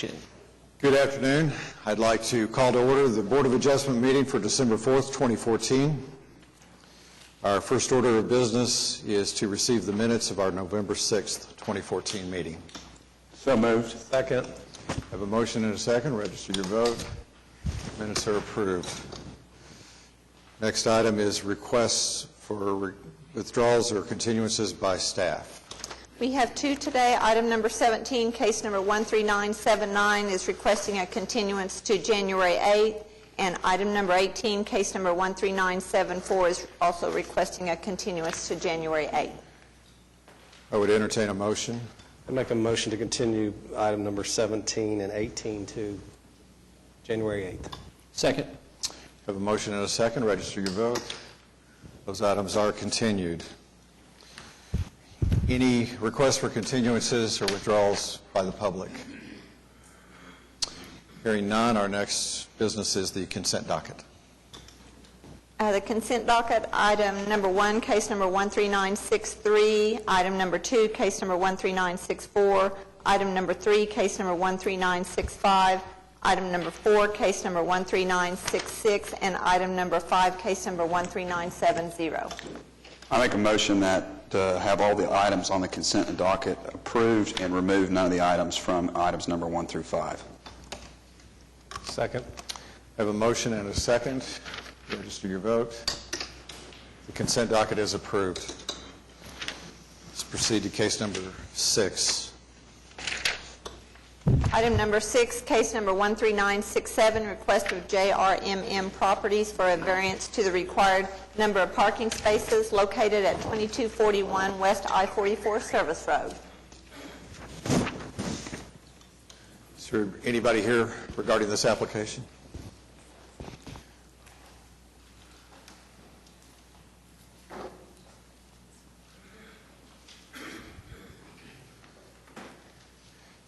Chin. Good afternoon. I'd like to call to order the Board of Adjustment meeting for December 4th, 2014. Our first order of business is to receive the minutes of our November 6th, 2014 meeting. So moved. Second. I have a motion and a second. Register your vote. Minutes are approved. Next item is requests for withdrawals or continuances by staff. We have two today. Item number 17, case number 13979 is requesting a continuance to January 8th, and item number 18, case number 13974 is also requesting a continuance to January 8th. I would entertain a motion. I make a motion to continue item number 17 and 18 to January 8th. Second. I have a motion and a second. Register your vote. Those items are continued. Any requests for continuances or withdrawals by the public? Hearing none, our next business is the consent docket. The consent docket, item number 1, case number 13963, item number 2, case number 13964, item number 3, case number 13965, item number 4, case number 13966, and item number 5, case number 13970. I make a motion that have all the items on the consent docket approved and remove none of the items from items number 1 through 5. Second. I have a motion and a second. Register your vote. The consent docket is approved. Let's proceed to case number 6. Item number 6, case number 13967, request of JRMM Properties for a variance to the required number of parking spaces located at 2241 West I-44 Service Road. Is there anybody here regarding this application?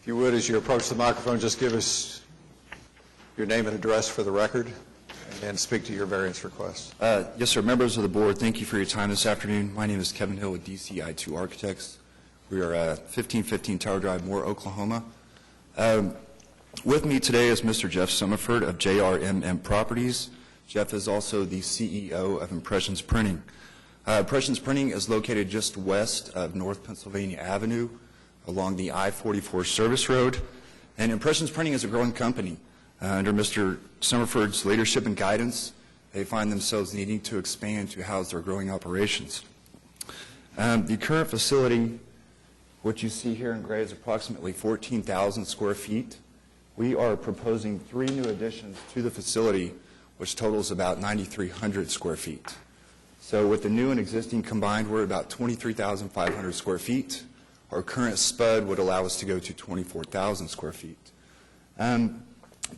If you would, as you approach the microphone, just give us your name and address for the record, and then speak to your variance request. Yes, sir. Members of the board, thank you for your time this afternoon. My name is Kevin Hill with DCI2 Architects. We are at 1515 Tower Drive, Moore, Oklahoma. With me today is Mr. Jeff Summerford of JRMM Properties. Jeff is also the CEO of Impressions Printing. Impressions Printing is located just west of North Pennsylvania Avenue along the I-44 service road. And Impressions Printing is a growing company. Under Mr. Summerford's leadership and guidance, they find themselves needing to expand to house their growing operations. The current facility, what you see here in gray, is approximately 14,000 square feet. We are proposing 3 new additions to the facility, which totals about 9,300 square feet. So with the new and existing combined, we're about 23,500 square feet. Our current SPUD would allow us to go to 24,000 square feet.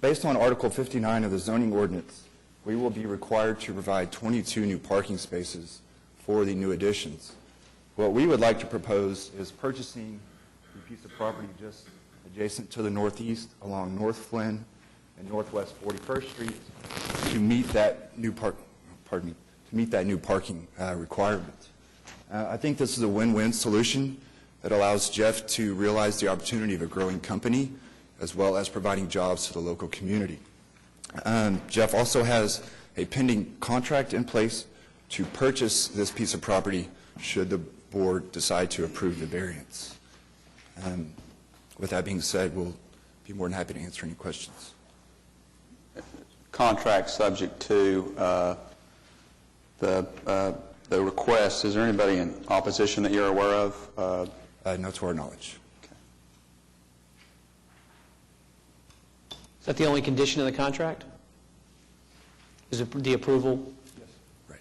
Based on Article 59 of the zoning ordinance, we will be required to provide 22 new parking spaces for the new additions. What we would like to propose is purchasing a piece of property just adjacent to the northeast along North Flynn and Northwest 41st Street to meet that new parking requirement. I think this is a win-win solution that allows Jeff to realize the opportunity of a growing company as well as providing jobs to the local community. Jeff also has a pending contract in place to purchase this piece of property should the board decide to approve the variance. With that being said, we'll be more than happy to answer any questions. Contract subject to the request. Is there anybody in opposition that you're aware of? No, to our knowledge. Is that the only condition of the contract? Is it the approval? Yes. Right.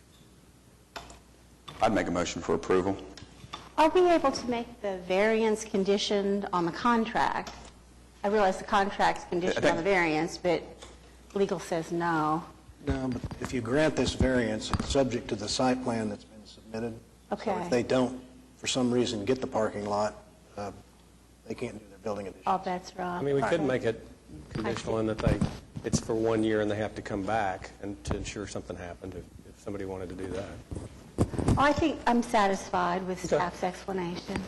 I'd make a motion for approval. Are we able to make the variance conditioned on the contract? I realize the contract's conditioned on the variance, but legal says no. No, but if you grant this variance, it's subject to the site plan that's been submitted. Okay. So if they don't, for some reason, get the parking lot, they can't do their building addition. Oh, that's right. I mean, we could make it conditional in that it's for 1 year and they have to come back and to ensure something happened if somebody wanted to do that. I think I'm satisfied with staff's explanation.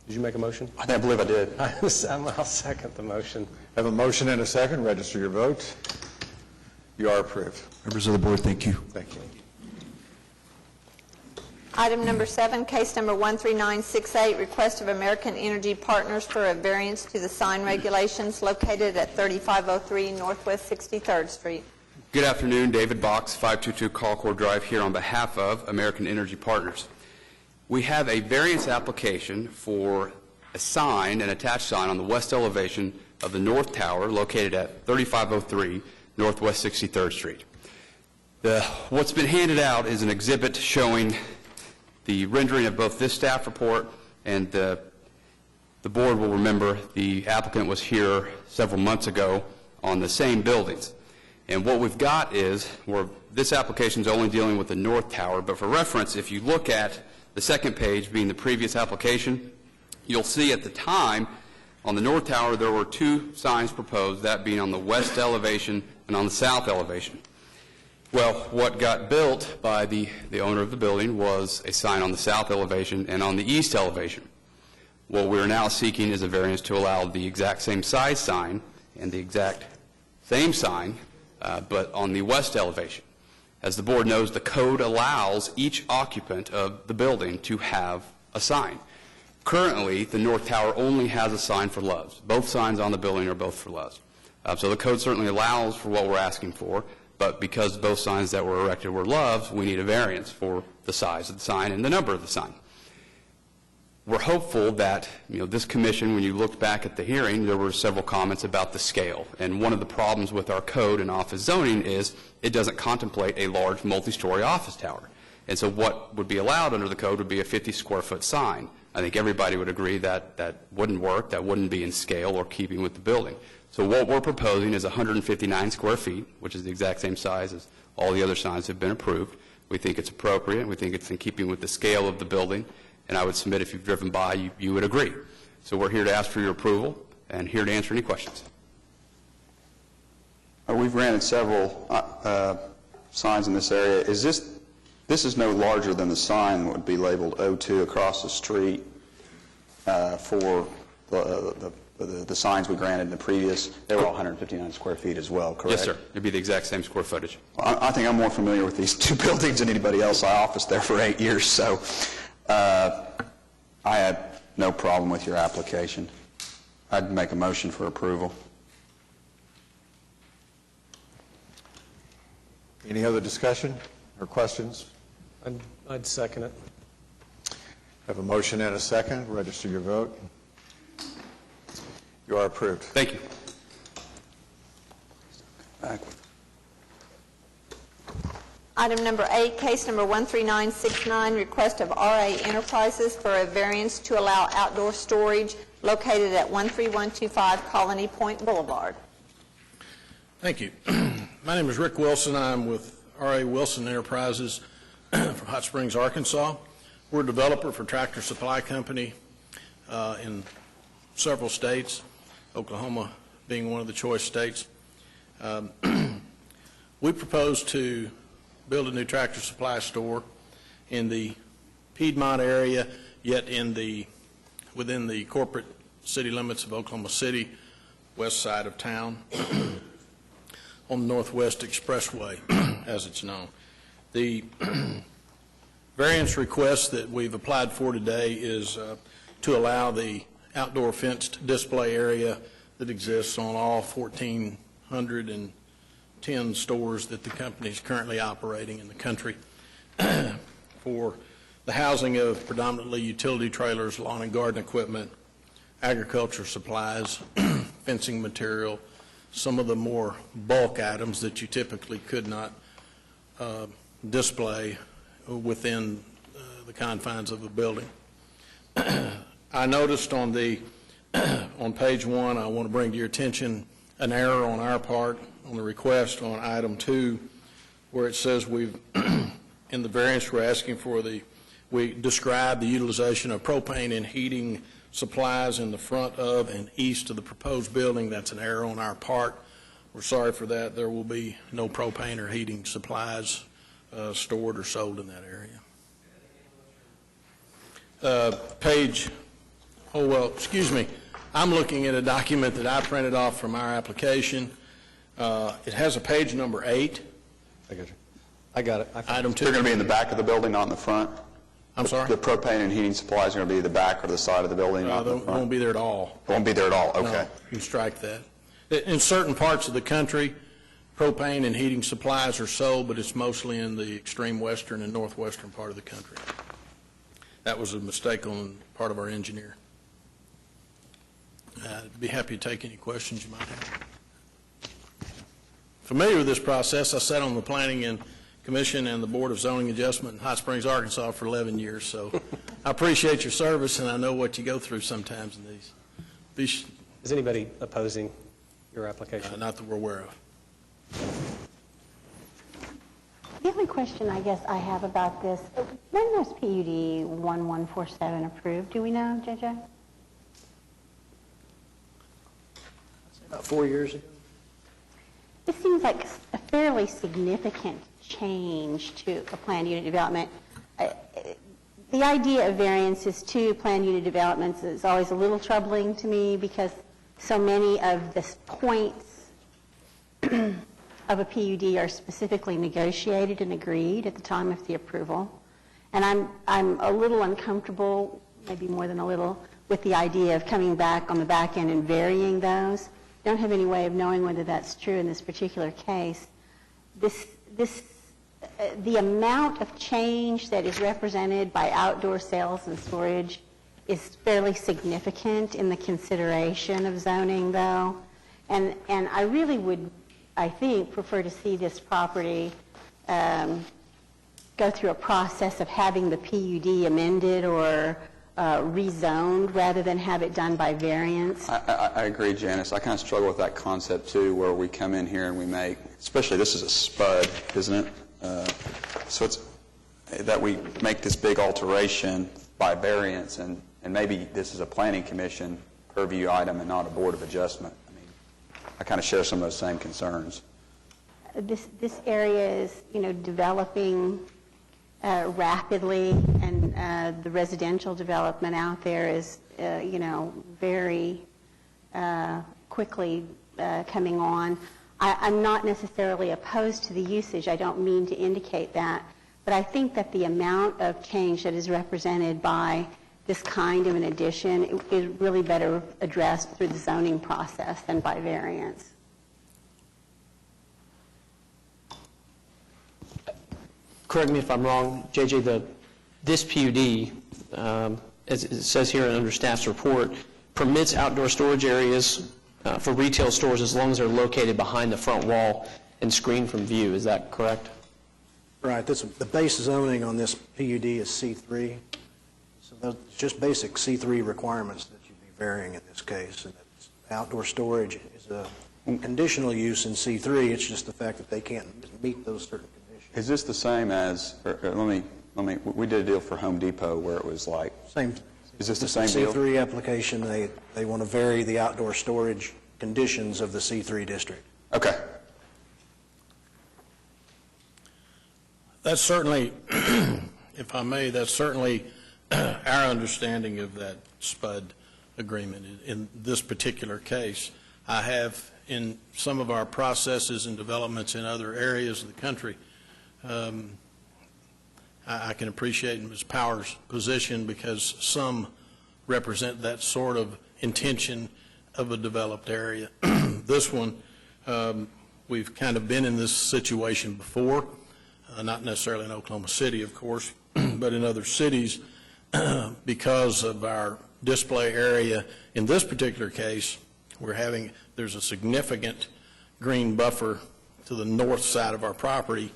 Did you make a motion? I believe I did. I'll second the motion. Have a motion and a second. Register your vote. You are approved. Members of the board, thank you. Thank you. Item number 7, case number 13968, request of American Energy Partners for a variance to the sign regulations located at 3503 Northwest 63rd Street. Good afternoon, David Box, 522 Colcord Drive, here on behalf of American Energy Partners. We have a variance application for a sign, an attached sign on the west elevation of the North Tower located at 3503 Northwest 63rd Street. What's been handed out is an exhibit showing the rendering of both this staff report, and the board will remember the applicant was here several months ago on the same buildings. And what we've got is, this application is only dealing with the North Tower, but for reference, if you look at the second page being the previous application, you'll see at the time on the North Tower there were 2 signs proposed, that being on the west elevation and on the south elevation. Well, what got built by the owner of the building was a sign on the south elevation and on the east elevation. What we're now seeking is a variance to allow the exact same size sign and the exact same sign, but on the west elevation. As the board knows, the code allows each occupant of the building to have a sign. Currently, the North Tower only has a sign for Love's. Both signs on the building are both for Love's. So the code certainly allows for what we're asking for, but because both signs that were erected were Love's, we need a variance for the size of the sign and the number of the sign. We're hopeful that, this commission, when you looked back at the hearing, there were several comments about the scale. And one of the problems with our code and office zoning is it doesn't contemplate a large multi-story office tower. And so what would be allowed under the code would be a 50-square-foot sign. I think everybody would agree that that wouldn't work, that wouldn't be in scale or keeping with the building. So what we're proposing is 159 square feet, which is the exact same size as all the other signs have been approved. We think it's appropriate. We think it's in keeping with the scale of the building. And I would submit if you've driven by, you would agree. So we're here to ask for your approval and here to answer any questions. We've granted several signs in this area. This is no larger than the sign that would be labeled O2 across the street for the signs we granted in the previous. They were all 159 square feet as well, correct? Yes, sir. It'd be the exact same square footage. Well, I think I'm more familiar with these 2 buildings than anybody else. I officed there for 8 years, so I had no problem with your application. I'd make a motion for approval. Any other discussion or questions? I'd second it. Have a motion and a second. Register your vote. You are approved. Thank you. Item number 8, case number 13969, request of RA Enterprises for a variance to allow outdoor storage located at 13125 Colony Point Boulevard. Thank you. My name is Rick Wilson. I'm with RA Wilson Enterprises from Hot Springs, Arkansas. We're a developer for Tractor Supply Company in several states, Oklahoma being one of the choice states. We propose to build a new Tractor Supply store in the Piedmont area, yet within the corporate city limits of Oklahoma City, west side of town, on the Northwest Expressway, as it's known. The variance request that we've applied for today is to allow the outdoor fenced display area that exists on all 1,410 stores that the company is currently operating in the country for the housing of predominantly utility trailers, lawn and garden equipment, agriculture supplies, fencing material, some of the more bulk items that you typically could not display within the confines of the building. I noticed on page 1, I want to bring to your attention an error on our part on the request on item 2, where it says in the variance we're asking for we describe the utilization of propane and heating supplies in the front of and east of the proposed building. That's an error on our part. We're sorry for that. There will be no propane or heating supplies stored or sold in that area. Page Oh, well, excuse me. I'm looking at a document that I printed off from our application. It has a page number 8. I got you. I got it. Item 2. They're going to be in the back of the building, not in the front? I'm sorry? The propane and heating supplies are going to be the back or the side of the building, not They in the front? won't be there at all. Won't be there at all, No, okay. you can strike that. In certain parts of the country, propane and heating supplies are sold, but it's mostly in the extreme western and northwestern part of the country. That was a mistake on part of our engineer. I'd be happy to take any questions you might have. Familiar with this process, I sat on the Planning and Commission and the Board of Zoning Adjustment in Hot Springs, Arkansas for 11 years, so I appreciate your service, and I know what you go through sometimes in these. Is anybody opposing your application? Not that we're aware of. The only question I guess I have about this, when was PUD 1147 approved? Do we know, JJ? About 4 years ago. This seems like a fairly significant change to a planned unit development. The idea of variances to planned unit developments is always a little troubling to me because so many of the points of a PUD are specifically negotiated and agreed at the time of the approval. And I'm a little uncomfortable, maybe more than a little, with the idea of coming back on the back end and varying those. I don't have any way of knowing whether that's true in this particular case. The amount of change that is represented by outdoor sales and storage is fairly significant in the consideration of zoning, though. And I really would, I think, prefer to see this property go through a process of having the PUD amended or rezoned rather than have it done by variance. I agree, Janice. I kind of struggle with that concept, too, where we come in here and we make, especially this is a spud, isn't it? So it's that we make this big alteration by variance, and maybe this is a planning commission purview item and not a board of adjustment. I mean, I kind of share some of those same concerns. This area is, developing rapidly, and the residential development out there is, very quickly coming on. I'm not necessarily opposed to the usage. I don't mean to indicate that. But I think that the amount of change that is represented by this kind of an addition is really better addressed through the zoning process than by variance. Correct me if I'm wrong, JJ, this PUD, as it says here under staff's report, permits outdoor storage areas for retail stores as long as they're located behind the front wall and screened from view. Is that correct? Right. The base zoning on this PUD is C3. So those just basic C3 requirements that you'd be varying in this case. And outdoor storage is a conditional use in C3. It's just the fact that they can't meet those certain conditions. Is this the same as, we did a deal for Home Depot where it was like, Same. is this the same deal? C3 application, they want to vary the outdoor storage conditions of the C3 district. Okay. That's certainly, if I may, that's certainly our understanding of that SPUD agreement in this particular case. I have, in some of our processes and developments in other areas of the country, I can appreciate Ms. Powers' position because some represent that sort of intention of a developed area. This one, we've kind of been in this situation before, not necessarily in Oklahoma City, of course, but in other cities because of our display area. In this particular case, there's a significant green buffer to the north side of our property.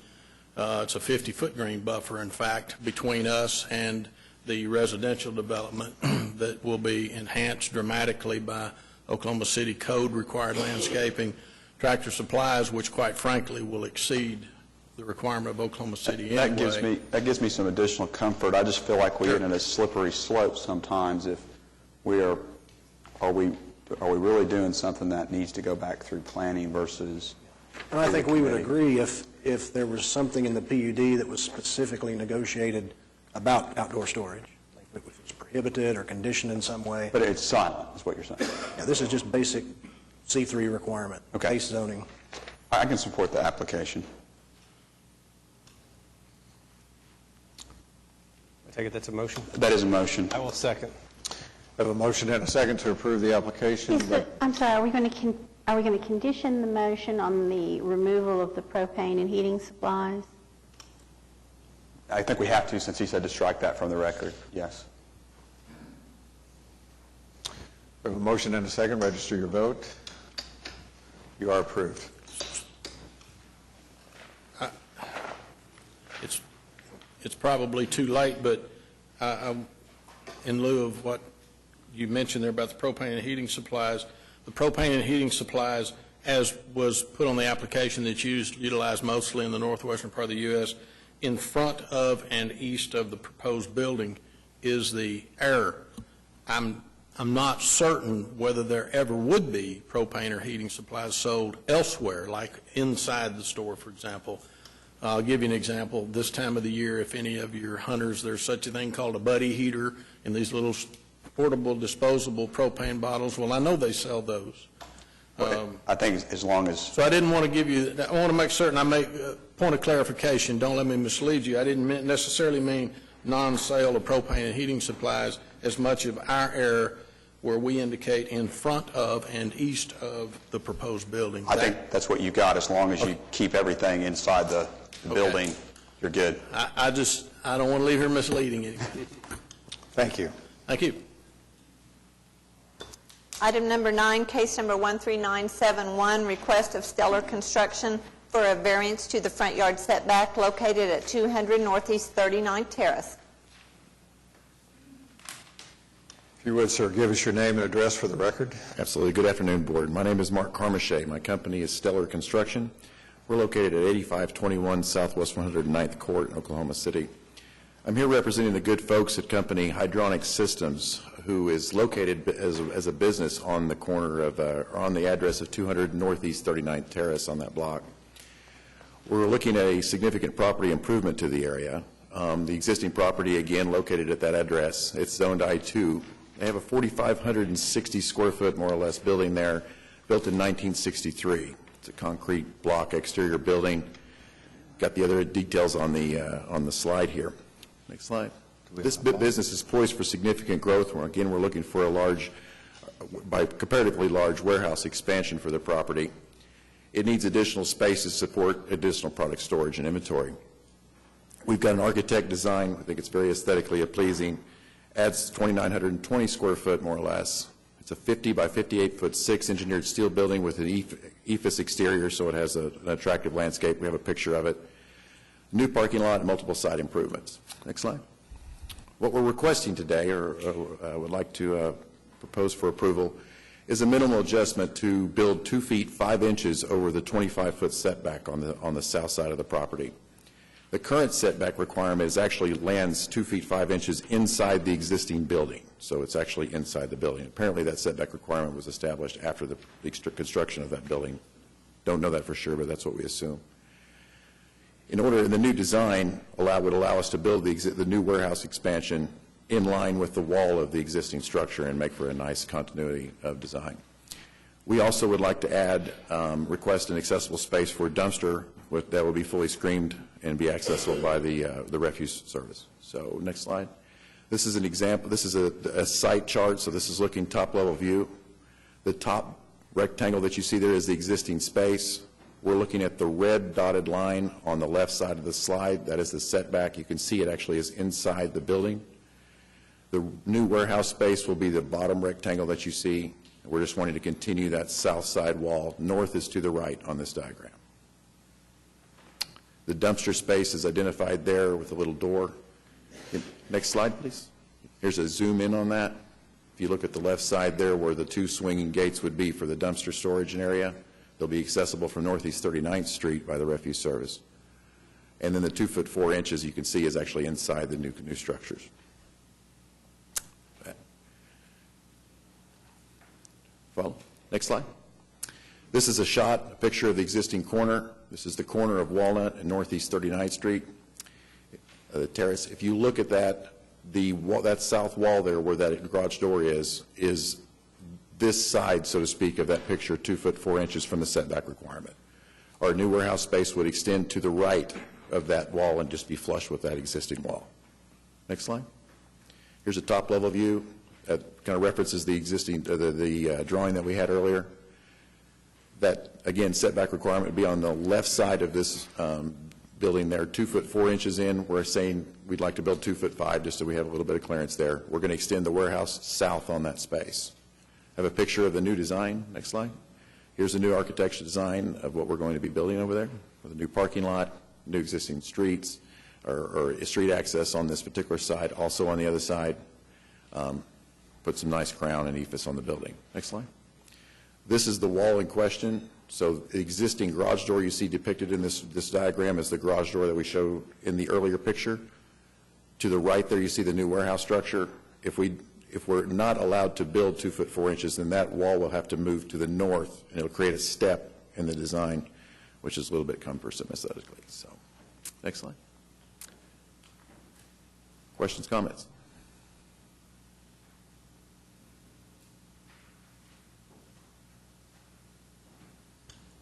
It's a 50-foot green buffer, in fact, between us and the residential development that will be enhanced dramatically by Oklahoma City code required landscaping, Tractor Supplies, which quite frankly will exceed the requirement of Oklahoma City anyway. That gives me some additional comfort. I just feel like we get in a slippery slope sometimes if are we really doing something that needs to go back through planning versus. And I think we would agree if there was something in the PUD that was specifically negotiated about outdoor storage. If it's prohibited or conditioned in some way. But it's silent, is what you're saying. Yeah, this is just basic C3 requirement, Okay. base zoning. I can support the application. I take it that's a motion? That is a motion. I will second. I have a motion and a second to approve the application. I'm sorry, are we going to condition the motion on the removal of the propane and heating supplies? I think we have to, since he said to strike that from the record. Yes. We have a motion and a second. Register your vote. You are approved. It's probably too late, but in lieu of what you mentioned there about the propane and heating supplies, the propane and heating supplies, as was put on the application that's utilized mostly in the northwestern part of the U.S., in front of and east of the proposed building is the error. I'm not certain whether there ever would be propane or heating supplies sold elsewhere, like inside the store, for example. I'll give you an example. This time of the year, if any of your hunters, there's such a thing called a buddy heater in these little portable, disposable propane bottles. Well, I know they sell those. I think as long as... So I didn't want to give you, I want to make certain I make a point of clarification. Don't let me mislead you. I didn't necessarily mean non-sale of propane and heating supplies as much of our error where we indicate in front of and east of the proposed building. I think that's what you got. As long as you keep everything inside the building, you're good. I don't want to leave here misleading you. Thank you. Thank you. Item number 9, case number 13971, request of Stellar Construction for a variance to the front yard setback located at 200 Northeast 39th Terrace. If you would, sir, give us your name and address for the record. Absolutely. Good afternoon, Board. My name is Mark Carmachet. My company is Stellar Construction. We're located at 8521 Southwest 109th Court in Oklahoma City. I'm here representing the good folks at company Hydronic Systems, who is located as a business on the corner of, on the address of 200 Northeast 39th Terrace on that block. We're looking at a significant property improvement to the area. The existing property, again, located at that address. It's zoned I-2. They have a 4,560 square foot, more or less, building there, built in 1963. It's a concrete block exterior building. Got the other details on the slide here. Next slide. This business is poised for significant growth. Again, we're looking for a large, by comparatively large warehouse expansion for the property. It needs additional space to support additional product storage and inventory. We've got an architect design. I think it's very aesthetically pleasing. Adds 2,920 square foot, more or less. It's a 50 by 58 foot 6 engineered steel building with an EIFS exterior, so it has an attractive landscape. We have a picture of it. New parking lot and multiple site improvements. Next slide. What we're requesting today, or would like to propose for approval, is a minimal adjustment to build 2 feet 5 inches over the 25-foot setback on the south side of the property. The current setback requirement is actually lands 2 feet 5 inches inside the existing building, so it's actually inside the building. Apparently, that setback requirement was established after the construction of that building. Don't know that for sure, but that's what we assume. In order, the new design would allow us to build the new warehouse expansion in line with the wall of the existing structure and make for a nice continuity of design. We also would like to add, request an accessible space for a dumpster that will be fully screened and be accessible by the refuse service. So next slide. This is an example. This is a site chart, so this is looking top-level view. The top rectangle that you see there is the existing space. We're looking at the red dotted line on the left side of the slide. That is the setback. You can see it actually is inside the building. The new warehouse space will be the bottom rectangle that you see. We're just wanting to continue that south side wall. North is to the right on this diagram. The dumpster space is identified there with a little door. Next slide, please. Here's a zoom in on that. If you look at the left side there where the 2 swinging gates would be for the dumpster storage area, they'll be accessible from Northeast 39th Street by the refuse service. And then the 2 foot 4 inches you can see is actually inside the new structures. Follow. Next slide. This is a picture of the existing corner. This is the corner of Walnut and Northeast 39th Street, the terrace. If you look at that that south wall there where that garage door is this side, so to speak, of that picture, 2 foot 4 inches from the setback requirement. Our new warehouse space would extend to the right of that wall and just be flush with that existing wall. Next slide. Here's a top-level view that kind of references the existing, the drawing that we had earlier. That, again, setback requirement would be on the left side of this building there, 2 foot 4 inches in. We're saying we'd like to build 2 foot 5 just so we have a little bit of clearance there. We're going to extend the warehouse south on that space. I have a picture of the new design. Next slide. Here's the new architecture design of what we're going to be building over there with a new parking lot, new existing streets, or street access on this particular side. Also on the other side, put some nice crown and ephes on the building. Next slide. This is the wall in question. So the existing garage door you see depicted in this diagram is the garage door that we showed in the earlier picture. To the right there you see the new warehouse structure. If we're not allowed to build 2 foot 4 inches, then that wall will have to move to the north, and it'll create a step in the design, which is a little bit cumbersome aesthetically. So, next slide. Questions, comments?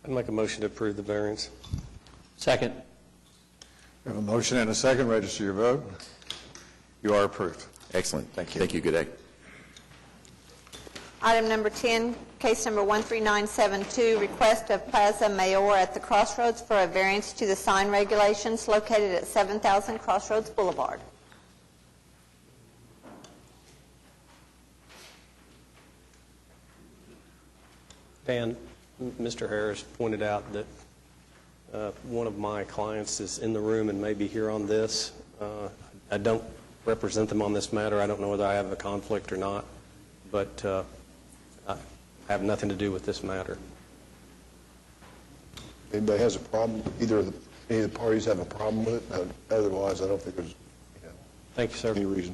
I'd make a motion to approve the variance. Second. We have a motion and a second. Register your vote. You are approved. Excellent. Thank you. Thank you. Good day. Item number 10, case number 13972, request of Plaza Mayor at the Crossroads for a variance to the sign regulations located at 7000 Crossroads Boulevard. Dan, Mr. Harris pointed out that one of my clients is in the room and may be here on this. I don't represent them on this matter. I don't know whether I have a conflict or not, but I have nothing to do with this matter. Anybody has a problem? Any of the parties have a problem with it? Otherwise, I don't think there's Thank you, sir. any reason.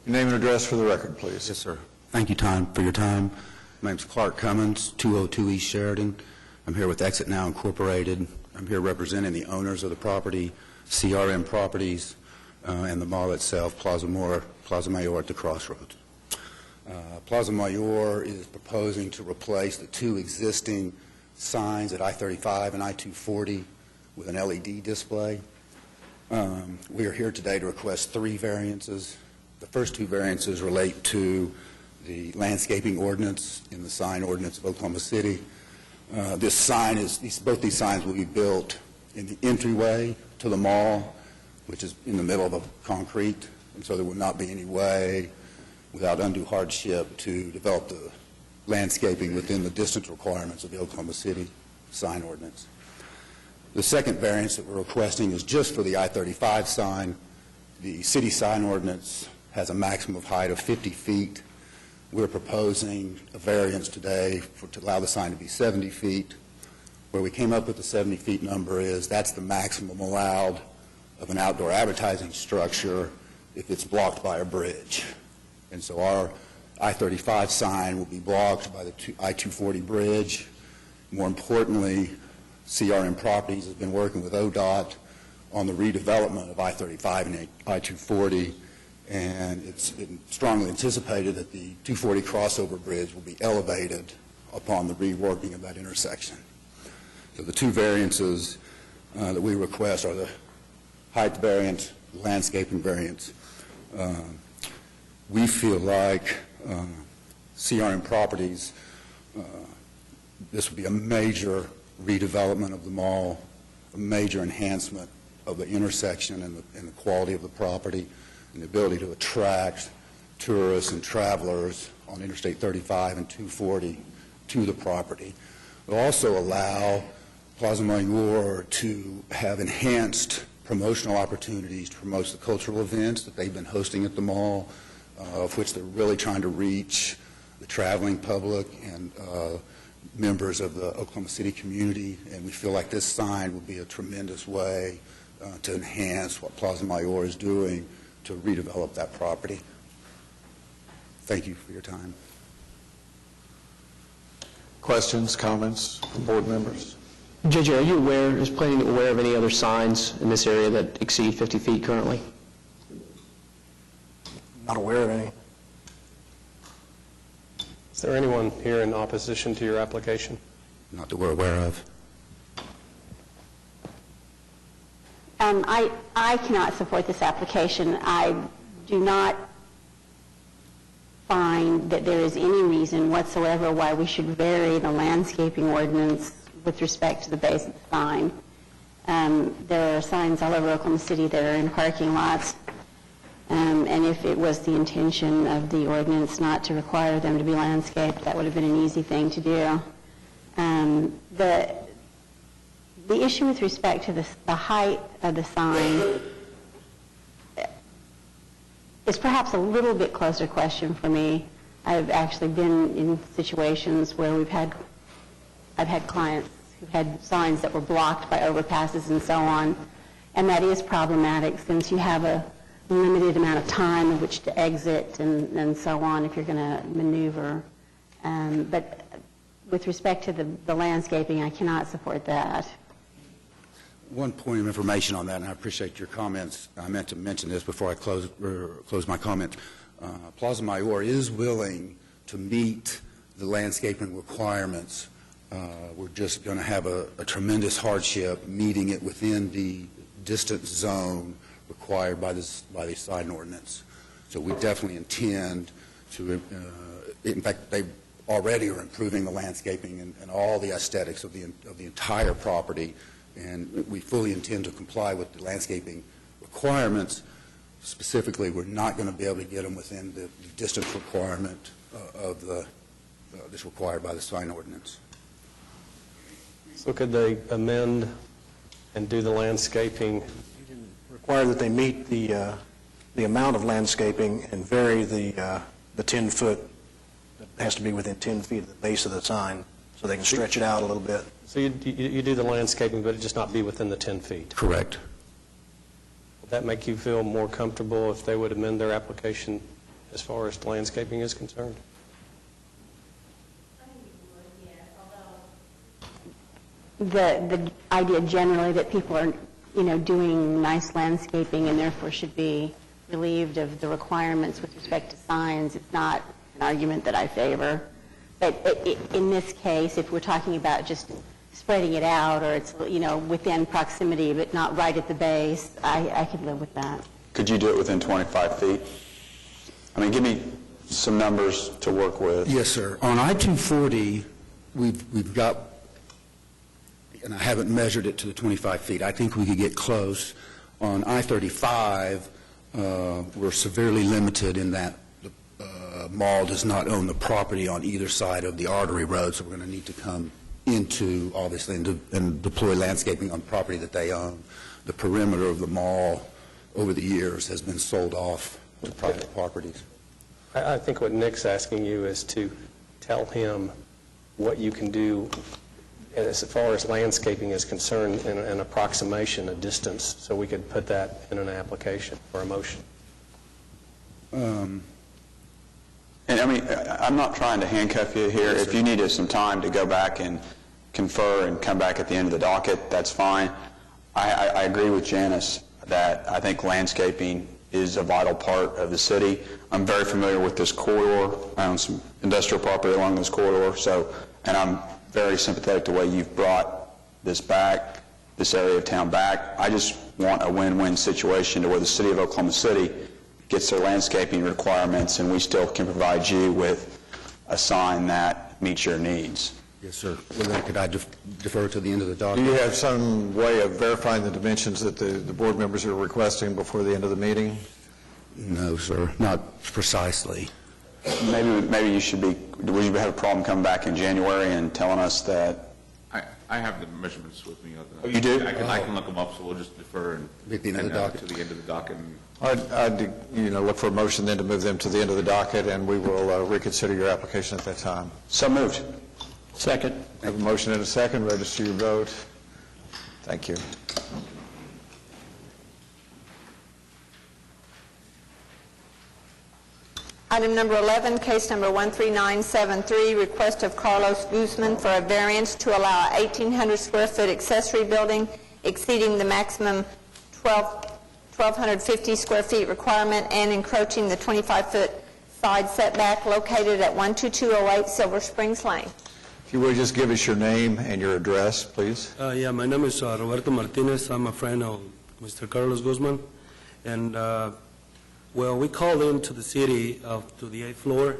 Your name and address for the record, please. Yes, sir. Thank you for your time. My name's Clark Cummins, 202 East Sheridan. I'm here with Exit Now Incorporated. I'm here representing the owners of the property, CRM Properties, and the mall itself, Plaza Mayor at the Crossroads. Plaza Mayor is proposing to replace the 2 existing signs at I-35 and I-240 with an LED display. We are here today to request 3 variances. The first 2 variances relate to the landscaping ordinance in the sign ordinance of Oklahoma City. Both these signs will be built in the entryway to the mall, which is in the middle of a concrete, and so there will not be any way without undue hardship to develop the landscaping within the distance requirements of the Oklahoma City sign ordinance. The second variance that we're requesting is just for the I-35 sign. The city sign ordinance has a maximum height of 50 feet. We're proposing a variance today to allow the sign to be 70 feet. Where we came up with the 70 feet number is that's the maximum allowed of an outdoor advertising structure if it's blocked by a bridge. And so our I-35 sign will be blocked by the I-240 bridge. More importantly, CRM Properties has been working with ODOT on the redevelopment of I-35 and I-240, and it's been strongly anticipated that the 240 crossover bridge will be elevated upon the reworking of that intersection. So the 2 variances that we request are the height variance, landscaping variance. We feel like CRM Properties, this would be a major redevelopment of the mall, a major enhancement of the intersection and the quality of the property, and the ability to attract tourists and travelers on Interstate 35 and 240 to the property. It will also allow Plaza Mayor to have enhanced promotional opportunities to promote the cultural events that they've been hosting at the mall, of which they're really trying to reach the traveling public and members of the Oklahoma City community, and we feel like this sign will be a tremendous way to enhance what Plaza Mayor is doing to redevelop that property. Thank you for your time. Questions, comments from board members? JJ, are you aware of any other signs in this area that exceed 50 feet currently? Not aware of any. Is there anyone here in opposition to your application? Not that we're aware of. I cannot support this application. I do not find that there is any reason whatsoever why we should vary the landscaping ordinance with respect to the base of the sign. There are signs all over Oklahoma City that are in parking lots, and if it was the intention of the ordinance not to require them to be landscaped, that would have been an easy thing to do. The issue with respect to the height of the sign is perhaps a little bit closer question for me. I've actually been in situations where I've had clients who had signs that were blocked by overpasses and so on, and that is problematic since you have a limited amount of time in which to exit and so on if you're going to maneuver. But with respect to the landscaping, I cannot support that. One point of information on that, and I appreciate your comments. I meant to mention this before I close my comment. Plaza Mayor is willing to meet the landscaping requirements. We're just going to have a tremendous hardship meeting it within the distance zone required by the sign ordinance. So we definitely intend to, in fact, they already are improving the landscaping and all the aesthetics of the entire property, and we fully intend to comply with the landscaping requirements. Specifically, we're not going to be able to get them within the distance requirement of that's required by the sign ordinance. So could they amend and do the landscaping? Require that they meet the amount of landscaping and vary the 10-foot, that has to be within 10 feet of the base of the sign, so they can stretch it out a little bit. So you do the landscaping, but it just not be within the 10 feet? Correct. Would that make you feel more comfortable if they would amend their application as far as landscaping is concerned? The idea generally that people are, doing nice landscaping and therefore should be relieved of the requirements with respect to signs, it's not an argument that I favor. But in this case, if we're talking about just spreading it out, or it's, within proximity but not right at the base, I could live with that. Could you do it within 25 feet? I mean, give me some numbers to work with. Yes, sir. On I-240, we've got, and I haven't measured it to the 25 feet. I think we could get close. On I-35, we're severely limited in that the mall does not own the property on either side of the artery road, so we're going to need to come into, obviously, and deploy landscaping on property that they own. The perimeter of the mall over the years has been sold off to private properties. I think what Nick's asking you is to tell him what you can do as far as landscaping is concerned, in an approximation, a distance, so we could put that in an application or a motion. And I mean, I'm not trying to handcuff you here. If you needed some time to go back and confer and come back at the end of the docket, that's fine. I agree with Janice that I think landscaping is a vital part of the city. I'm very familiar with this corridor. I own some industrial property along this corridor, and I'm very sympathetic to the way you've brought this back, this area of town back. I just want a win-win situation to where the city of Oklahoma City gets their landscaping requirements and we still can provide you with a sign that meets your needs. Yes, sir. Well, then could I defer to the end of the Do document? you have some way of verifying the dimensions that the board members are requesting before the end of the meeting? No, sir, not precisely. Maybe you should be, would you have a problem coming back in January and telling us that? I have the measurements with me. Oh, you do? I can look them up, so we'll just defer At the end of the docket. to the end of the docket. I'd look for a motion then to move them to the end of the docket, and we will reconsider your application at that time. So moved. Second. I have a motion and a second. Register your vote. Thank you. Item number 11, case number 13973, request of Carlos Guzman for a variance to allow a 1,800 square foot accessory building exceeding the maximum 1,250 square feet requirement and encroaching the 25-foot side setback located at 12208 Silver Springs Lane. If you would just give us your name and your address, please. Yeah, my name is Roberto Martinez. I'm a friend of Mr. Carlos Guzman. And, well, we called in to the city, to the 8th floor,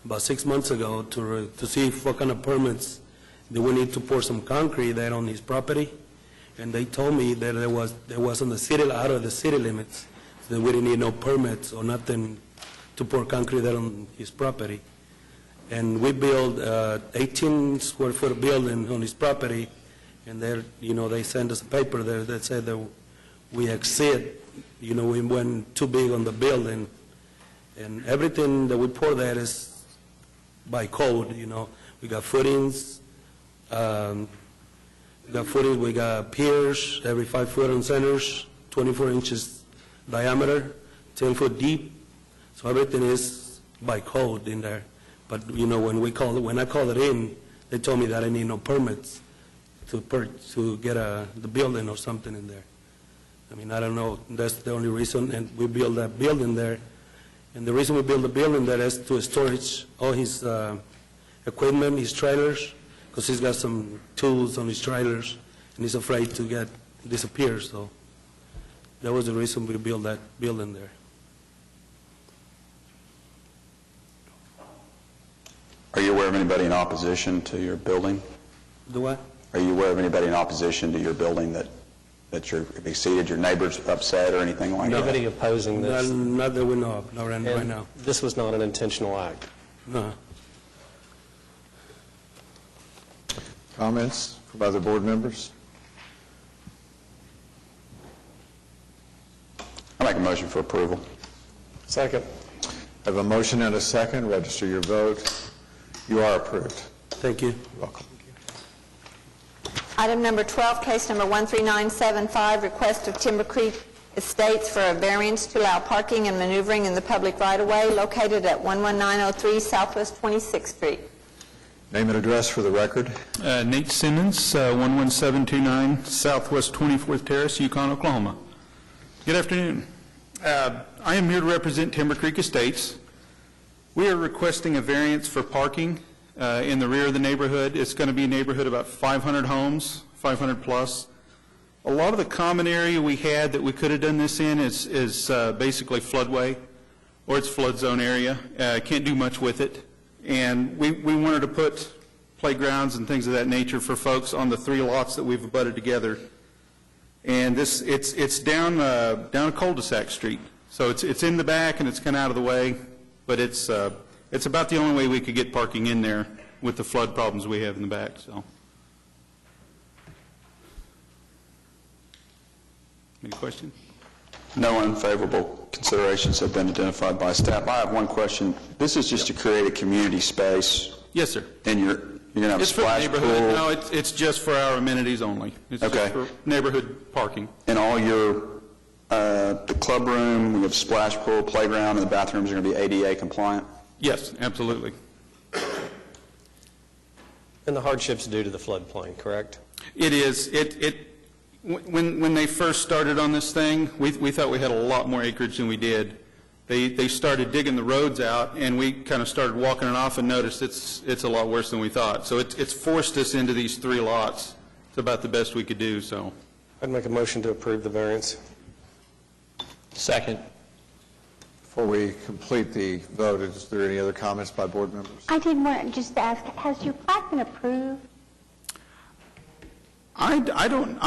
about 6 months ago to see what kind of permits that we need to pour some concrete there on his property. And they told me that there was on the city, out of the city limits, that we didn't need no permits or nothing to pour concrete there on his property. And we built 18 square foot building on his property, and they sent us a paper there that said that we exceed, we went too big on the building, and everything that we pour there is by code. We got footings, we got piers every 5 foot on centers, 24 inches diameter, 10 foot deep, so everything is by code in there. But, when I called it in, they told me that I need no permits to get the building or something in there. I mean, I don't know, that's the only reason, and we built that building there. And the reason we built the building there is to storage all his equipment, his trailers, because he's got some tools on his trailers, and he's afraid to disappear, so that was the reason we built that building there. Are you aware of anybody in opposition to your building? The what? Are you aware of anybody in opposition to your building that you're exceeded, your neighbors upset or anything like that? Anybody opposing this? Not that we know of, not right now. This was not an intentional act. No. Comments from other board members? I make a motion for approval. Second. I have a motion and a second. Register your vote. You are approved. Thank you. You're welcome. Item number 12, case number 13975, request of Timber Creek Estates for a variance to allow parking and maneuvering in the public right-of-way located at 11903 Southwest 26th Street. Name and address for the record. Nate Simmons, 11729 Southwest 24th Terrace, Yukon, Oklahoma. Good afternoon. I am here to represent Timber Creek Estates. We are requesting a variance for parking in the rear of the neighborhood. It's going to be a neighborhood about 500 homes, 500 plus. A lot of the common area we had that we could have done this in is basically floodway, or it's flood zone area. Can't do much with it. And we wanted to put playgrounds and things of that nature for folks on the 3 lots that we've abutted together. And it's down a cul-de-sac street. So it's in the back and it's kind of out of the way, but it's about the only way we could get parking in there with the flood problems we have in the back. So, any questions? No unfavorable considerations have been identified by staff. I have one question. This is just to create a community space. Yes, sir. And you're going to have a It's for the splash pool. neighborhood. No, it's just for our amenities only. It's Okay. just for neighborhood parking. And all your, the club room, we have splash pool, playground, and the bathrooms are going to be ADA compliant? Yes, absolutely. And the hardship's due to the floodplain, correct? It is. When they first started on this thing, we thought we had a lot more acreage than we did. They started digging the roads out, and we kind of started walking it off and noticed it's a lot worse than we thought. So it's forced us into these 3 lots. It's about the best we could do. So I'd make a motion to approve the variance. Second. Before we complete the vote, is there any other comments by board members? I did want just to ask, has your plat been approved? I'm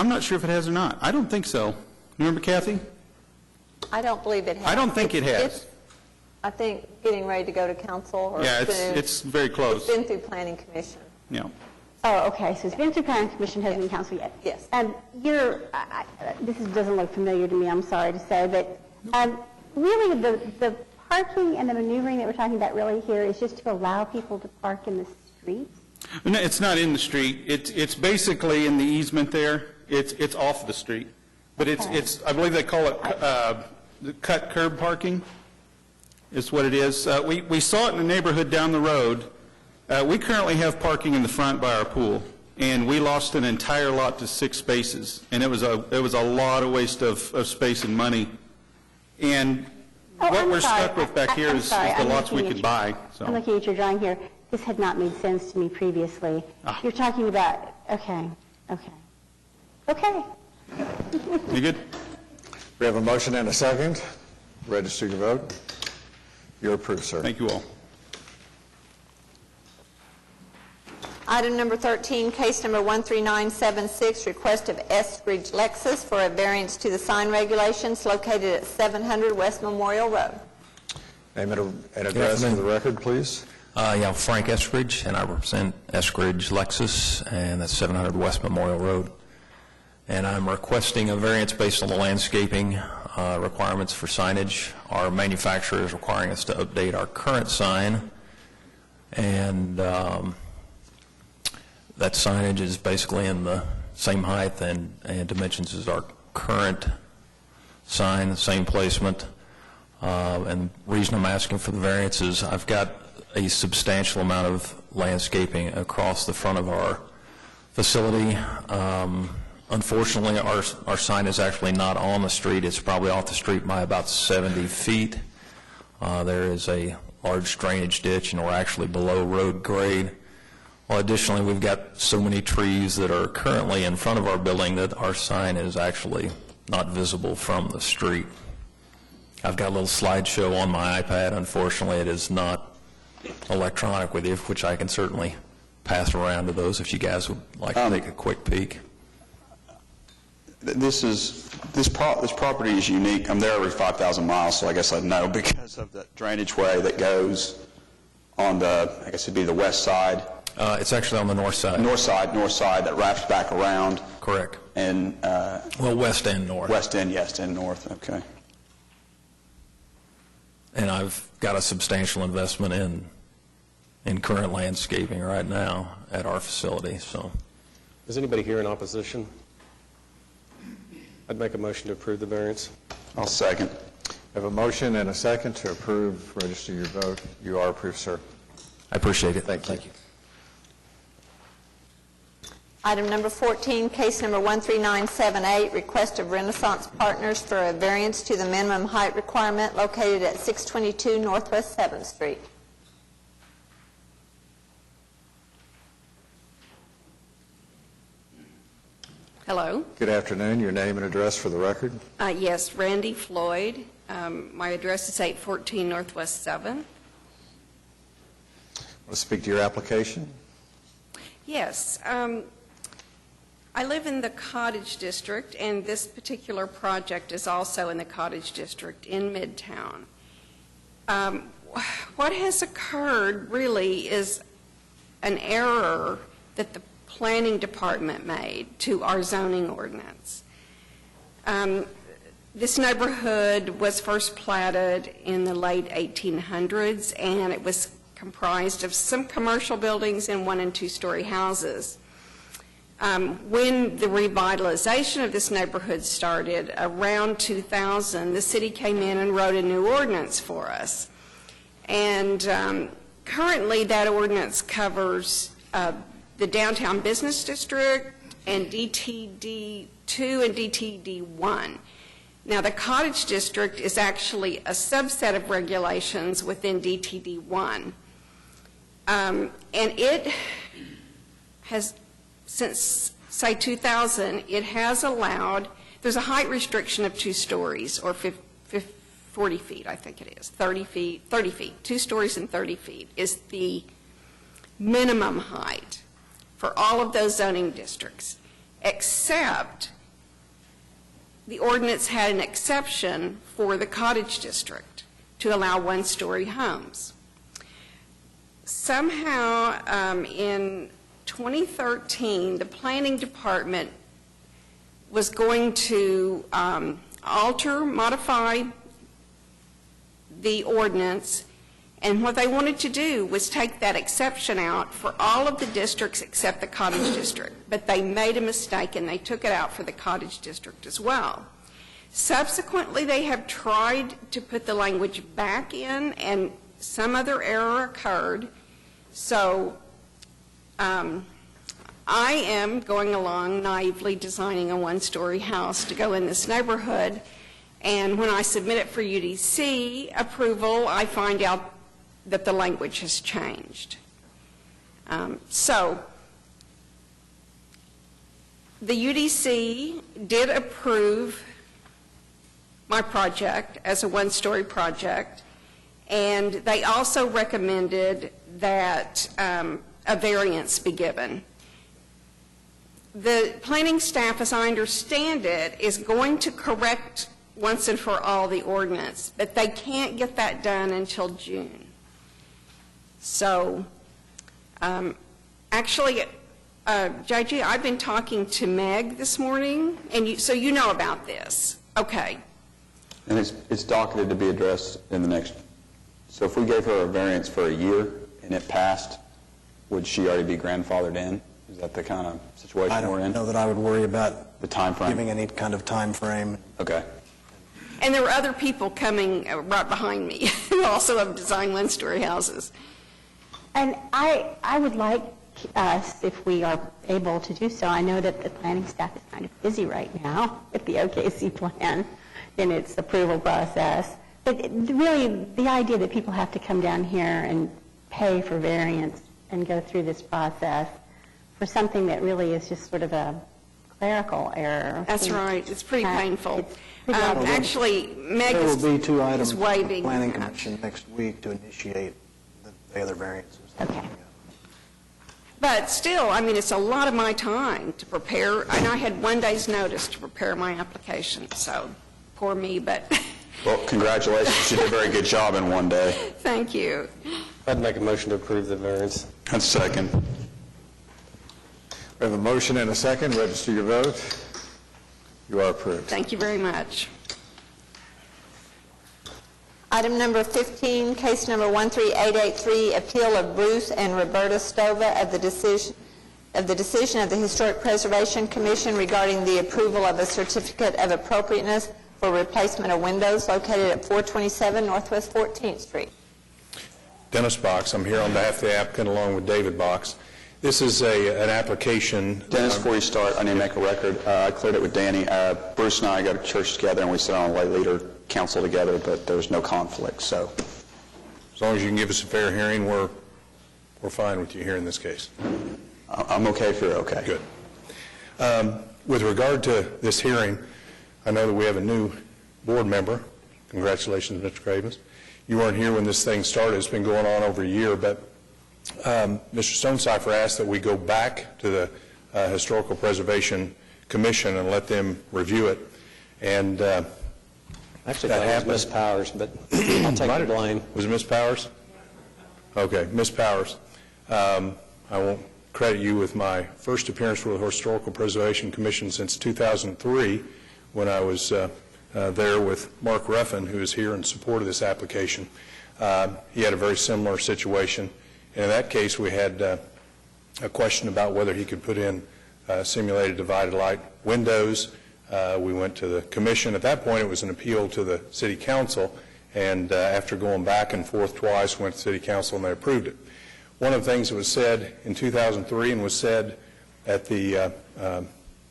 not sure if it has or not. I don't think so. You remember, Kathy? I don't believe it has. I don't think it has. It's, I think, getting ready to go to council. Or Yeah, it's very close. It's been through planning commission. Yeah. Oh, okay, so it's been through planning commission, hasn't been council yet? Yes. This doesn't look familiar to me, I'm sorry to say, but really the parking and the maneuvering that we're talking about really here is just to allow people to park in the streets? No, it's not in the street. It's basically in the easement there. It's off the street. But it's I believe they call it cut curb parking is what it is. We saw it in the neighborhood down the road. We currently have parking in the front by our pool. and we lost an entire lot to 6 spaces, and it was a lot of waste of space and money. And what I'm we're sorry. stuck with back here I'm is sorry. the I'm lots we looking at could your- buy. So. I'm looking at your drawing here. This had not made sense to me previously. You're talking about, okay. Okay. You good? We have a motion and a second. Register your vote. You're approved, sir. Thank you all. Item number 13, case number 13976, request of Eskridge Lexus for a variance to the sign regulations located at 700 West Memorial Road. Name and address for the record, please. Yeah, I'm Frank Eskridge, and I represent Eskridge Lexus, and that's 700 West Memorial Road. And I'm requesting a variance based on the landscaping requirements for signage. Our manufacturer is requiring us to update our current sign, and that signage is basically in the same height and dimensions as our current sign, the same placement. And the reason I'm asking for the variance is I've got a substantial amount of landscaping across the front of our facility. Unfortunately, our sign is actually not on the street. It's probably off the street by about 70 feet. There is a large drainage ditch, and we're actually below road grade. Well, additionally, we've got so many trees that are currently in front of our building that our sign is actually not visible from the street. I've got a little slideshow on my iPad. Unfortunately, it is not electronic with you, which I can certainly pass around to those if you guys would like to take a quick peek. This property is unique. I'm there every 5,000 miles, so I guess I'd know because of the drainage way that goes on the, I guess it'd be the west side. It's actually on the north side. North side that wraps back around. Correct. And well, west and north. West end, yes, and north. Okay. And I've got a substantial investment in current landscaping right now at our facility. So, Is anybody here in opposition? I'd make a motion to approve the variance. I'll second. We have a motion and a second to approve. Register your vote. You are approved, sir. I appreciate it. Thank you. Item number 14, case number 13978, request of Renaissance Partners for a variance to the minimum height requirement located at 622 Northwest 7th Street. Hello. Good afternoon. Your name and address for the record. Yes, Randy Floyd. My address is 814 Northwest 7th. Want to speak to your application? Yes. I live in the Cottage District, and this particular project is also in the Cottage District in Midtown. What has occurred really is an error that the Planning Department made to our zoning ordinance. This neighborhood was first platted in the late 1800s, and it was comprised of some commercial buildings and 1- and 2-story houses. When the revitalization of this neighborhood started around 2000, the city came in and wrote a new ordinance for us. And currently that ordinance covers the downtown business district and DTD2 and DTD1. Now, the Cottage District is actually a subset of regulations within DTD1. And it has, since, say, 2000, it has allowed, there's a height restriction of 2 stories, or 40 feet, I think it is, 30 feet, 2 stories and 30 feet is the minimum height for all of those zoning districts, except the ordinance had an exception for the Cottage District to allow 1-story homes. Somehow, in 2013, the Planning Department was going to modify the ordinance, and what they wanted to do was take that exception out for all of the districts except the Cottage District. But they made a mistake, and they took it out for the Cottage District as well. Subsequently, they have tried to put the language back in, and some other error occurred. So I I am going along naively designing a one-story house to go in this neighborhood, and when I submit it for UDC approval, I find out that the language has changed. So the UDC did approve my project as a one-story project, and they also recommended that a variance be given. The planning staff, as I understand it, is going to correct once and for all the ordinance, but they can't get that done until June. So, actually, JG, I've been talking to Meg this morning, and so you know about this. Okay. And it's docketed to be addressed in the next, so if we gave her a variance for a year and it passed, would she already be grandfathered in? Is that the kind of situation we're in? I don't know that I would worry about the time frame, giving any kind of time frame. Okay. And there were other people coming right behind me who also have designed one-story houses. And I would like us, if we are able to do so, I know that the planning staff is kind of busy right now with the OKC plan in its approval process. But really, the idea that people have to come down here and pay for variance and go through this process for something that really is just sort of a clerical error. That's right. It's pretty painful. Well, Actually, Meg There will be two items is for the waiving. Planning Commission next week to initiate the other variances. Okay. But still, I mean, it's a lot of my time to prepare, and I had 1 day's notice to prepare my application, so poor me, but Well, congratulations. You did a very good job in 1 day. thank you. I'd make a motion to approve the variance. That's second. We have a motion and a second. Register your vote. You are approved. Thank you very much. Item number 15, case number 13883, appeal of Bruce and Roberta Stova of the decision of the Historic Preservation Commission regarding the approval of a certificate of appropriateness for replacement of windows located at 427 Northwest 14th Street. Dennis Box. I'm here on behalf of the applicant along with David Box. This is an application. Dennis, before you start, I need to make a record. I cleared it with Danny. Bruce and I got to church together, and we sat on a lay leader council together, but there was no conflict, so. As long as you can give us a fair hearing, we're fine with you here in this case. I'm okay if you're okay. Good. With regard to this hearing, I know that we have a new board member. Congratulations, Mr. Cravens. You weren't here when this thing started. It's been going on over a year, but Mr. Stonecipher asked that we go back to the Historical Preservation Commission and let them review it. And Actually, that was Ms. Powers, but I'll take the blame. Was it Ms. Powers? Okay, Ms. Powers. I won't credit you with my first appearance for the Historical Preservation Commission since 2003, when I was there with Mark Ruffin, who is here in support of this application. He had a very similar situation. And in that case, we had a question about whether he could put in simulated divided light windows. We went to the commission. At that point, it was an appeal to the city council, and after going back and forth twice, went to city council and they approved it. One of the things that was said in 2003 and was said at the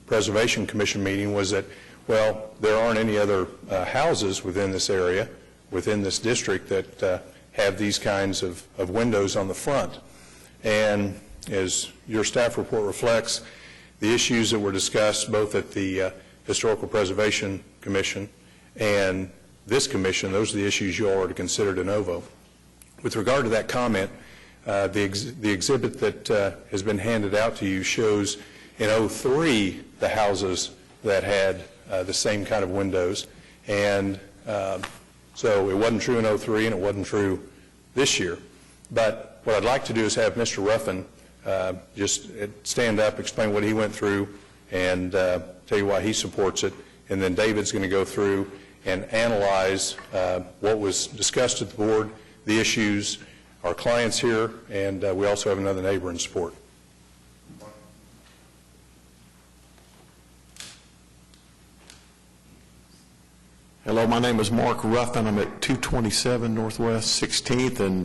Preservation Commission meeting was that, well, there aren't any other houses within this area, within this district, that have these kinds of windows on the front. And as your staff report reflects, the issues that were discussed both at the Historical Preservation Commission and this commission, those are the issues you all are to consider de novo. With regard to that comment, the exhibit that has been handed out to you shows in 2003 the houses that had the same kind of windows, and so it wasn't true in 2003 and it wasn't true this year. But what I'd like to do is have Mr. Ruffin just stand up, explain what he went through, and tell you why he supports it, and then David's going to go through and analyze what was discussed at the board, the issues, our clients here, and we also have another neighbor in support. Hello, my name is Mark Ruffin. I'm at 227 Northwest 16th, and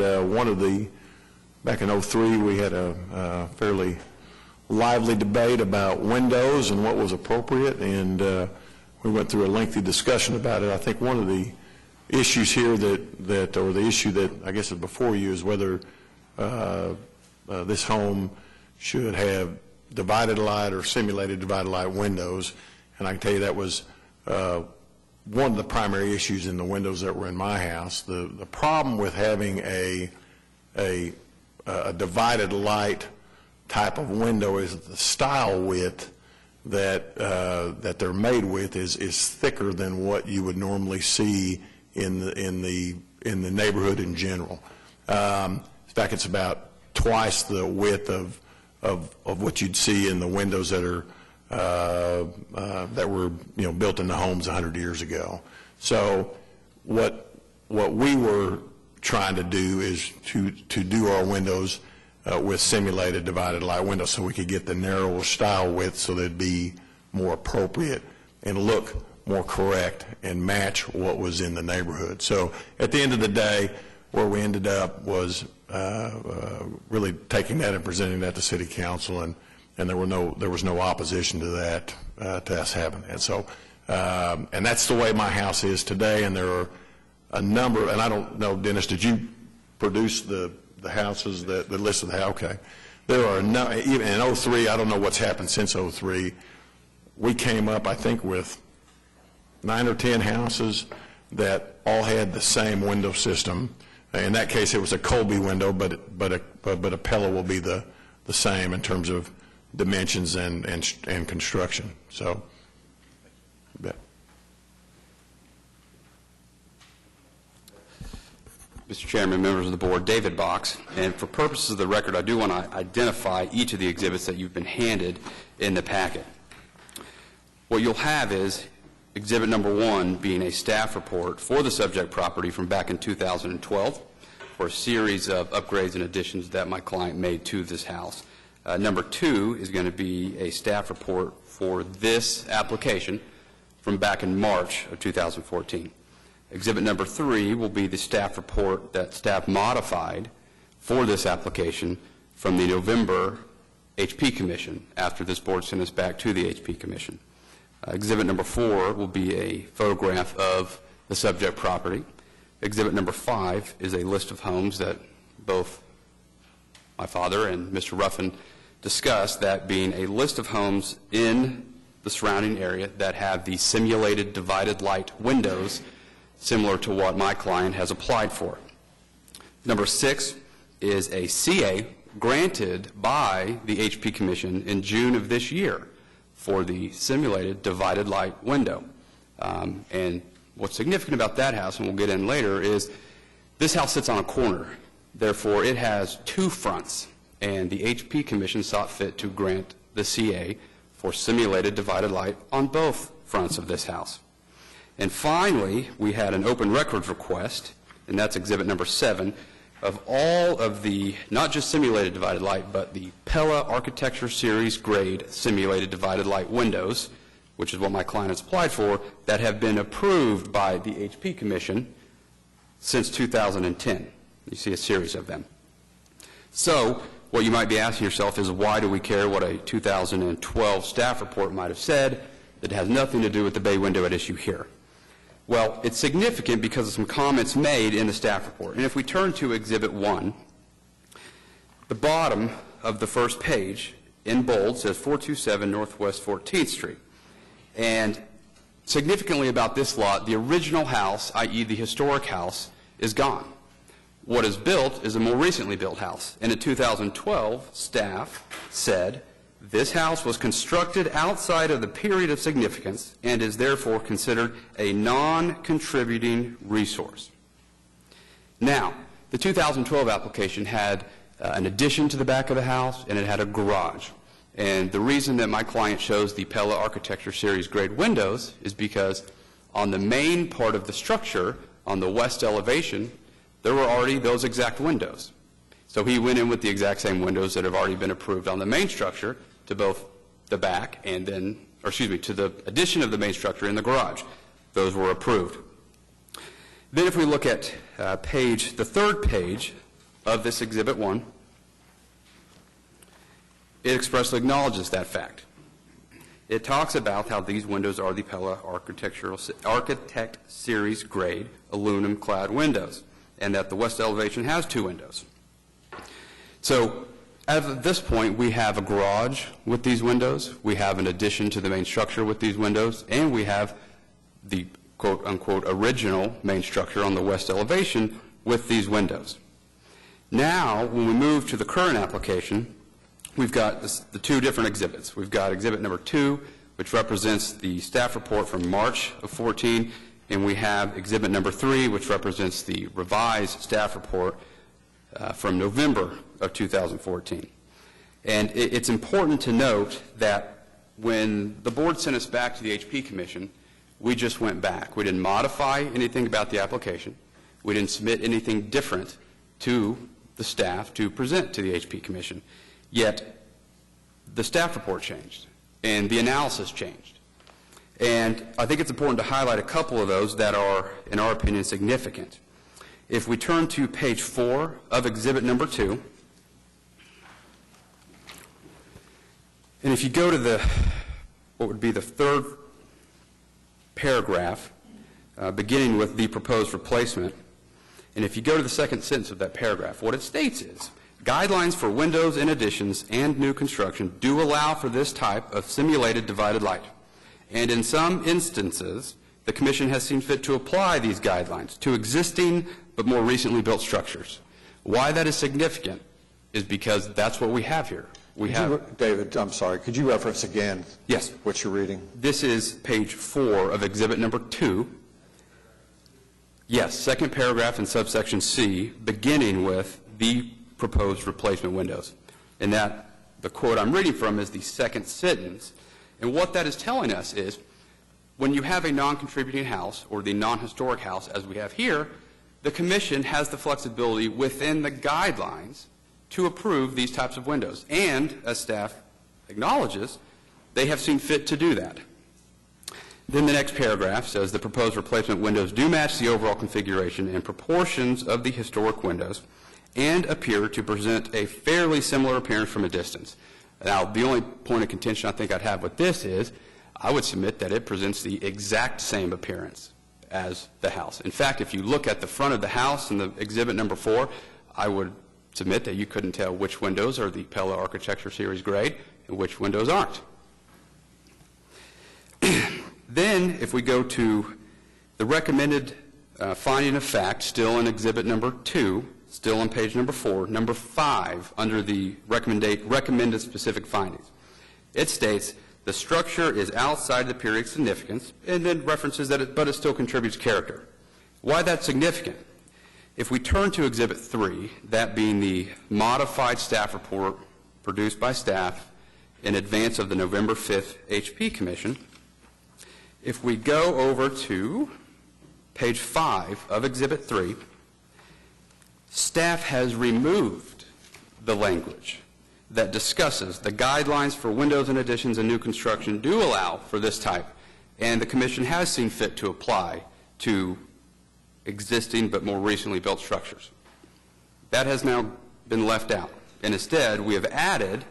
back in 2003, we had a fairly lively debate about windows and what was appropriate, and we went through a lengthy discussion about it. I think one of the issues here or the issue that I guess is before you is whether this home should have divided light or simulated divided light windows, and I can tell you that was one of the primary issues in the windows that were in my house. The problem with having a divided light type of window is that the style width that they're made with is thicker than what you would normally see in the neighborhood in general. In fact, it's about twice the width of what you'd see in the windows that are that were built in the homes 100 years ago. So what we were trying to do is to do our windows with simulated divided light windows so we could get the narrower style width so they'd be more appropriate and look more correct and match what was in the neighborhood. So at the end of the day, where we ended up was really taking that and presenting that to City Council, and there was no opposition to that, to us having that. So, and that's the way my house is today, and there are a number, and I don't know, Dennis, did you produce the houses, the list of the houses? Okay. There are no, even in 03, I don't know what's happened since 03, we came up, I think, with 9 or 10 houses that all had the same window system. In that case, it was a Colby window, but a Pella will be the same in terms of dimensions and construction. So, yeah. Mr. Chairman, members of the board, David Box, and for purposes of the record, I do want to identify each of the exhibits that you've been handed in the packet. What you'll have is exhibit number 1 being a staff report for the subject property from back in 2012 for a series of upgrades and additions that my client made to this house. Number 2 is going to be a staff report for this application from back in March of 2014. Exhibit number 3 will be the staff report that staff modified for this application from the November HP Commission after this board sent us back to the HP Commission. Exhibit number 4 will be a photograph of the subject property. Exhibit number 5 is a list of homes that both my father and Mr. Ruffin discussed, that being a list of homes in the surrounding area that have the simulated divided light windows similar to what my client has applied for. Number 6 is a CA granted by the HP Commission in June of this year for the simulated divided light window. And what's significant about that house, and we'll get in later, is this house sits on a corner. Therefore, it has 2 fronts, and the HP Commission saw fit to grant the CA for simulated divided light on both fronts of this house. And finally, we had an open records request, and that's exhibit number 7, of all of the, not just simulated divided light, but the Pella Architecture Series grade simulated divided light windows, which is what my client has applied for, that have been approved by the HP Commission since 2010. You see a series of them. So what you might be asking yourself is, why do we care what a 2012 staff report might have said that has nothing to do with the bay window at issue here? Well, it's significant because of some comments made in the staff report. And if we turn to Exhibit 1, the bottom of the first page in bold says 427 Northwest 14th Street. And significantly about this lot, the original house, i.e. the historic house, is gone. What is built is a more recently built house. And in 2012, staff said, this house was constructed outside of the period of significance and is therefore considered a non-contributing resource. Now, the 2012 application had an addition to the back of the house, and it had a garage. And the reason that my client chose the Pella Architecture Series grade windows is because on the main part of the structure, on the west elevation, there were already those exact windows. So he went in with the exact same windows that have already been approved on the main structure to both the back and then, or excuse me, to the addition of the main structure in the garage. Those were approved. Then if we look at the third page of this Exhibit 1, it expressly acknowledges that fact. It talks about how these windows are the Pella Architect Series grade aluminum clad windows, and that the west elevation has 2 windows. So at this point, we have a garage with these windows, we have an addition to the main structure with these windows, and we have the quote-unquote original main structure on the west elevation with these windows. Now, when we move to the current application, we've got the 2 different exhibits. We've got exhibit number 2, which represents the staff report from March of 14, and we have exhibit number 3, which represents the revised staff report from November of 2014. And it's important to note that when the board sent us back to the HP Commission, we just went back. We didn't modify anything about the application. We didn't submit anything different to the staff to present to the HP Commission. Yet, the staff report changed, and the analysis changed. And I think it's important to highlight a couple of those that are, in our opinion, significant. If we turn to page 4 of exhibit number 2, and if you go to what would be the 3rd paragraph, beginning with the proposed replacement, and if you go to the 2nd sentence of that paragraph, what it states is, guidelines for windows and additions and new construction do allow for this type of simulated divided light. And in some instances, the Commission has seen fit to apply these guidelines to existing but more recently built structures. Why that is significant is because that's what we have here. David, I'm sorry, could you reference again Yes. what you're reading? This is page 4 of exhibit number 2. Yes, 2nd paragraph in subsection C, beginning with the proposed replacement windows. And that, the quote I'm reading from is the 2nd sentence. And what that is telling us is, when you have a non-contributing house, or the non-historic house, as we have here, the Commission has the flexibility within the guidelines to approve these types of windows. And, as staff acknowledges, they have seen fit to do that. Then the next paragraph says the proposed replacement windows do match the overall configuration and proportions of the historic windows and appear to present a fairly similar appearance from a distance. Now, the only point of contention I think I'd have with this is I would submit that it presents the exact same appearance as the house. In fact, if you look at the front of the house in the exhibit number 4, I would submit that you couldn't tell which windows are the Pella Architecture Series grade and which windows aren't. Then, if we go to the recommended finding of fact, still in exhibit number 2, still on page number 4, number 5, under the recommended specific findings. It states, the structure is outside the period significance, and then references that but it still contributes character. Why that's significant? If we turn to exhibit 3, that being the modified staff report produced by staff in advance of the November 5th HP Commission, if we go over to page 5 of exhibit 3, staff has removed the language that discusses the guidelines for windows and additions and new construction do allow for this type, and the Commission has seen fit to apply to existing but more recently built structures. That has now been left out, and instead we have added,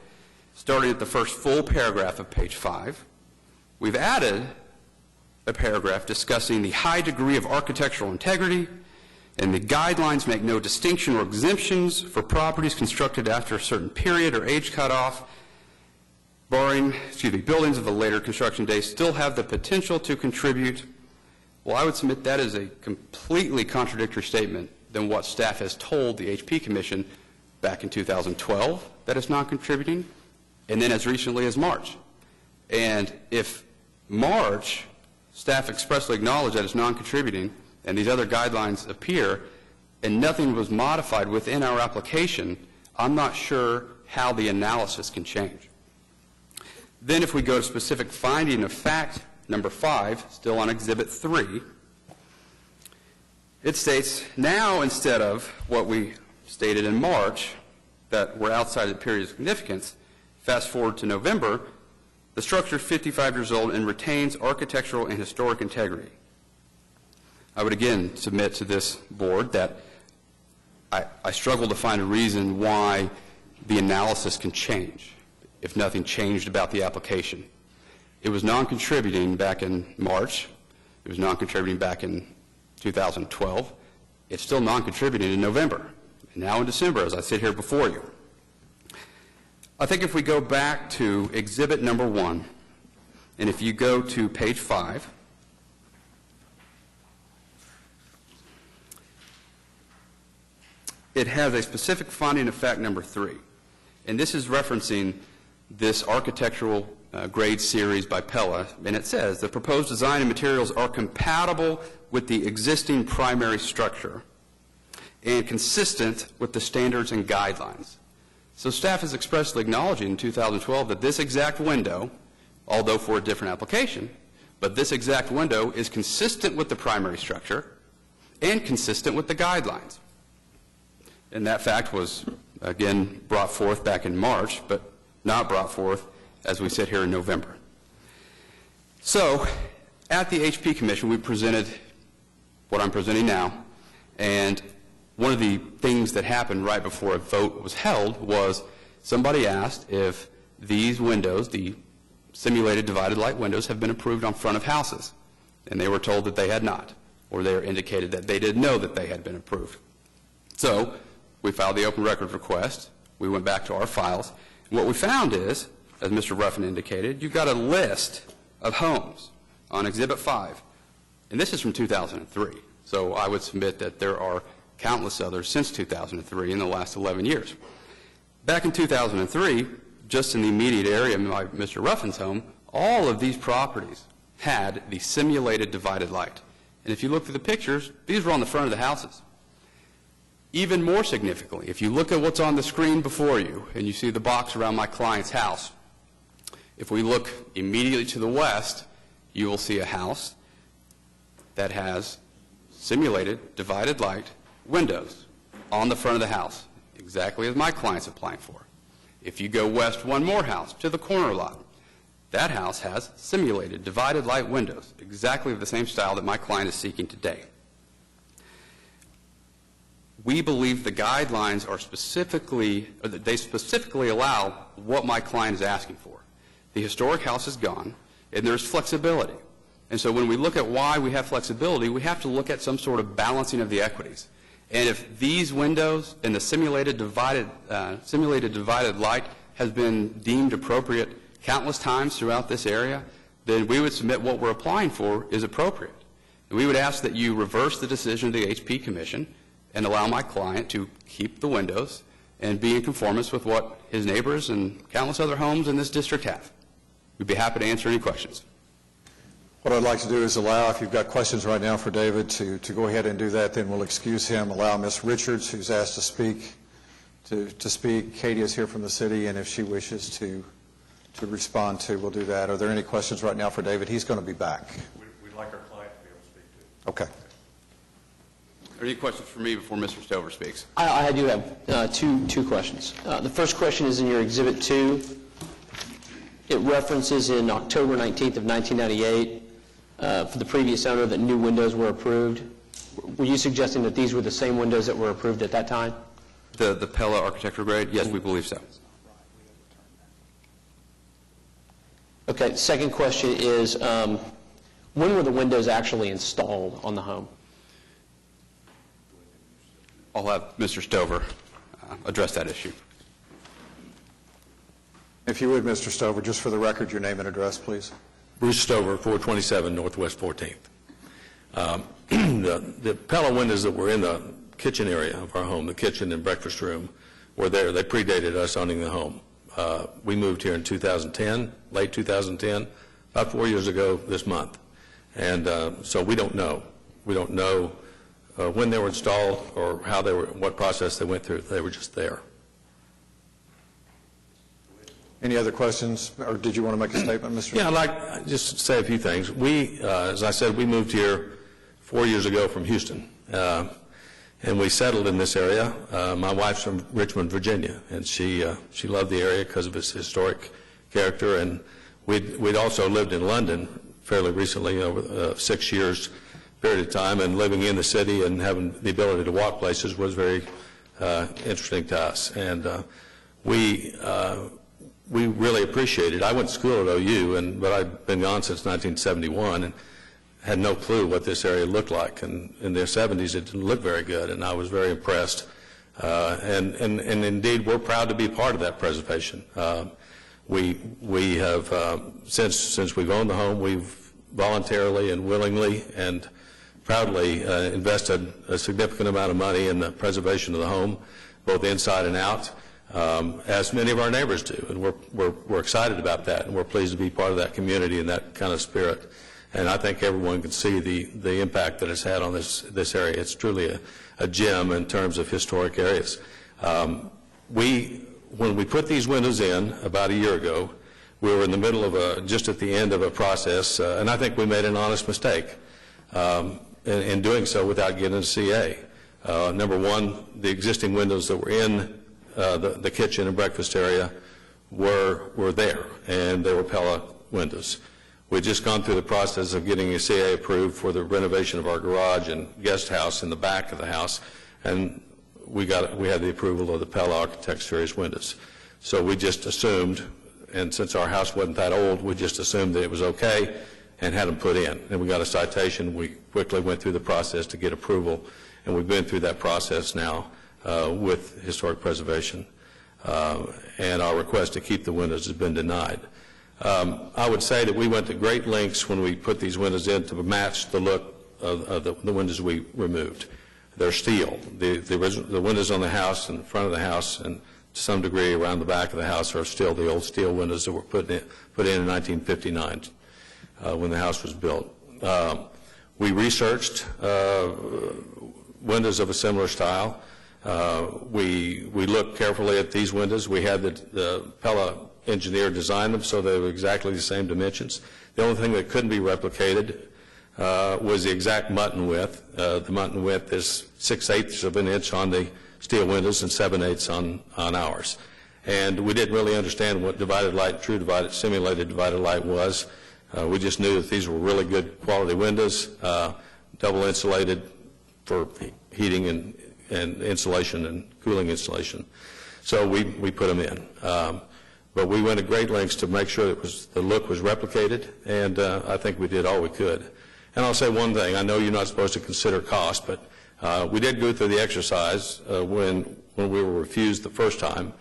starting at the first full paragraph of page 5, we've added a paragraph discussing the high degree of architectural integrity, and the guidelines make no distinction or exemptions for properties constructed after a certain period or age cutoff, buildings of the later construction days still have the potential to contribute. Well, I would submit that is a completely contradictory statement than what staff has told the HP Commission back in 2012 that it's not contributing, and then as recently as March. And if March, staff expressly acknowledged that it's non-contributing, and these other guidelines appear, and nothing was modified within our application, I'm not sure how the analysis can change. Then if we go to specific finding of fact number 5, still on exhibit 3, it states, now instead of what we stated in March, that we're outside the period of significance, fast forward to November, the structure is 55 years old and retains architectural and historic integrity. I would again submit to this board that I struggle to find a reason why the analysis can change. if nothing changed about the application. It was non-contributing back in March. It was non-contributing back in 2012. It's still non-contributing in November, and now in December, as I sit here before you. I think if we go back to Exhibit number 1, and if you go to page 5, it has a specific finding of fact number 3. And this is referencing this architectural grade series by Pella, and it says, the proposed design and materials are compatible with the existing primary structure and consistent with the standards and guidelines. So staff is expressly acknowledging in 2012 that this exact window, although for a different application, but this exact window is consistent with the primary structure and consistent with the guidelines. And that fact was, again, brought forth back in March, but not brought forth as we sit here in November. So, at the HP Commission, we presented what I'm presenting now, and one of the things that happened right before a vote was held was somebody asked if these windows, the simulated divided light windows, have been approved on front of houses, and they were told that they had not, or they were indicated that they didn't know that they had been approved. So, we filed the open record request. We went back to our files. And what we found is, as Mr. Ruffin indicated, you've got a list of homes on Exhibit 5. And this is from 2003. So I would submit that there are countless others since 2003 in the last 11 years. Back in 2003, just in the immediate area of Mr. Ruffin's home, all of these properties had the simulated divided light. And if you look through the pictures, these were on the front of the houses. Even more significantly, if you look at what's on the screen before you and you see the box around my client's house, if we look immediately to the west, you will see a house that has simulated divided light windows on the front of the house, exactly as my client's applying for. If you go west one more house to the corner lot, that house has simulated divided light windows, exactly the same style that my client is seeking today. We believe the guidelines are specifically allow what my client is asking for. The historic house is gone, and there's flexibility. And so when we look at why we have flexibility, we have to look at some sort of balancing of the equities. And if these windows and the simulated divided light has been deemed appropriate countless times throughout this area, then we would submit what we're applying for is appropriate. And we would ask that you reverse the decision of the HP Commission and allow my client to keep the windows and be in conformance with what his neighbors and countless other homes in this district have. We'd be happy to answer any questions. What I'd like to do is allow, if you've got questions right now for David, to go ahead and do that. Then we'll excuse him, allow Ms. Richards, who's asked to speak, to speak. Katie is here from the city, and if she wishes to respond to, we'll do that. Are there any questions right now for David? He's going to be back. We'd like our client to be able to speak to. Okay. Are there any questions for me before Mr. Stover speaks? I do have two questions. The first question is in your Exhibit 2. It references in October 19th of 1998 for the previous owner that new windows were approved. Were you suggesting that these were the same windows that were approved at that time? The Pella architectural grade? Yes, we believe so. Okay, second question is, when were the windows actually installed on the home? I'll have Mr. Stover address that issue. If you would, Mr. Stover, just for the record, your name and address, please. Bruce Stover, 427 Northwest 14th. The Pella windows that were in the kitchen area of our home, the kitchen and breakfast room, were there. They predated us owning the home. We moved here in 2010, late 2010, about 4 years ago this month. And so we don't know. We don't know when they were installed or how they were, what process they went through. They were just there. Any other questions, or did you want to make a statement, Mr.? Yeah, I'd like just to say a few things. We, as I said, we moved here 4 years ago from Houston, and we settled in this area. My wife's from Richmond, Virginia, and she loved the area because of its historic character. And we'd also lived in London fairly recently, over 6 years period of time, and living in the city and having the ability to walk places was very interesting to us. And we really appreciate it. I went to school at OU, but I've been gone since 1971 and had no clue what this area looked like. And in the 70s, it didn't look very good, and I was very impressed. And indeed, we're proud to be part of that preservation. We have, since we've owned the home, we've voluntarily and willingly and proudly invested a significant amount of money in the preservation of the home, both inside and out, as many of our neighbors do. And we're excited about that, and we're pleased to be part of that community and that kind of spirit. And I think everyone can see the impact that it's had on this area. It's truly a gem in terms of historic areas. When we put these windows in about a year ago, we were in the middle of just at the end of a process, and I think we made an honest mistake in doing so without getting a CA. Number one, the existing windows that were in the kitchen and breakfast area were there, and they were Pella windows. We'd just gone through the process of getting a CA approved for the renovation of our garage and guest house in the back of the house, and we had the approval of the Pella Architects Series windows. So we just assumed, and since our house wasn't that old, we just assumed that it was okay and had them put in. And we got a citation. We quickly went through the process to get approval, and we've been through that process now with historic preservation. And our request to keep the windows has been denied. I would say that we went to great lengths when we put these windows in to match the look of the windows we removed. They're steel. The windows on the house and the front of the house and to some degree around the back of the house are still the old steel windows that were put in 1959 when the house was built. We researched windows of a similar style. We looked carefully at these windows. We had the Pella engineer design them so they were exactly the same dimensions. The only thing that couldn't be replicated was the exact mutton width. The mutton width is 6/8 of an inch on the steel windows and 7/8 on ours. And we didn't really understand what divided light, simulated divided light was. We just knew that these were really good quality windows, double insulated for heating and insulation and cooling insulation. So we put them in. But we went to great lengths to make sure that the look was replicated, and I think we did all we could. And I'll say one thing. I know you're not supposed to consider cost, but we did go through the exercise when we were refused the first time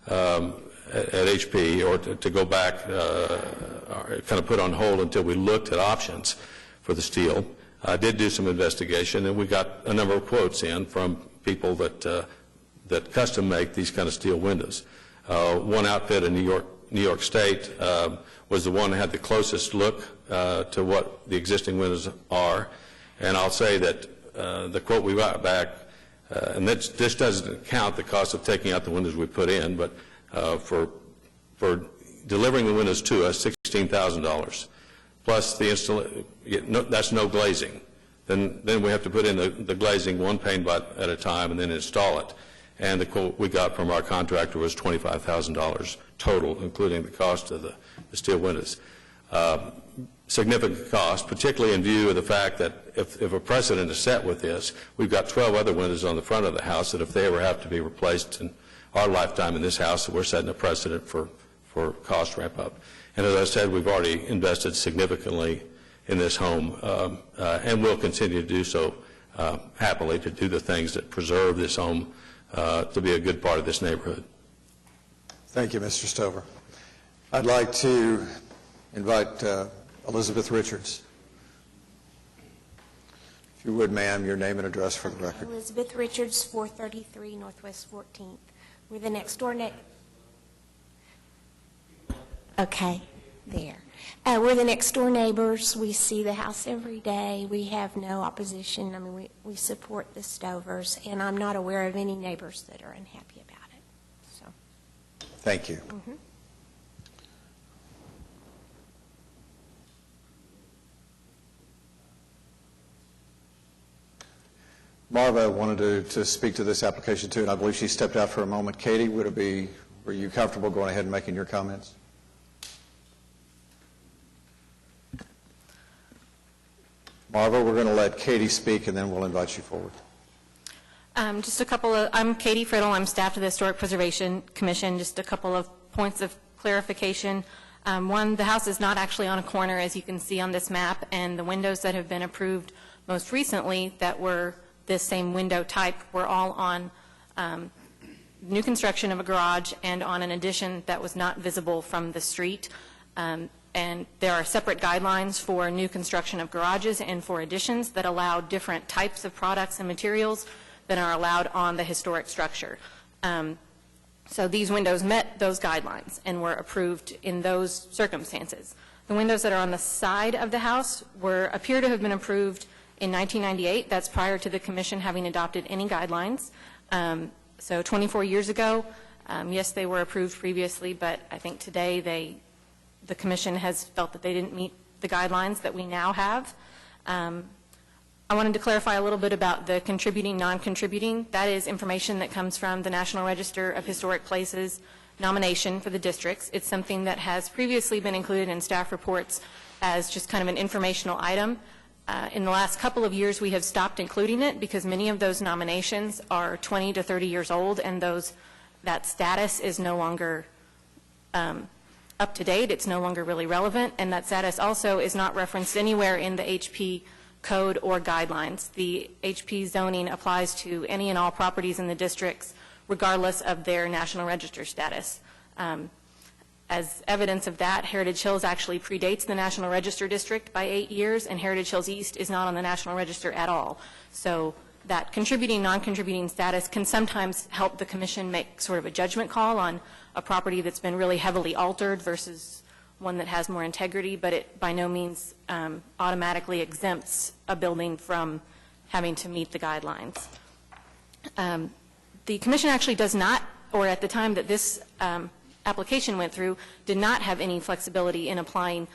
at HP, or to go back, kind of put on hold until we looked at options for the steel. I did do some investigation, and we got a number of quotes in from people that custom make these kind of steel windows. One outfit in New York State was the one that had the closest look to what the existing windows are. And I'll say that the quote we got back, and this doesn't count the cost of taking out the windows we put in, but for delivering the windows to us, $16,000, plus that's no glazing. Then we have to put in the glazing one pane at a time and then install it. And the quote we got from our contractor was $25,000 total, including the cost of the steel windows. Significant cost, particularly in view of the fact that if a precedent is set with this, we've got 12 other windows on the front of the house that if they ever have to be replaced in our lifetime in this house, we're setting a precedent for cost ramp up. And as I said, we've already invested significantly in this home, and will continue to do so happily, to do the things that preserve this home to be a good part of this neighborhood. Thank you, Mr. Stover. I'd like to invite Elizabeth Richards. If you would, ma'am, your name and address for the record. Elizabeth Richards, 433 Northwest 14th. We're the next door neighbor. Okay, there. We're the next door neighbors. We see the house every day. We have no opposition. I mean, we support the Stovers, and I'm not aware of any neighbors that are unhappy about it. So. Thank you. Mm-hmm. Marva wanted to speak to this application too, and I believe she stepped out for a moment. Katie, were you comfortable going ahead and making your comments? Marva, we're going to let Katie speak, and then we'll invite you forward. I'm Katie Friddle. I'm staff of the Historic Preservation Commission. Just a couple of points of clarification. One, the house is not actually on a corner, as you can see on this map, and the windows that have been approved most recently that were this same window type were all on new construction of a garage and on an addition that was not visible from the street. And there are separate guidelines for new construction of garages and for additions that allow different types of products and materials that are allowed on the historic structure. So these windows met those guidelines and were approved in those circumstances. The windows that are on the side of the house appear to have been approved in 1998. That's prior to the Commission having adopted any guidelines. So 24 years ago, yes, they were approved previously, but I think today the Commission has felt that they didn't meet the guidelines that we now have. I wanted to clarify a little bit about the contributing, non-contributing. That is information that comes from the National Register of Historic Places nomination for the districts. It's something that has previously been included in staff reports as just kind of an informational item. In the last couple of years, we have stopped including it because many of those nominations are 20 to 30 years old, and that status is no longer up to date. It's no longer really relevant, and that status also is not referenced anywhere in the HP code or guidelines. The HP zoning applies to any and all properties in the districts, regardless of their National Register status. As evidence of that, Heritage Hills actually predates the National Register district by 8 years, and Heritage Hills East is not on the National Register at all. So that contributing, non-contributing status can sometimes help the Commission make sort of a judgment call on a property that's been really heavily altered versus one that has more integrity, but it by no means automatically exempts a building from having to meet the guidelines. The Commission actually does not, or at the time that this application went through, did not have any flexibility in applying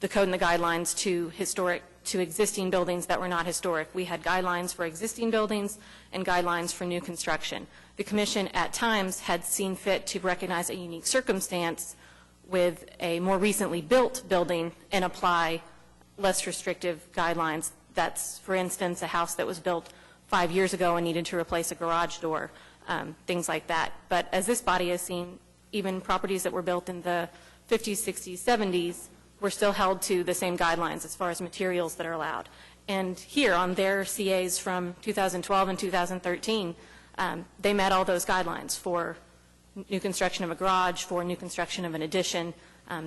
the code and the guidelines to existing buildings that were not historic. We had guidelines for existing buildings and guidelines for new construction. The Commission at times had seen fit to recognize a unique circumstance with a more recently built building and apply less restrictive guidelines. That's, for instance, a house that was built 5 years ago and needed to replace a garage door, things like that. But as this body has seen, even properties that were built in the 50s, 60s, 70s were still held to the same guidelines as far as materials that are allowed. And here on their CAs from 2012 and 2013, they met all those guidelines for new construction of a garage, for new construction of an addition.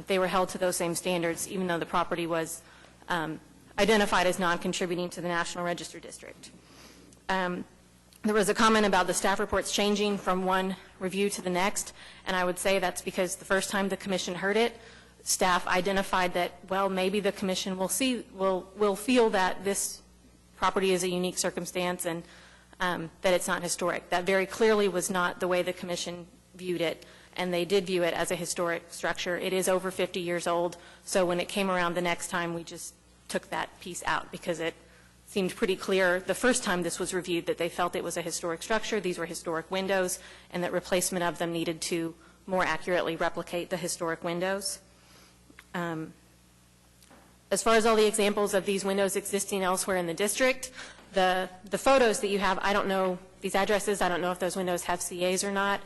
They were held to those same standards, even though the property was identified as non-contributing to the National Register District. There was a comment about the staff reports changing from one review to the next, and I would say that's because the first time the Commission heard it, staff identified that, well, maybe the Commission will feel that this property is a unique circumstance and that it's not historic. That very clearly was not the way the Commission viewed it, and they did view it as a historic structure. It is over 50 years old, so when it came around the next time, we just took that piece out because it seemed pretty clear the first time this was reviewed that they felt it was a historic structure, these were historic windows, and that replacement of them needed to more accurately replicate the historic windows. As far as all the examples of these windows existing elsewhere in the district, the photos that you have, I don't know these addresses, I don't know if those windows have CAs or not.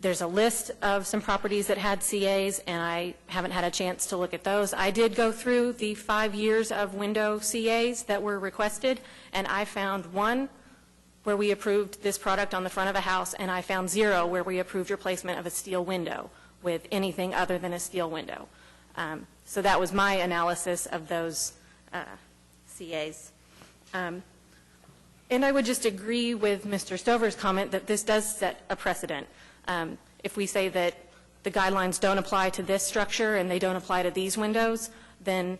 There's a list of some properties that had CAs, and I haven't had a chance to look at those. I did go through the 5 years of window CAs that were requested, and I found one where we approved this product on the front of a house, and I found 0 where we approved replacement of a steel window with anything other than a steel window. So that was my analysis of those CAs. And I would just agree with Mr. Stover's comment that this does set a precedent. If we say that the guidelines don't apply to this structure and they don't apply to these windows, then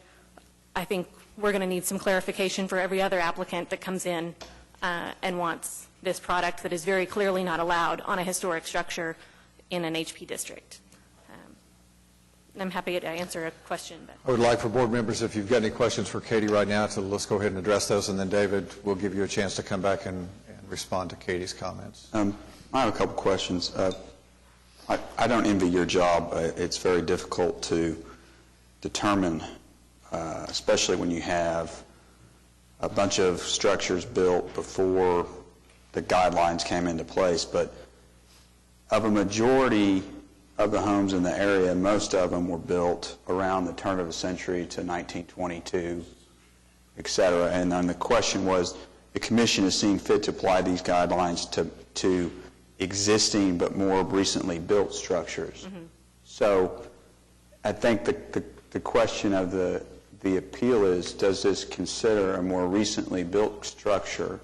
I think we're going to need some clarification for every other applicant that comes in and wants this product that is very clearly not allowed on a historic structure in an HP district. I'm happy to answer a question. But I would like for board members, if you've got any questions for Katie right now, let's go ahead and address those, and then David will give you a chance to come back and respond to Katie's comments. I have a couple questions. I don't envy your job. It's very difficult to determine, especially when you have a bunch of structures built before the guidelines came into place. But of a majority of the homes in the area, most of them were built around the turn of the century to 1922, et cetera. And then the question was, the commission is seeing fit to apply these guidelines to existing but more recently built structures. So I think the question of the appeal is, does this consider a more recently built structure?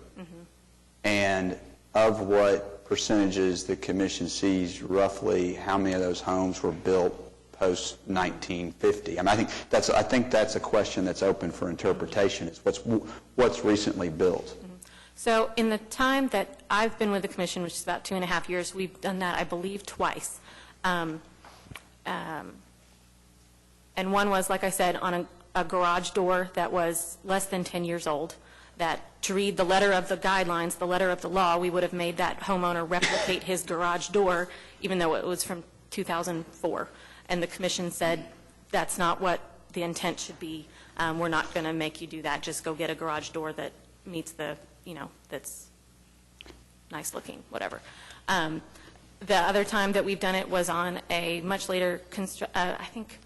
And of what percentages the commission sees, roughly how many of those homes were built post-1950? I mean, I think that's a question that's open for interpretation, is what's recently built. So in the time that I've been with the commission, which is about 2.5 years, we've done that, I believe, twice. And one was, like I said, on a garage door that was less than 10 years old, that to read the letter of the guidelines, the letter of the law, we would have made that homeowner replicate his garage door, even though it was from 2004. And the commission said, that's not what the intent should be. We're not going to make you do that. Just go get a garage door that meets the, that's nice looking, whatever. The other time that we've done it was on a much later, I think,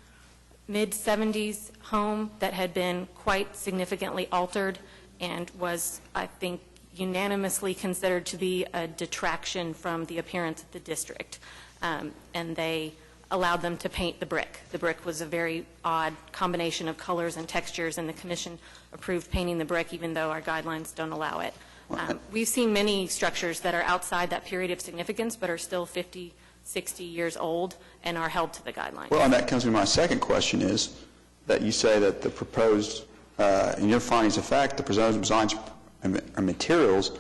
mid-70s home that had been quite significantly altered and was, I think, unanimously considered to be a detraction from the appearance of the district. And they allowed them to paint the brick. The brick was a very odd combination of colors and textures, and the commission approved painting the brick even though our guidelines don't allow it. We've seen many structures that are outside that period of significance but are still 50, 60 years old and are held to the guidelines. Well, and that comes to my second question, is that you say that the proposed, in your findings of fact, the proposed designs and materials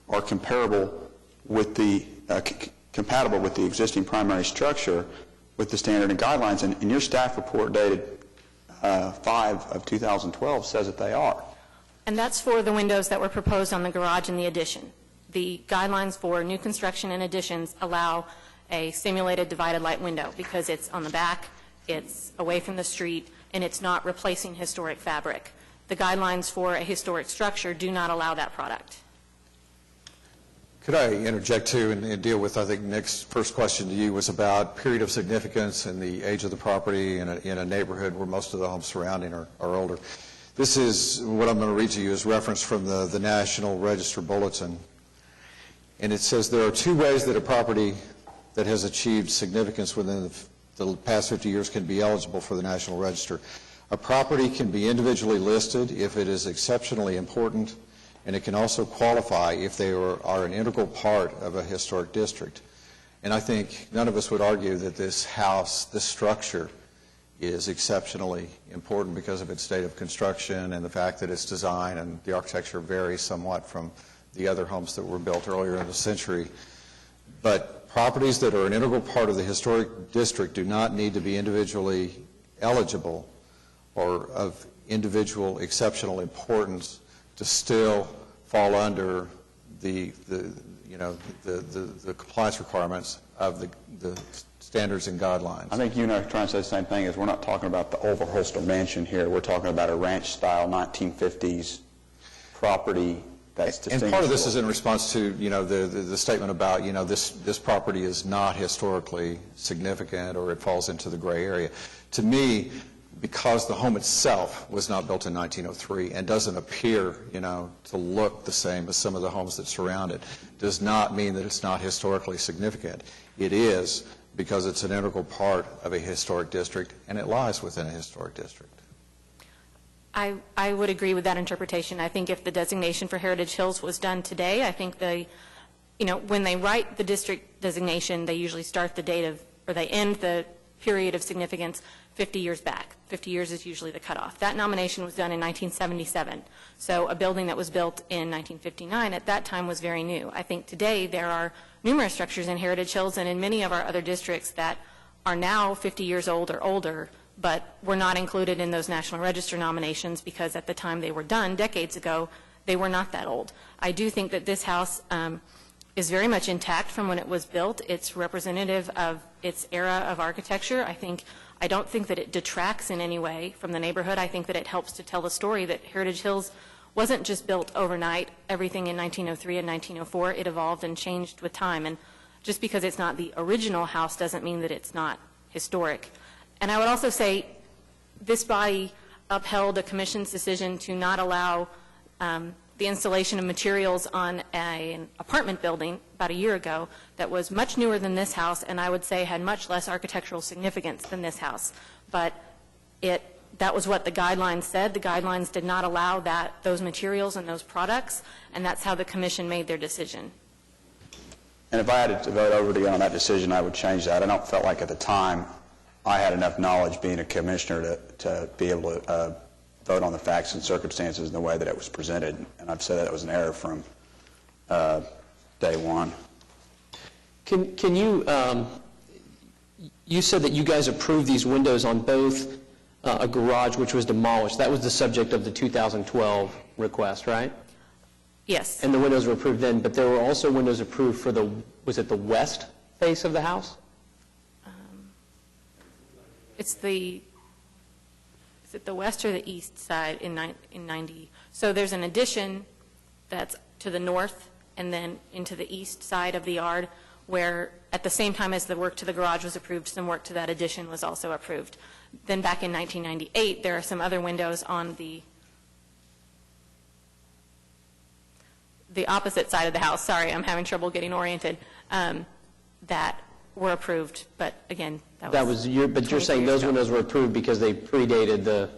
are comparable with the, compatible with the existing primary structure with the standard and guidelines, and your staff report dated 5/2012 says that they are. And that's for the windows that were proposed on the garage and the addition. The guidelines for new construction and additions allow a simulated divided light window because it's on the back, it's away from the street, and it's not replacing historic fabric. The guidelines for a historic structure do not allow that product. Could I interject too and deal with, I think Nick's first question to you was about period of significance and the age of the property in a neighborhood where most of the homes surrounding are older. This is, what I'm going to read to you is reference from the National Register Bulletin. And it says there are two ways that a property that has achieved significance within the past 50 years can be eligible for the National Register. A property can be individually listed if it is exceptionally important, and it can also qualify if they are an integral part of a historic district. And I think none of us would argue that this house, this structure, is exceptionally important because of its state of construction and the fact that its design and the architecture varies somewhat from the other homes that were built earlier in the century. But properties that are an integral part of the historic district do not need to be individually eligible or of individual exceptional importance to still fall under the compliance requirements of the standards and guidelines. I think you and I are trying to say the same thing, is we're not talking about the Overholster mansion here. We're talking about a ranch-style 1950s property that's distinguishable. And part of this is in response to, the statement about, this property is not historically significant or it falls into the gray area. To me, because the home itself was not built in 1903 and doesn't appear, to look the same as some of the homes that surround it, does not mean that it's not historically significant. It is, because it's an integral part of a historic district, and it lies within a historic district. I would agree with that interpretation. I think if the designation for Heritage Hills was done today, I think when they write the district designation, they usually start the date of, or they end the period of significance 50 years back. 50 years is usually the cutoff. That nomination was done in 1977. So a building that was built in 1959 at that time was very new. I think today there are numerous structures in Heritage Hills and in many of our other districts that are now 50 years old or older, but were not included in those National Register nominations because at the time they were done, decades ago, they were not that old. I do think that this house is very much intact from when it was built. It's representative of its era of architecture. I don't think that it detracts in any way from the neighborhood. I think that it helps to tell the story that Heritage Hills wasn't just built overnight, everything in 1903 and 1904. It evolved and changed with time. And Just because it's not the original house doesn't mean that it's not historic. And I would also say this body upheld a commission's decision to not allow the installation of materials on an apartment building about a year ago that was much newer than this house, and I would say had much less architectural significance than this house. But that was what the guidelines said. The guidelines did not allow those materials and those products, and that's how the commission made their decision. And if I had to vote over again on that decision, I would change that. I don't feel like at the time I had enough knowledge being a commissioner to be able to vote on the facts and circumstances in the way that it was presented. And I've said that it was an error from day one. Can you, you said that you guys approved these windows on both a garage which was demolished. That was the subject of the 2012 request, right? Yes. And the windows were approved then, but there were also windows approved for was it the west face of the house? Is it the west or the east side in 90? So there's an addition that's to the north and then into the east side of the yard, where at the same time as the work to the garage was approved, some work to that addition was also approved. Then back in 1998, there are some other windows on the opposite side of the house. Sorry, I'm having trouble getting oriented. That were approved, but again, but you're saying those windows were approved because they predated the...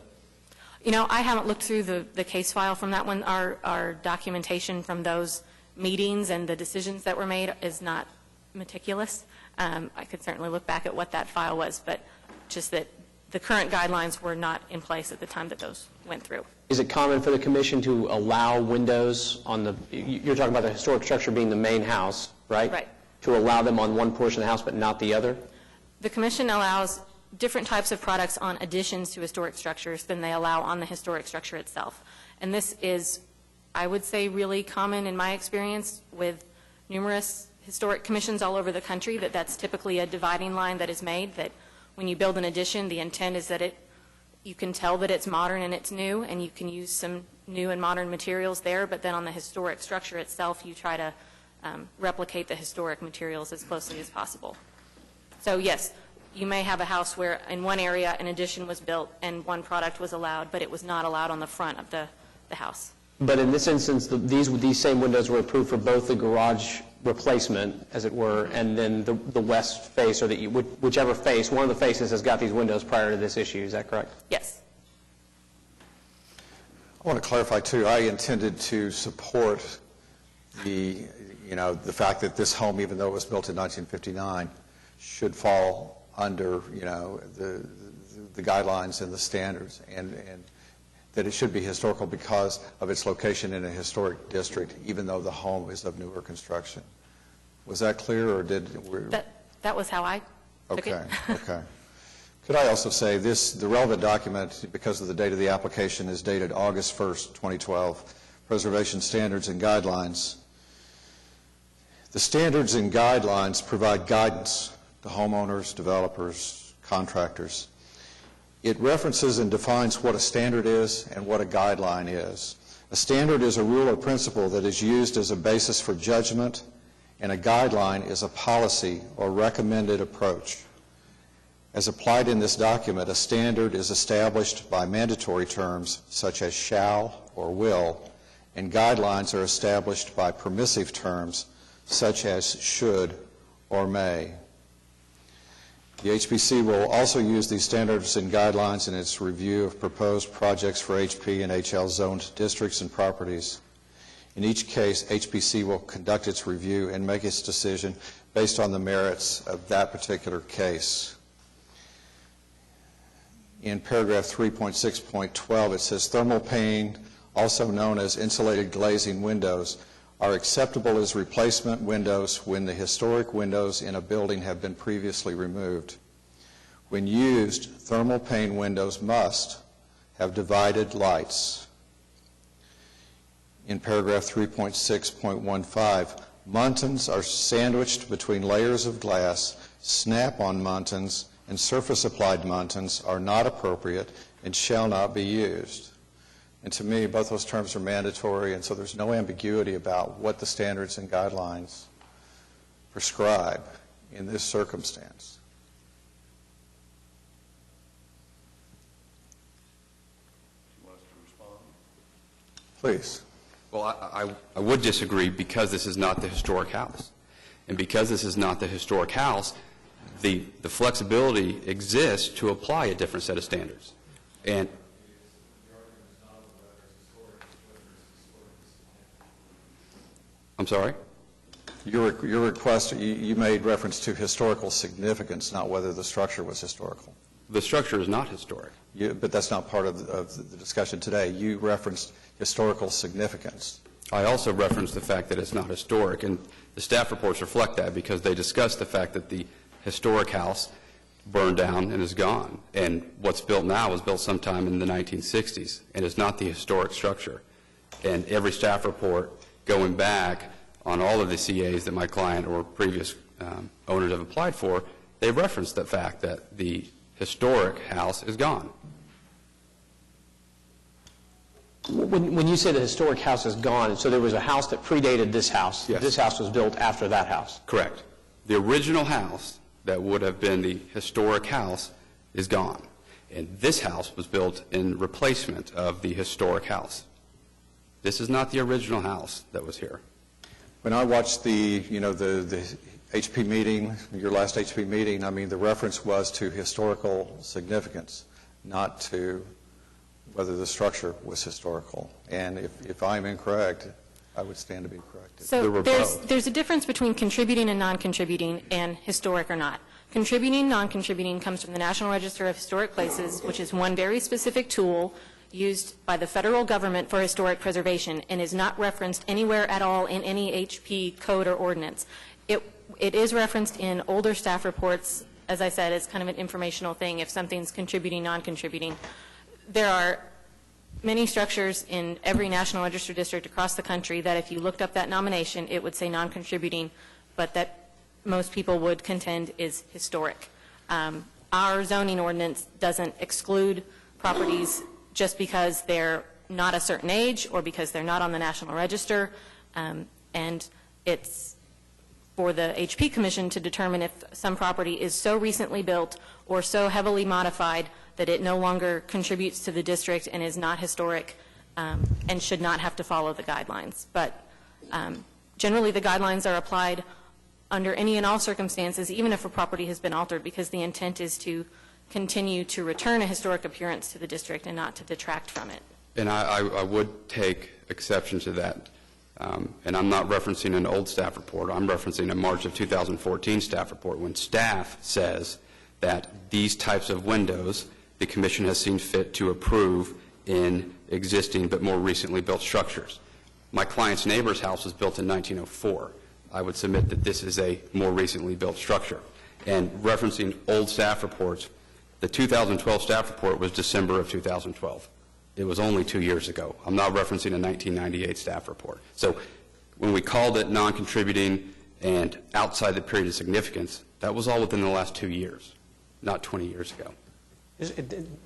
You know, I haven't looked through the case file from that one. Our documentation from those meetings and the decisions that were made is not meticulous. I could certainly look back at what that file was, but just that the current guidelines were not in place at the time that those went through. Is it common for the commission to allow windows on you're talking about the historic structure being the main house, right? Right. To allow them on one portion of the house but not the other? The commission allows different types of products on additions to historic structures than they allow on the historic structure itself. And this is, I would say, really common in my experience with numerous historic commissions all over the country, that's typically a dividing line that is made, that when you build an addition, the intent is that you can tell that it's modern and it's new, and you can use some new and modern materials there, but then on the historic structure itself, you try to replicate the historic materials as closely as possible. So yes, you may have a house where in one area an addition was built and one product was allowed, but it was not allowed on the front of the house. But in this instance, these same windows were approved for both the garage replacement, as it were, and then the west face, or whichever face, one of the faces has got these windows prior to this issue. Is that correct? Yes. I want to clarify, too, I intended to support the fact that this home, even though it was built in 1959, should fall under, the guidelines and the standards, and that it should be historical because of its location in a historic district, even though the home is of newer construction. Was that clear, or That was how I took it. Okay. Could I also say the relevant document, because of the date of the application, is dated August 1st, 2012, Preservation Standards and Guidelines. The standards and guidelines provide guidance to homeowners, developers, contractors. It references and defines what a standard is and what a guideline is. A standard is a rule or principle that is used as a basis for judgment, and a guideline is a policy or recommended approach. As applied in this document, a standard is established by mandatory terms such as shall or will, and guidelines are established by permissive terms such as should or may. The HPC will also use these standards and guidelines in its review of proposed projects for HP and HL zoned districts and properties. In each case, HPC will conduct its review and make its decision based on the merits of that particular case. In paragraph 3.6.12, it says thermal paneling, also known as insulated glazing windows, are acceptable as replacement windows when the historic windows in a building have been previously removed. When used, thermal pane windows must have divided lights. In paragraph 3.6.15, muntins are sandwiched between layers of glass. Snap-on muntins and surface-applied muntins are not appropriate and shall not be used. And to me, both those terms are mandatory, and so there's no ambiguity about what the standards and guidelines prescribe in this circumstance? Please. Well, I would disagree because this is not the historic house. And because this is not the historic house, the flexibility exists to apply a different set of standards. And I'm sorry? Your request, you made reference to historical significance, not whether the structure was historical. The structure is not historic. But that's not part of the discussion today. You referenced historical significance. I also referenced the fact that it's not historic, and the staff reports reflect that because they discuss the fact that the historic house burned down and is gone, and what's built now was built sometime in the 1960s and is not the historic structure. And every staff report going back on all of the CAs that my client or previous owners have applied for, they reference the fact that the historic house is gone. When you say the historic house is gone, so there was a house that predated this house. Yes. This house was built after that house. Correct. The original house that would have been the historic house is gone. And this house was built in replacement of the historic house. This is not the original house that was here. When I watched the HP meeting, your last HP meeting, I mean, the reference was to historical significance, not to whether the structure was historical. And if I'm incorrect, I would stand to be corrected. So there's a difference between contributing and non-contributing and historic or not. Contributing, non-contributing comes from the National Register of Historic Places, which is one very specific tool used by the federal government for historic preservation and is not referenced anywhere at all in any HP code or ordinance. It is referenced in older staff reports, as I said, as kind of an informational thing if something's contributing, non-contributing. There are many structures in every National Register district across the country that if you looked up that nomination, it would say non-contributing, but that most people would contend is historic. Our zoning ordinance doesn't exclude properties just because they're not a certain age or because they're not on the National Register, and it's for the HP Commission to determine if some property is so recently built or so heavily modified that it no longer contributes to the district and is not historic and should not have to follow the guidelines. But generally the guidelines are applied under any and all circumstances, even if a property has been altered, because the intent is to continue to return a historic appearance to the district and not to detract from it. And I would take exception to that. And I'm not referencing an old staff report. I'm referencing a March of 2014 staff report when staff says that these types of windows the Commission has seen fit to approve in existing but more recently built structures. My client's neighbor's house was built in 1904. I would submit that this is a more recently built structure. And referencing old staff reports, the 2012 staff report was December of 2012. It was only 2 years ago. I'm not referencing a 1998 staff report. So when we called it non-contributing and outside the period of significance, that was all within the last 2 years, not 20 years ago.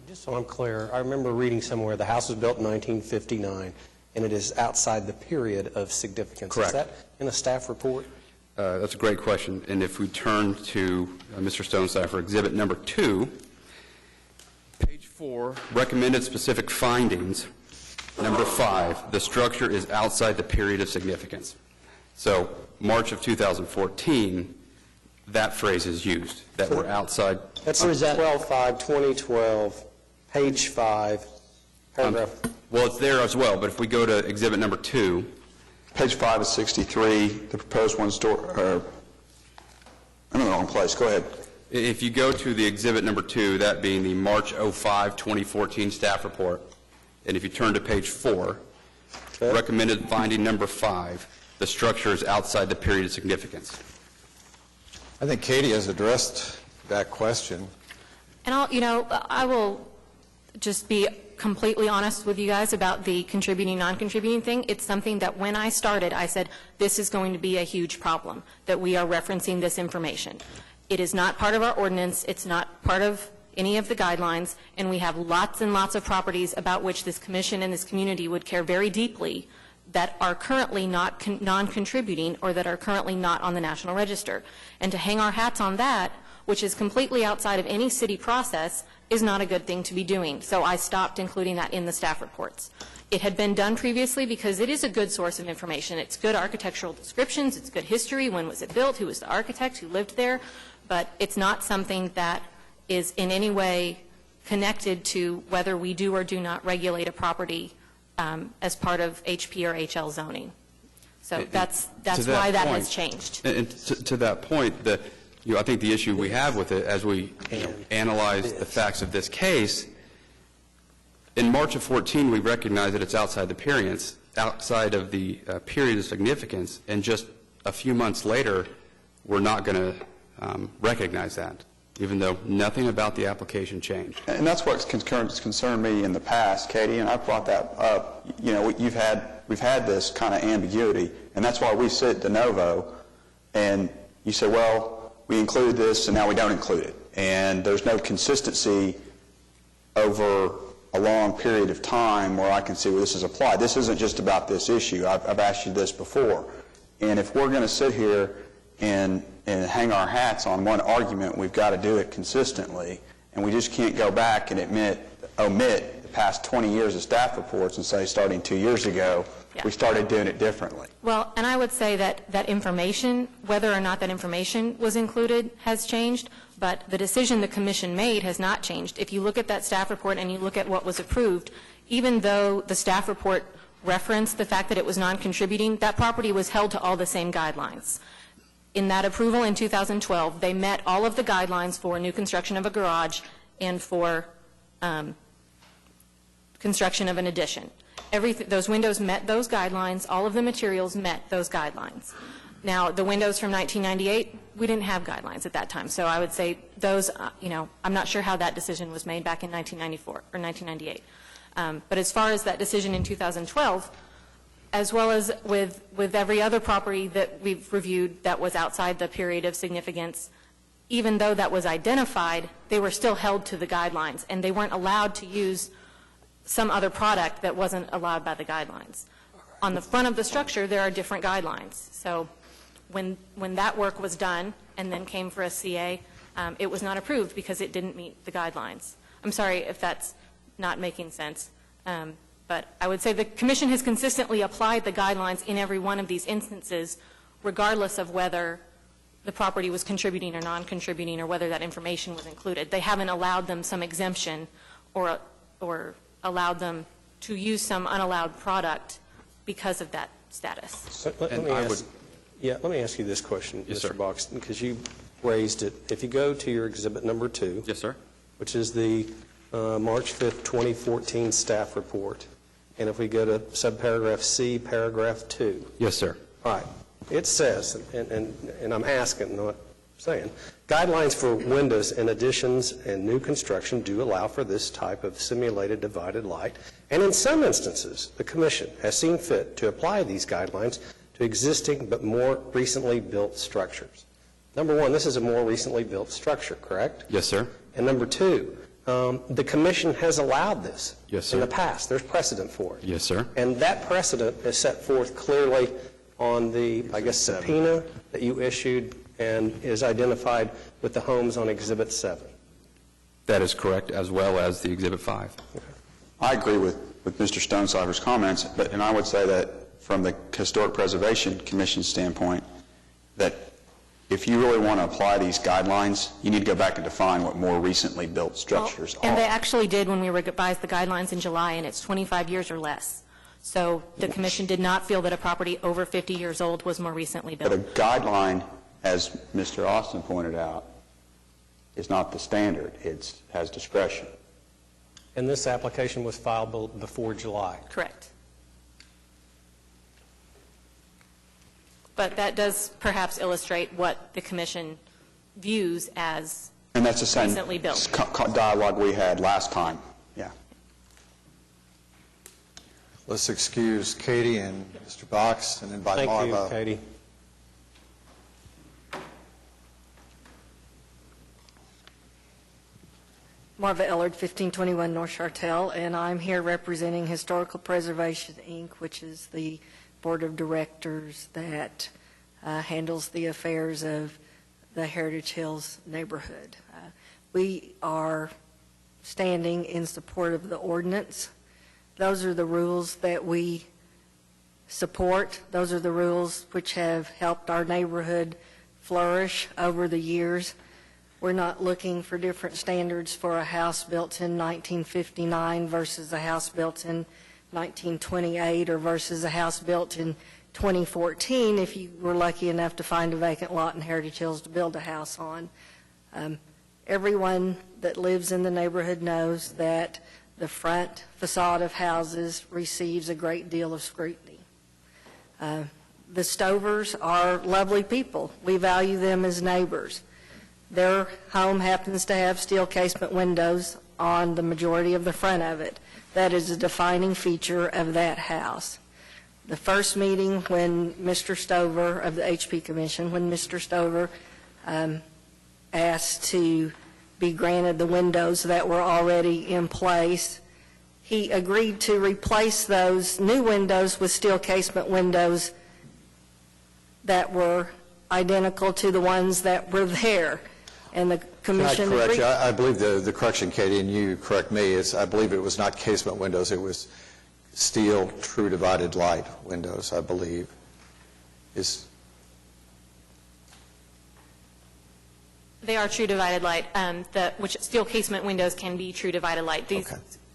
Just so I'm clear, I remember reading somewhere the house was built in 1959, and it is outside the period of significance. Correct. Is that in a staff report? That's a great question. And if we turn to Mr. Stone's staff for Exhibit Number 2, page 4, recommended specific findings, number 5, the structure is outside the period of significance. So March of 2014, that phrase is used, that we're outside. That's 12/5/2012, page 5, paragraph. Well, it's there as well, but if we go to Exhibit Number 2. Page 5 is 63, the proposed I'm in the wrong place. Go ahead. If you go to the Exhibit Number 2, that being the March 05, 2014 staff report, and if you turn to page 4, recommended finding number 5, the structure is outside the period of significance. I think Katie has addressed that question. And I will just be completely honest with you guys about the contributing, non-contributing thing. It's something that when I started, I said, this is going to be a huge problem, that we are referencing this information. It is not part of our ordinance. It's not part of any of the guidelines, and we have lots and lots of properties about which this commission and this community would care very deeply that are currently not non-contributing or that are currently not on the National Register. And to hang our hats on that, which is completely outside of any city process, is not a good thing to be doing. So I stopped including that in the staff reports. It had been done previously because it is a good source of information. It's good architectural descriptions, it's good history, when was it built, who was the architect, who lived there, but it's not something that is in any way connected to whether we do or do not regulate a property as part of HP or HL zoning. So that's why that has changed. And to that point, I think the issue we have with it as we analyze the facts of this case, in March of 14, we recognize that it's outside the period of significance, and just a few months later, we're not going to recognize that, even though nothing about the application changed. And that's what's concerned me in the past, Katie, and I brought that up. You know, we've had this kind of ambiguity, and that's why we sit de novo, and you say, well, we included this, and now we don't include it. And there's no consistency over a long period of time where I can see where this is applied. This isn't just about this issue. I've asked you this before. And if we're going to sit here and hang our hats on one argument, we've got to do it consistently. And we just can't go back and omit the past 20 years of staff reports and say, starting 2 years ago, we started doing it differently. Well, and I would say that information, whether or not that information was included, has changed, but the decision the Commission made has not changed. If you look at that staff report and you look at what was approved, even though the staff report referenced the fact that it was non-contributing, that property was held to all the same guidelines. In that approval in 2012, they met all of the guidelines for new construction of a garage and for construction of an addition. Those windows met those guidelines. All of the materials met those guidelines. Now, the windows from 1998, we didn't have guidelines at that time. So I would say those, I'm not sure how that decision was made back in 1994 or 1998. But as far as that decision in 2012, as well as with every other property that we've reviewed that was outside the period of significance, even though that was identified, they were still held to the guidelines, and they weren't allowed to use some other product that wasn't allowed by the guidelines. On the front of the structure, there are different guidelines. So when that work was done and then came for a CA, it was not approved because it didn't meet the guidelines. I'm sorry if that's not making sense. But I would say the Commission has consistently applied the guidelines in every one of these instances, regardless of whether the property was contributing or non-contributing or whether that information was included. They haven't allowed them some exemption or allowed them to use some unallowed product because of that status. Let me ask you this question, Yes, Mr. sir. Boxton, because you raised it. If you go to your exhibit number 2, Yes, sir. which is the March 5th, 2014 staff report, and if we go to subparagraph C, paragraph 2. Yes, sir. All right. It says, and I'm asking, not saying, guidelines for windows and additions and new construction do allow for this type of simulated divided light, and in some instances, the Commission has seen fit to apply these guidelines to existing but more recently built structures. Number one, this is a more recently built structure, correct? Yes, sir. And number two, the Commission has allowed this Yes, sir. in the past. There's precedent for it. Yes, sir. And that precedent is set forth clearly on the, I guess, subpoena that you issued and is identified with the homes on Exhibit 7. That is correct, as well as the Exhibit 5. I agree with Mr. Stonecipher's comments, and I would say that from the Historic Preservation Commission standpoint, that if you really want to apply these guidelines, you need to go back and define what more recently built structures are. And they actually did when we revised the guidelines in July, and it's 25 years or less. So the Commission did not feel that a property over 50 years old was more recently built. But a guideline, as Mr. Austin pointed out, is not the standard. It has discretion. And this application was filed before July. Correct. But that does perhaps illustrate what the Commission views as And that's the same recently built. dialogue we had last time. Yeah. Let's excuse Katie and Mr. Box and invite Marva. Thank you, Katie. Marva Ellard, 1521 North Chartel, and I'm here representing Historical Preservation, Inc., which is the board of directors that handles the affairs of the Heritage Hills neighborhood. We are standing in support of the ordinance. Those are the rules that we support. Those are the rules which have helped our neighborhood flourish over the years. We're not looking for different standards for a house built in 1959 versus a house built in 1928 or versus a house built in 2014 if you were lucky enough to find a vacant lot in Heritage Hills to build a house on. Everyone that lives in the neighborhood knows that the front facade of houses receives a great deal of scrutiny. The Stovers are lovely people. We value them as neighbors. Their home happens to have steel casement windows on the majority of the front of it. That is a defining feature of that house. The first meeting when Mr. Stover of the HP Commission, when Mr. Stover asked to be granted the windows that were already in place, he agreed to replace those new windows with steel casement windows that were identical to the ones that were there. And the commission Can I correct agreed. you? I believe the correction, Katie, and you correct me, is I believe it was not casement windows, it was steel true divided light windows, I believe. They are true divided light, which steel casement windows can be true divided light.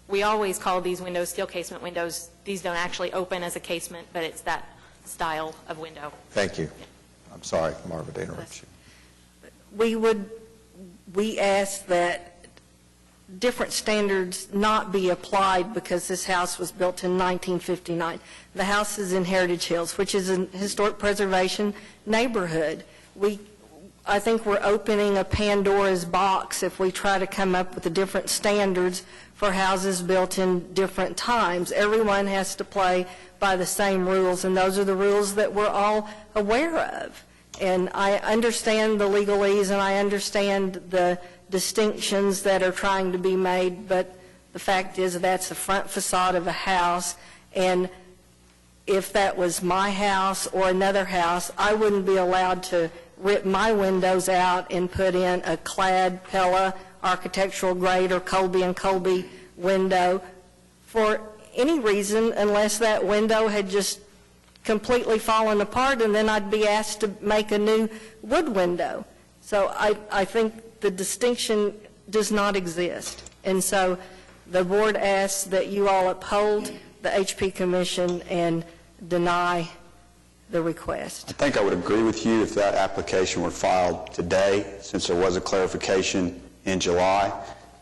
We always call these windows steel casement windows. These don't actually open as a casement, but it's that style of window. Thank you. I'm sorry, Marva, to interrupt you. We ask that different standards not be applied because this house was built in 1959. The house is in Heritage Hills, which is a historic preservation neighborhood. I think we're opening a Pandora's box if we try to come up with the different standards for houses built in different times. Everyone has to play by the same rules, and those are the rules that we're all aware of. And I understand the legalese and I understand the distinctions that are trying to be made, but the fact is that's the front facade of a house, and if that was my house or another house, I wouldn't be allowed to rip my windows out and put in a clad Pella architectural grade or Colby & Colby window for any reason unless that window had just completely fallen apart, and then I'd be asked to make a new wood window. So I think the distinction does not exist. And so the board asks that you all uphold the HP Commission and deny the request. I think I would agree with you if that application were filed today, since there was a clarification in July.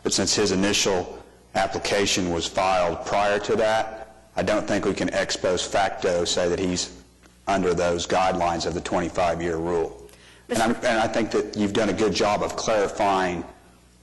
But since his initial application was filed prior to that, I don't think we can ex post facto say that he's under those guidelines of the 25-year rule. And I think that you've done a good job of clarifying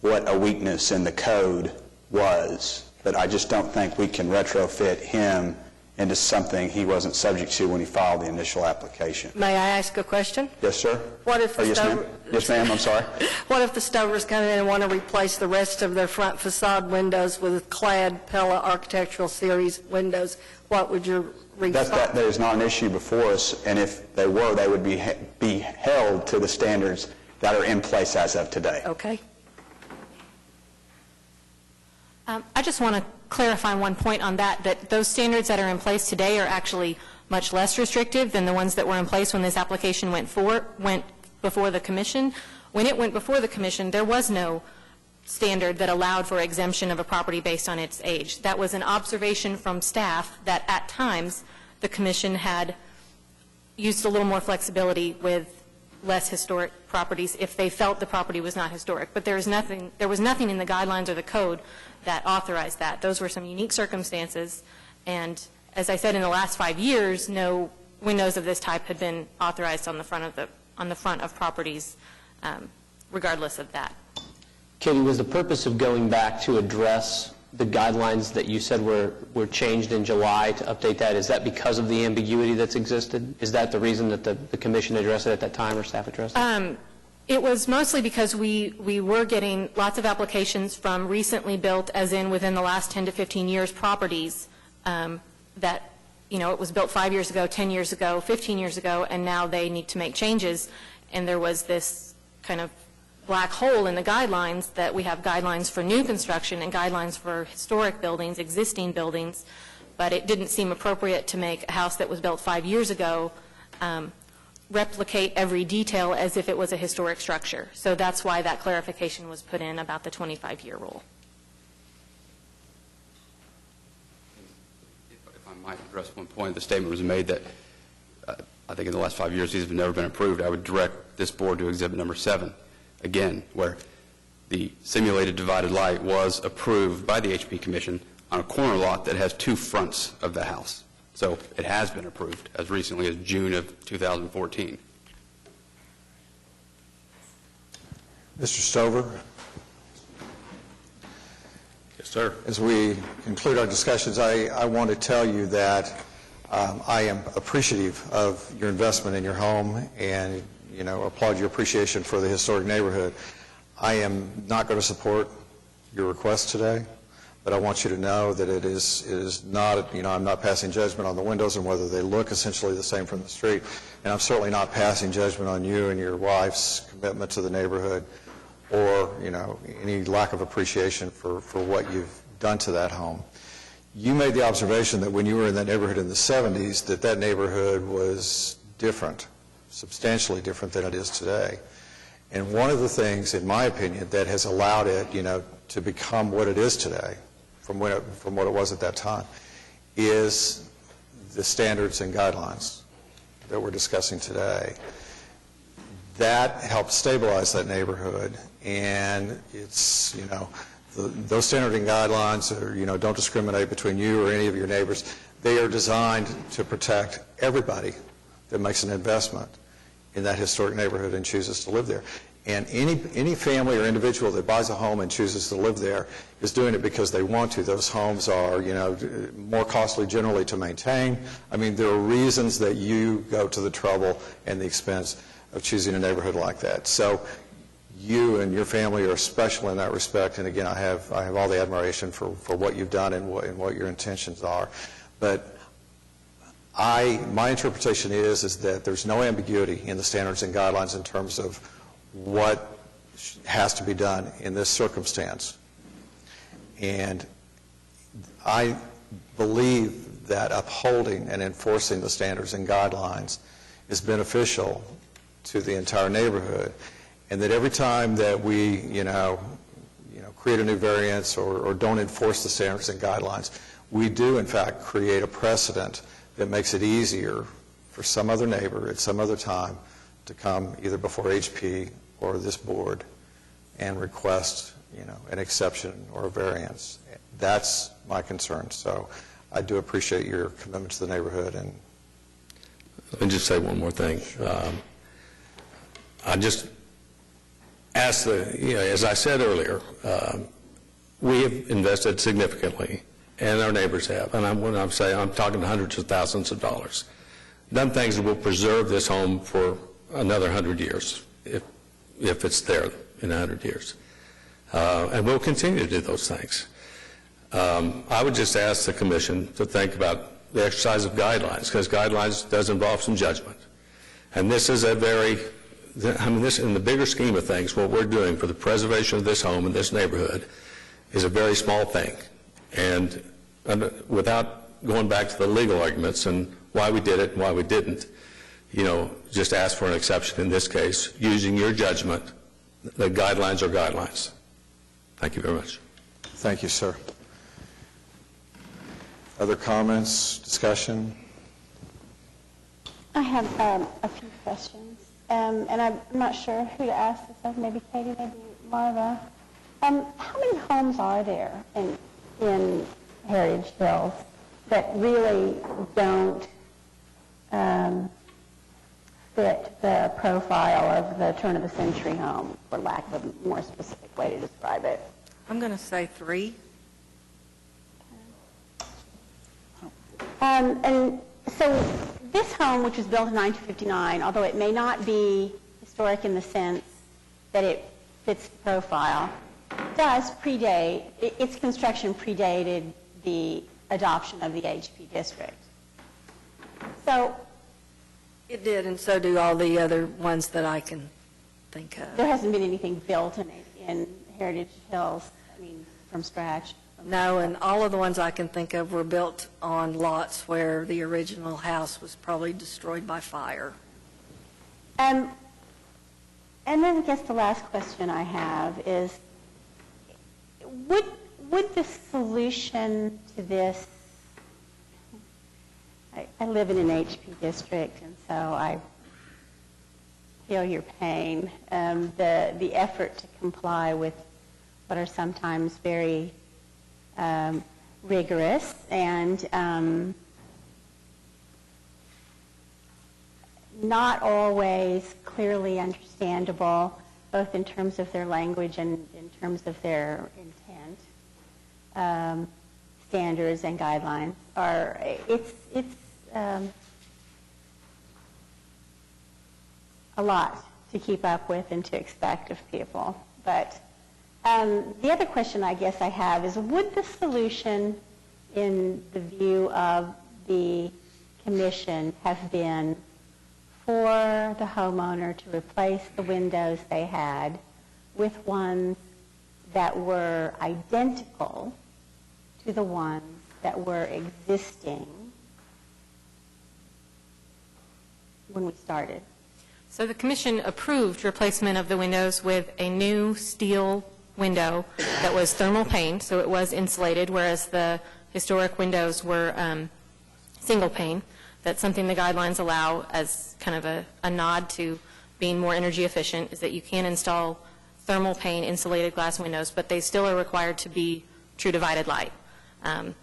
what a weakness in the code was, but I just don't think we can retrofit him into something he wasn't subject to when he filed the initial application. May I ask a question? Yes, sir? What if the yes, ma'am? Yes, ma'am, I'm sorry. What if the Stovers come in and want to replace the rest of their front facade windows with clad Pella Architectural Series windows? What would your response? That is not an issue before us, and if they were, they would be held to the standards that are in place as of today. Okay. I just want to clarify one point on that those standards that are in place today are actually much less restrictive than the ones that were in place when this application went before the commission. When it went before the commission, there was no standard that allowed for exemption of a property based on its age. That was an observation from staff that at times the commission had used a little more flexibility with less historic properties if they felt the property was not historic. But there was nothing in the guidelines or the code that authorized that. Those were some unique circumstances, and as I said, in the last 5 years, no windows of this type had been authorized on the front of properties, regardless of that. Katie, was the purpose of going back to address the guidelines that you said were changed in July to update that? Is that because of the ambiguity that's existed? Is that the reason that the commission addressed it at that time or staff addressed it? It was mostly because we were getting lots of applications from recently built, as in within the last 10 to 15 years, properties that it was built 5 years ago, 10 years ago, 15 years ago, and now they need to make changes. And there was this kind of black hole in the guidelines that we have guidelines for new construction and guidelines for historic buildings, existing buildings, but it didn't seem appropriate to make a house that was built 5 years ago replicate every detail as if it was a historic structure. So that's why that clarification was put in about the 25-year rule. If I might address one point, the statement was made that I think in the last 5 years these have never been approved. I would direct this board to exhibit number 7, again, where the simulated divided light was approved by the HP Commission on a corner lot that has 2 fronts of the house. So it has been approved as recently as June of 2014. Mr. Stover? Yes, sir. As we conclude our discussions, I want to tell you that I am appreciative of your investment in your home and, applaud your appreciation for the historic neighborhood. I am not going to support your request today, but I want you to know that it is not, I'm not passing judgment on the windows and whether they look essentially the same from the street, and I'm certainly not passing judgment on you and your wife's commitment to the neighborhood or, any lack of appreciation for what you've done to that home. You made the observation that when you were in that neighborhood in the 70s, that neighborhood was different, substantially different than it is today. And one of the things, in my opinion, that has allowed it, to become what it is today, from what it was at that time, is the standards and guidelines that we're discussing today. That helped stabilize that neighborhood, and it's, those standard and guidelines are, don't discriminate between you or any of your neighbors. They are designed to protect everybody that makes an investment in that historic neighborhood and chooses to live there. And any family or individual that buys a home and chooses to live there is doing it because they want to. Those homes are, more costly generally to maintain. I mean, there are reasons that you go to the trouble and the expense of choosing a neighborhood like that. So you and your family are special in that respect. And again, I have all the admiration for what you've done and what your intentions are. But my interpretation is that there's no ambiguity in the standards and guidelines in terms of what has to be done in this circumstance. And I believe that upholding and enforcing the standards and guidelines is beneficial to the entire neighborhood, and that every time that we, create a new variance or don't enforce the standards and guidelines, we do, in fact, create a precedent that makes it easier for some other neighbor at some other time to come either before HP or this board and request, an exception or a variance. That's my concern. So I do appreciate your commitment to the neighborhood. And let me just say one more thing. I just ask as I said earlier, we have invested significantly, and our neighbors have. And when I'm saying, I'm talking hundreds of thousands of dollars. Done things that will preserve this home for another 100 years, if it's there in 100 years. And we'll continue to do those things. I would just ask the Commission to think about the exercise of guidelines, because guidelines does involve some judgment. And this is this in the bigger scheme of things, what we're doing for the preservation of this home and this neighborhood is a very small thing. And without going back to the legal arguments and why we did it and why we didn't, just ask for an exception in this case, using your judgment. The guidelines are guidelines. Thank you very much. Thank you, sir. Other comments, discussion? I have a few questions, and I'm not sure who to ask this of. Maybe Katie, maybe Marva. How many homes are there in Heritage Hills that really don't fit the profile of the turn-of-the-century home, for lack of a more specific way to describe it? I'm going to say 3. And so this home, which was built in 1959, although it may not be historic in the sense that it fits the profile, does predate, its construction predated the adoption of the HP district. So It did, and so do all the other ones that I can think of. there hasn't been anything built in Heritage Hills, I mean, from scratch? No, and all of the ones I can think of were built on lots where the original house was probably destroyed by fire. And then I guess the last question I have is, would the solution to this, I live in an HP district, and so I feel your pain, the effort to comply with what are sometimes very rigorous and not always clearly understandable, both in terms of their language and in terms of their intent, standards and guidelines. It's a lot to keep up with and to expect of people. But the other question I guess I have is, would the solution in the view of the commission have been for the homeowner to replace the windows they had with ones that were identical to the ones that were existing when we started? So the commission approved replacement of the windows with a new steel window that was thermal pane, so it was insulated, whereas the historic windows were single pane. That's something the guidelines allow as kind of a nod to being more energy efficient, is that you can install thermal pane insulated glass windows, but they still are required to be true divided light. And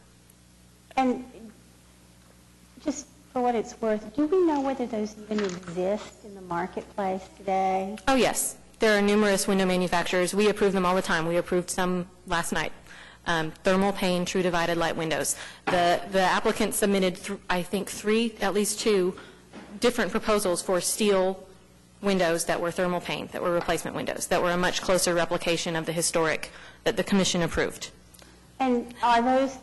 just for what it's worth, do we know whether those even exist in the marketplace today? Oh, yes. There are numerous window manufacturers. We approve them all the time. We approved some last night. Thermal pane, true divided light windows. The applicant submitted, I think, at least two different proposals for steel windows that were thermal pane, that were replacement windows, that were a much closer replication of the historic that the commission approved. And are those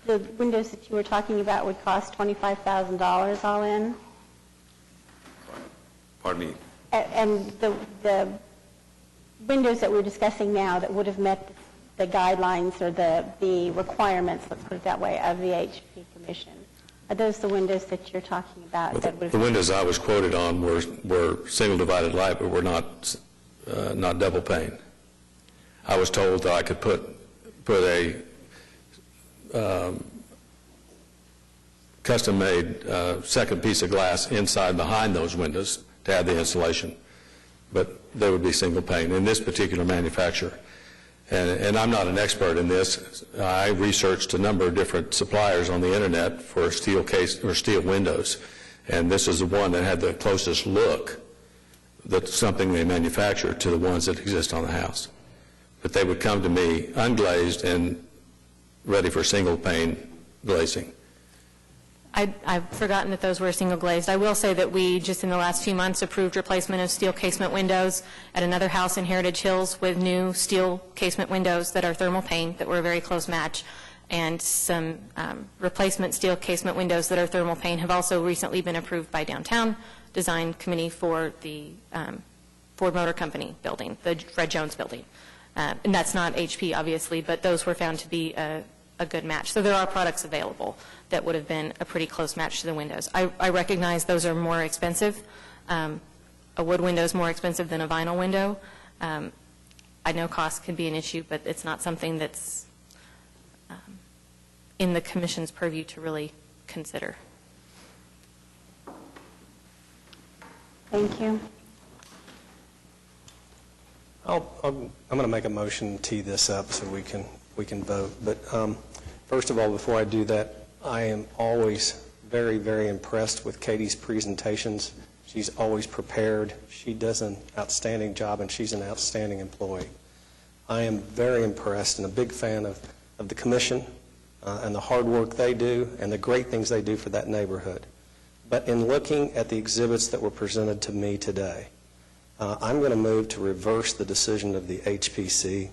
the windows that you were talking about would cost $25,000 all in? Pardon me? And the windows that we're discussing now that would have met the guidelines or the requirements, let's put it that way, of the HP Commission, are those the windows that you're talking about? That would The windows I was quoted on were single divided light, but were not double pane. I was told that I could put a custom-made second piece of glass inside behind those windows to add the insulation, but they would be single pane in this particular manufacturer. And I'm not an expert in this. I researched a number of different suppliers on the internet for steel case or steel windows, and this is the one that had the closest look that's something they manufacture to the ones that exist on the house. But they would come to me unglazed and ready for single pane glazing. I've forgotten that those were single glazed. I will say that we, just in the last few months, approved replacement of steel casement windows at another house in Heritage Hills with new steel casement windows that are thermal pane that were a very close match, and some replacement steel casement windows that are thermal pane have also recently been approved by Downtown Design Committee for the Ford Motor Company building, the Fred Jones building. And that's not HP, obviously, but those were found to be a good match. So there are products available that would have been a pretty close match to the windows. I recognize those are more expensive. A wood window is more expensive than a vinyl window. I know cost can be an issue, but it's not something that's in the Commission's purview to really consider. Thank you. I'm going to make a motion to tee this up so we can vote. But first of all, before I do that, I am always very, very impressed with Katie's presentations. She's always prepared. She does an outstanding job, and she's an outstanding employee. I am very impressed and a big fan of the commission and the hard work they do and the great things they do for that neighborhood. But in looking at the exhibits that were presented to me today, I'm going to move to reverse the decision of the HPC,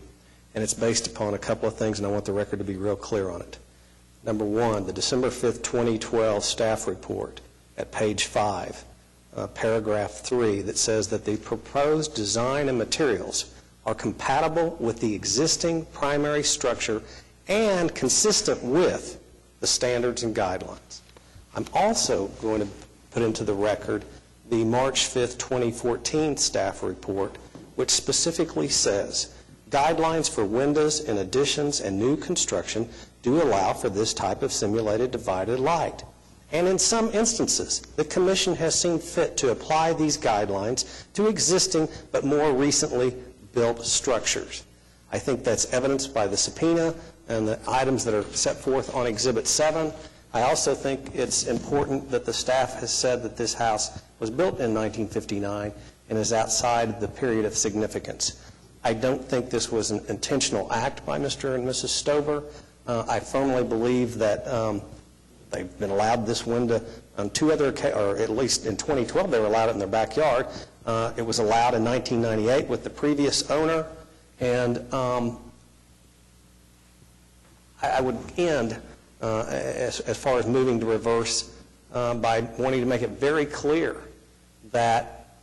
and it's based upon a couple of things, and I want the record to be real clear on it. Number one, the December 5th, 2012 staff report at page 5, paragraph 3, that says that the proposed design and materials are compatible with the existing primary structure and consistent with the standards and guidelines. I'm also going to put into the record the March 5th, 2014 staff report, which specifically says guidelines for windows in additions and new construction do allow for this type of simulated divided light. And in some instances, the Commission has seen fit to apply these guidelines to existing but more recently built structures. I think that's evidenced by the subpoena and the items that are set forth on Exhibit 7. I also think it's important that the staff has said that this house was built in 1959 and is outside the period of significance. I don't think this was an intentional act by Mr. and Mrs. Stover. I firmly believe that they've been allowed this window on 2 other occasions, or at least in 2012 they were allowed it in their backyard. It was allowed in 1998 with the previous owner, and I would end, as far as moving to reverse, by wanting to make it very clear that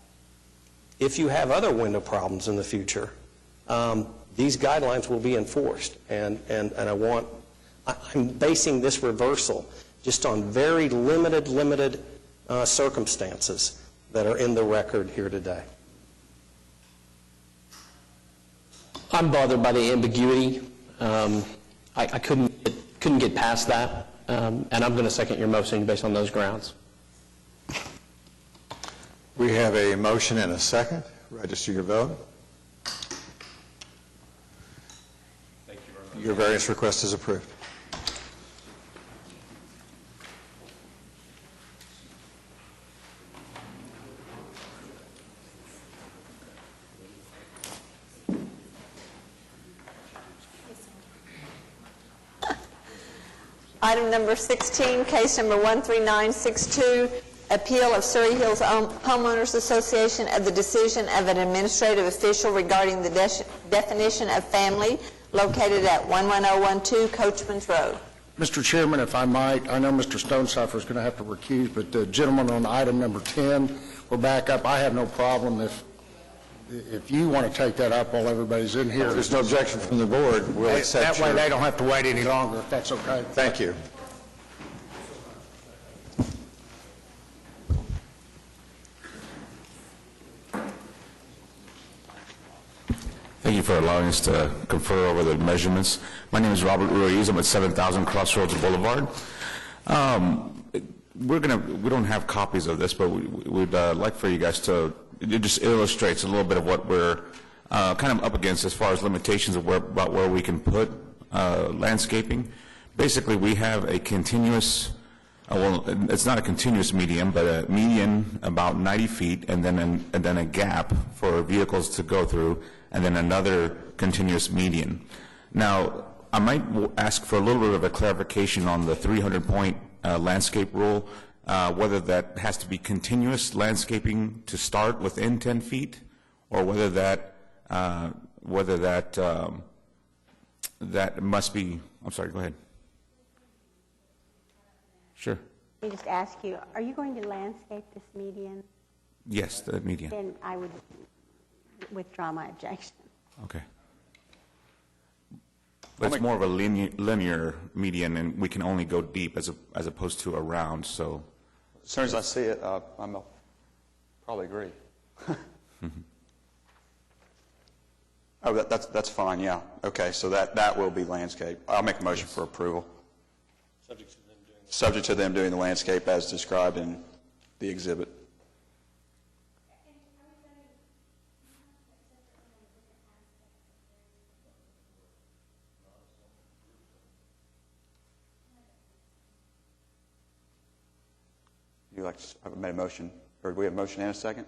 if you have other window problems in the future, these guidelines will be enforced. And I'm basing this reversal just on very limited circumstances that are in the record here today. I'm bothered by the ambiguity. I couldn't get past that, and I'm going to second your motion based on those grounds. We have a motion and a second. Register your vote. Thank you very much. Your variance request is approved. Item number 16, case number 13962, appeal of Surrey Hills Homeowners Association of the decision of an administrative official regarding the definition of family located at 11012 Coachman's Road. Mr. Chairman, if I might, I know Mr. Stonecipher is going to have to recuse, but the gentleman on item number 10 will back up. I have no problem if you want to take that up while everybody's in here. If there's no objection from the board, we'll accept that way they don't have to wait any longer, if that's okay. Thank you. Thank you for allowing us to confer over the measurements. My name is Robert Ruiz. I'm at 7000 Crossroads Boulevard. We don't have copies of this, but we'd like for you guys to, it just illustrates a little bit of what we're kind of up against as far as limitations of about where we can put landscaping. Basically, we have a continuous, well, it's not a continuous median, but a median about 90 feet, and then a gap for vehicles to go through, and then another continuous median. Now, I might ask for a little bit of a clarification on the 300-point landscape rule, whether that has to be continuous landscaping to start within 10 feet, or whether that that must be. I'm sorry. Go ahead. Sure. Let me just ask you: are you going to landscape this median? Yes, the median. Then I would withdraw my objection. Okay. But it's more of a linear median, and we can only go deep as opposed to around. So, as soon as I see it, I'll probably agree. Oh, that's fine. Yeah. Okay. So that will be landscape. I'll make a motion for approval. Subject to them doing the landscape as described in the exhibit. You like to have made a motion, or do we have a motion and a second?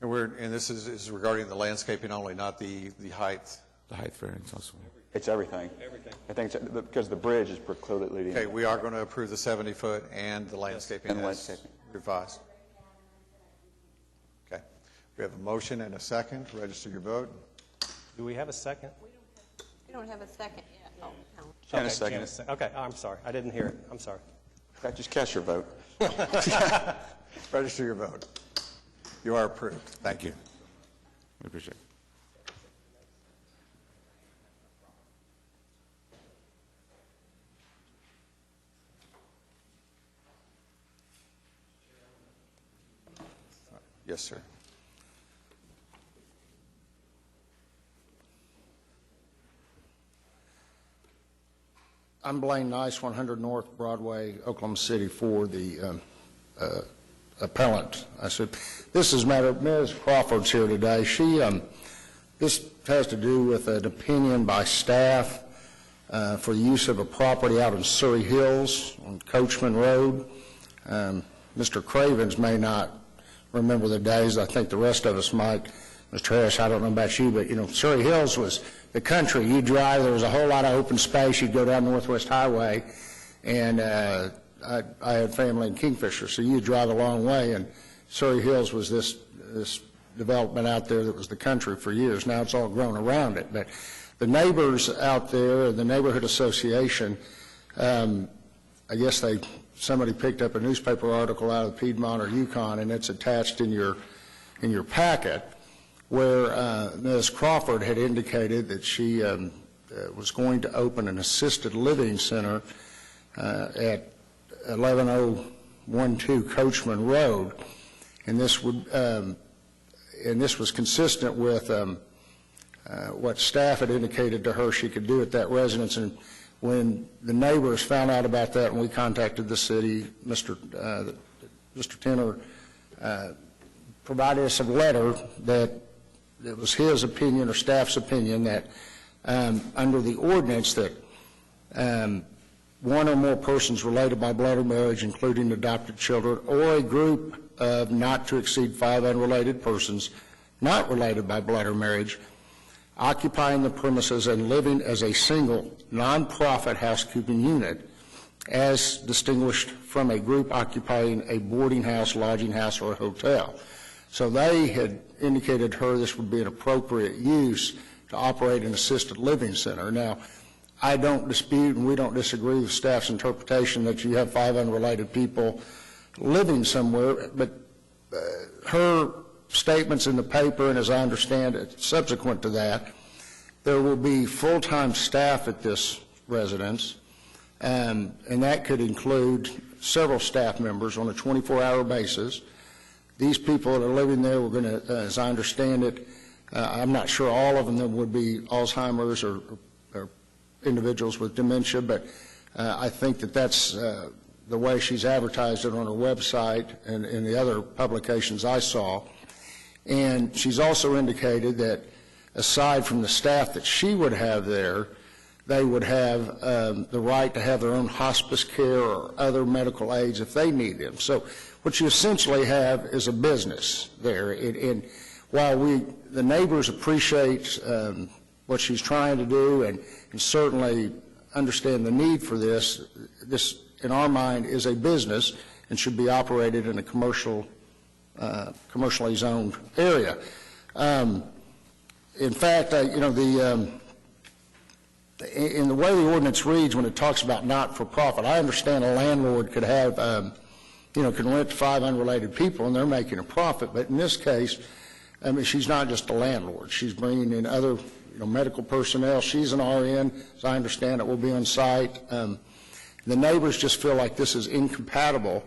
And this is regarding the landscaping only, not the height. The height variance also. It's everything. Everything. I think it's, because the bridge is precluded leading. Okay, we are going to approve the 70-foot and the landscaping as revised. Okay. We have a motion and a second. Register your vote. Do we have a second? We don't have a second yet. Oh, no. Janice second. Okay, I'm sorry. I didn't hear it. I'm sorry. Just cast your vote. Register your vote. You are approved. Thank you. We appreciate it. Yes, sir. I'm Blaine Nice, 100 North Broadway, Oklahoma City, for the appellant. I said, this is matter. Ms. Crawford's here today. This has to do with an opinion by staff for the use of a property out in Surrey Hills on Coachman Road. Mr. Cravens may not remember the days. I think the rest of us might. Mr. Harris, I don't know about you, but, Surrey Hills was the country. You drive, there was a whole lot of open space. You'd go down Northwest Highway, and I had family in Kingfisher, so you'd drive a long way, and Surrey Hills was this development out there that was the country for years. Now it's all grown around it. But the neighbors out there, the neighborhood association, I guess somebody picked up a newspaper article out of Piedmont or Yukon, and it's attached in your packet, where Ms. Crawford had indicated that she was going to open an assisted living center at 11012 Coachman Road, and this was consistent with what staff had indicated to her she could do at that residence. And when the neighbors found out about that, and we contacted the city, Mr. Tenner provided us a letter that it was his opinion or staff's opinion that under the ordinance that one or more persons related by blood or marriage, including adopted children, or a group of not to exceed 5 unrelated persons not related by blood or marriage, occupying the premises and living as a single nonprofit housekeeping unit, as distinguished from a group occupying a boarding house, lodging house, or a hotel. So they had indicated to her this would be an appropriate use to operate an assisted living center. Now, I don't dispute and we don't disagree with staff's interpretation that you have 5 unrelated people living somewhere, but her statements in the paper, and as I understand it, subsequent to that, there will be full-time staff at this residence, and that could include several staff members on a 24-hour basis. These people that are living there were going to, as I understand it, I'm not sure all of them would be Alzheimer's or individuals with dementia, but I think that that's the way she's advertised it on her website and in the other publications I saw. And she's also indicated that aside from the staff that she would have there, they would have the right to have their own hospice care or other medical aids if they need them. So what you essentially have is a business there. And while the neighbors appreciate what she's trying to do and certainly understand the need for this, in our mind, is a business and should be operated in a commercially zoned area. In fact, in the way the ordinance reads, when it talks about not-for-profit, I understand a landlord could have, can rent to 5 unrelated people and they're making a profit. But in this case, she's not just a landlord. She's bringing in other, medical personnel. She's an RN, as I understand it, will be on site. The neighbors just feel like this is incompatible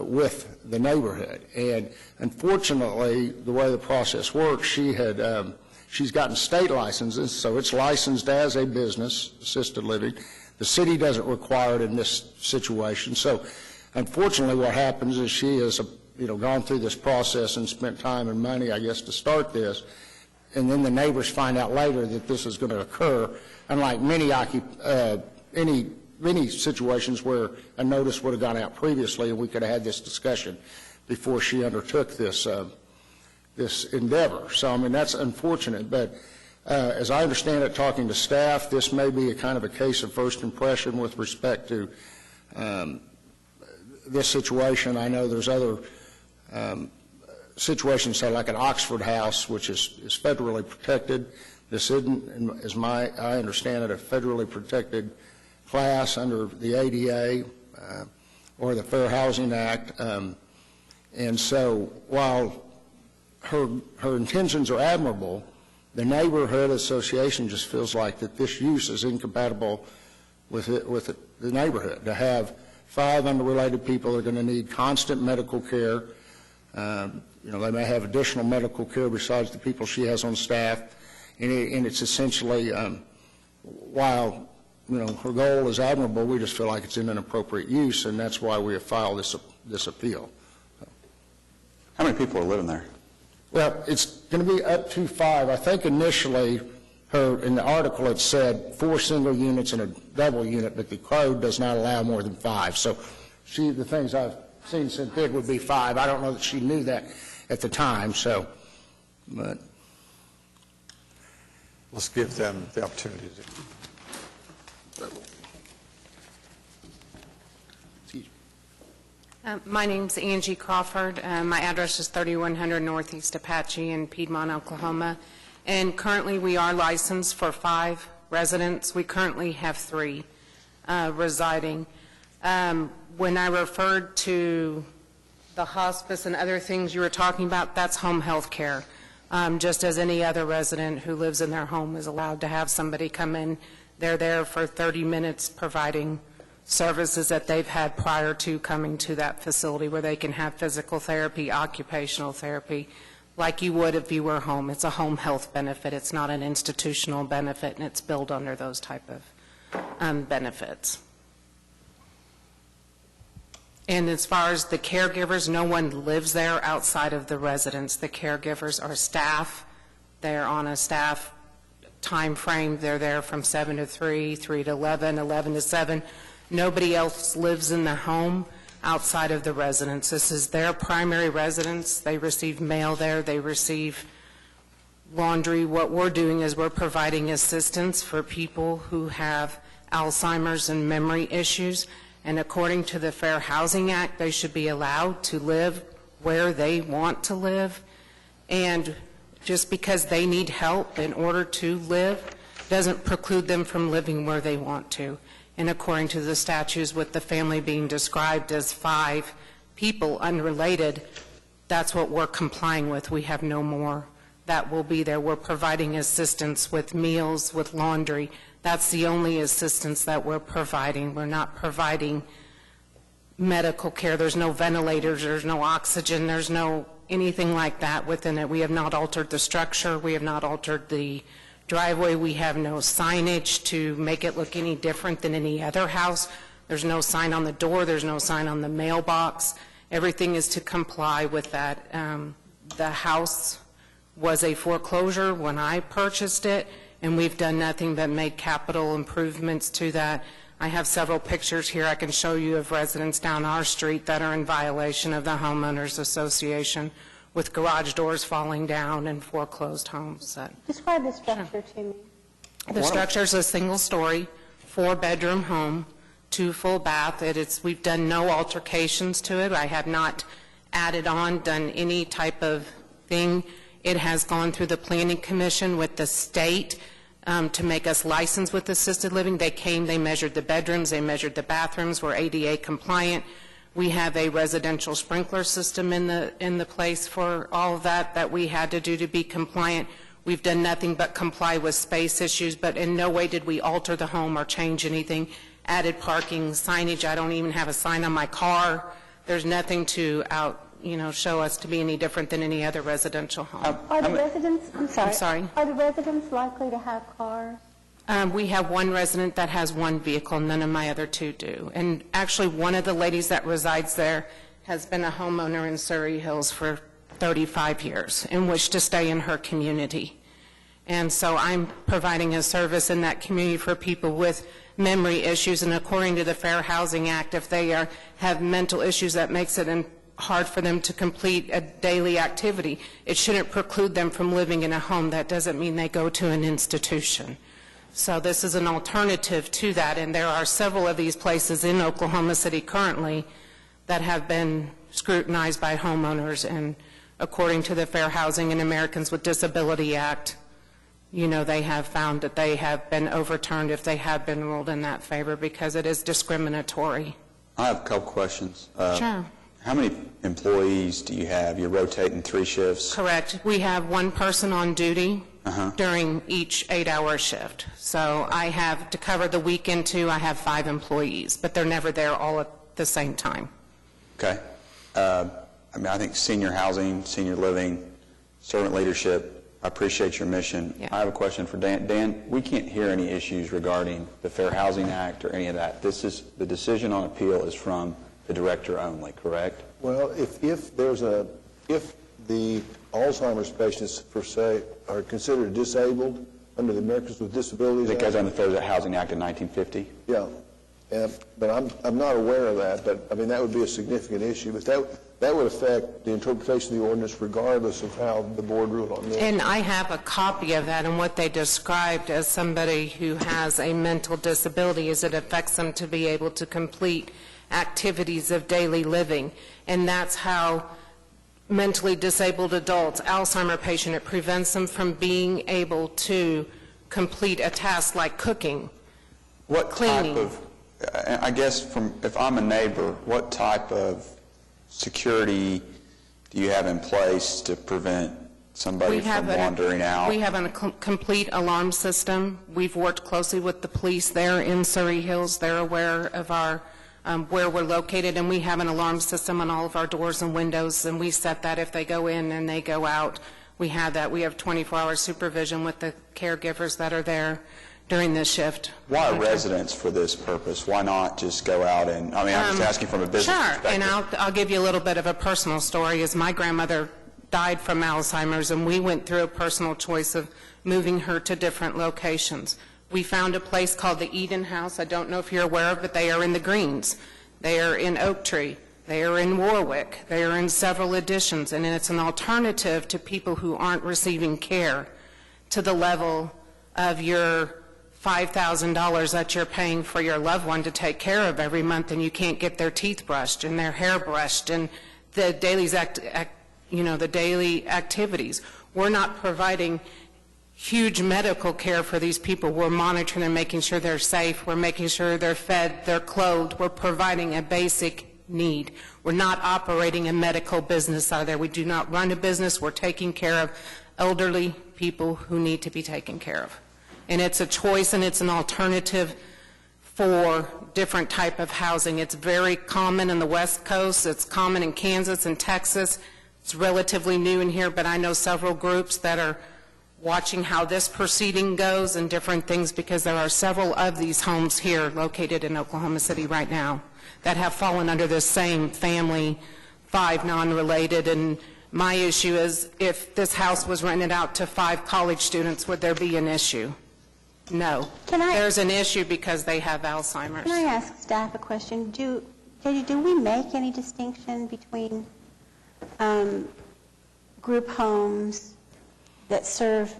with the neighborhood. And unfortunately, the way the process works, she's gotten state licenses, so it's licensed as a business, assisted living. The city doesn't require it in this situation. So unfortunately, what happens is she has, gone through this process and spent time and money, I guess, to start this, and then the neighbors find out later that this is going to occur, unlike many situations where a notice would have gone out previously and we could have had this discussion before she undertook this endeavor. So, that's unfortunate, but as I understand it, talking to staff, this may be a kind of a case of first impression with respect to this situation. I know there's other situations, say like an Oxford House, which is federally protected. This isn't, as I understand it, a federally protected class under the ADA. or the Fair Housing Act. And so while her intentions are admirable, the neighborhood association just feels like that this use is incompatible with the neighborhood. To have 5 unrelated people that are going to need constant medical care, they may have additional medical care besides the people she has on staff, and it's essentially, while her goal is admirable, we just feel like it's in an appropriate use, and that's why we have filed this appeal. How many people are living there? Well, it's going to be up to 5. I think initially, in the article, it said 4 single units and a double unit, but the code does not allow more than 5. So the things I've seen sent bid would be 5. I don't know that she knew that at the time, but let's give them the opportunity to. My name's Angie Crawford. My address is 3100 Northeast Apache in Piedmont, Oklahoma. And currently we are licensed for 5 residents. We currently have 3 residing. When I referred to the hospice and other things you were talking about, that's home health care. Just as any other resident who lives in their home is allowed to have somebody come in. They're there for 30 minutes providing services that they've had prior to coming to that facility, where they can have physical therapy, occupational therapy, like you would if you were home. It's a home health benefit. It's not an institutional benefit, and it's billed under those type of benefits. And as far as the caregivers, no one lives there outside of the residents. The caregivers are staff. They're on a staff time frame. They're there from 7 to 3, 3 to 11, 11 to 7. Nobody else lives in the home outside of the residence. This is their primary residence. They receive mail there. They receive laundry. What we're doing is we're providing assistance for people who have Alzheimer's and memory issues. And according to the Fair Housing Act, they should be allowed to live where they want to live. And just because they need help in order to live doesn't preclude them from living where they want to. And according to the statutes, with the family being described as 5 people unrelated, that's what we're complying with. We have no more that will be there. We're providing assistance with meals, with laundry. That's the only assistance that we're providing. We're not providing medical care. There's no ventilators, there's no oxygen, there's no anything like that within it. We have not altered the structure. We have not altered the driveway. We have no signage to make it look any different than any other house. There's no sign on the door. There's no sign on the mailbox. Everything is to comply with that. The house was a foreclosure when I purchased it, and we've done nothing but make capital improvements to that. I have several pictures here I can show you of residents down our street that are in violation of the Homeowners Association, with garage doors falling down and foreclosed homes. Describe the structure to me. The structure is a single-story, 4-bedroom home, 2 full bath. We've done no altercations to it. I have not added on, done any type of thing. It has gone through the Planning Commission with the state to make us licensed with assisted living. They came, they measured the bedrooms, they measured the bathrooms. We're ADA compliant. We have a residential sprinkler system in the place for all of that we had to do to be compliant. We've done nothing but comply with space issues, but in no way did we alter the home or change anything. Added parking, signage. I don't even have a sign on my car. There's nothing to show us to be any different than any other residential home. Are the residents, I'm sorry. Are the residents likely to have cars? We have one resident that has one vehicle. None of my other 2 do. And actually, one of the ladies that resides there has been a homeowner in Surrey Hills for 35 years and wished to stay in her community. And so I'm providing a service in that community for people with memory issues. And according to the Fair Housing Act, if they have mental issues that makes it hard for them to complete a daily activity, it shouldn't preclude them from living in a home. That doesn't mean they go to an institution. So this is an alternative to that, and there are several of these places in Oklahoma City currently that have been scrutinized by homeowners, and according to the Fair Housing and Americans with Disability Act, they have found that they have been overturned if they have been ruled in that favor because it is discriminatory. I have a couple questions. Sure. How many employees do you have? You're rotating 3 shifts? Correct. We have one person on duty during each 8-hour shift. So I have, to cover the weekend too, I have 5 employees, but they're never there all at the same time. Okay. I think senior housing, senior living, servant leadership, I appreciate your mission. Yeah. I have a question for Dan. Dan, we can't hear any issues regarding the Fair Housing Act or any of that. The decision on appeal is from the director only, correct? Well, if the Alzheimer's patients, per se, are considered disabled under the Americans with Disabilities It Act. goes under the Fair Housing Act of 1950? Yeah. But I'm not aware of that, but, I mean, that would be a significant issue. But that would affect the interpretation of the ordinance regardless of how the board ruled on this. And I have a copy of that, and what they described as somebody who has a mental disability is it affects them to be able to complete activities of daily living. And that's how mentally disabled adults, Alzheimer patient, it prevents them from being able to complete a task like cooking, cleaning. Type of, I guess, if I'm a neighbor, what type of security do you have in place to prevent somebody from wandering out? We have a complete alarm system. We've worked closely with the police there in Surrey Hills. They're aware of our where we're located, and we have an alarm system on all of our doors and windows, and we set that if they go in and they go out. We have that. We have 24-hour supervision with the caregivers that are there during this shift. Why residents for this purpose? Why not just go out and, I'm just asking from a business perspective. Sure, and I'll give you a little bit of a personal story. As my grandmother died from Alzheimer's, and we went through a personal choice of moving her to different locations. We found a place called the Eden House. I don't know if you're aware of it. They are in the Greens. They are in Oak Tree. They are in Warwick. They are in several additions, and it's an alternative to people who aren't receiving care to the level of your $5,000 that you're paying for your loved one to take care of every month, and you can't get their teeth brushed and their hair brushed and the daily activities. We're not providing huge medical care for these people. We're monitoring and making sure they're safe. We're making sure they're fed, they're clothed. We're providing a basic need. We're not operating a medical business out there. We do not run a business. We're taking care of elderly people who need to be taken care of. And it's a choice and it's an alternative for different type of housing. It's very common in the West Coast. It's common in Kansas and Texas. It's relatively new in here, but I know several groups that are watching how this proceeding goes and different things, because there are several of these homes here located in Oklahoma City right now that have fallen under this same family 5 non-related. And my issue is, if this house was rented out to 5 college students, would there be an issue? No. There's an issue because they have Alzheimer's. Can I ask staff a question? Do we make any distinction between group homes that serve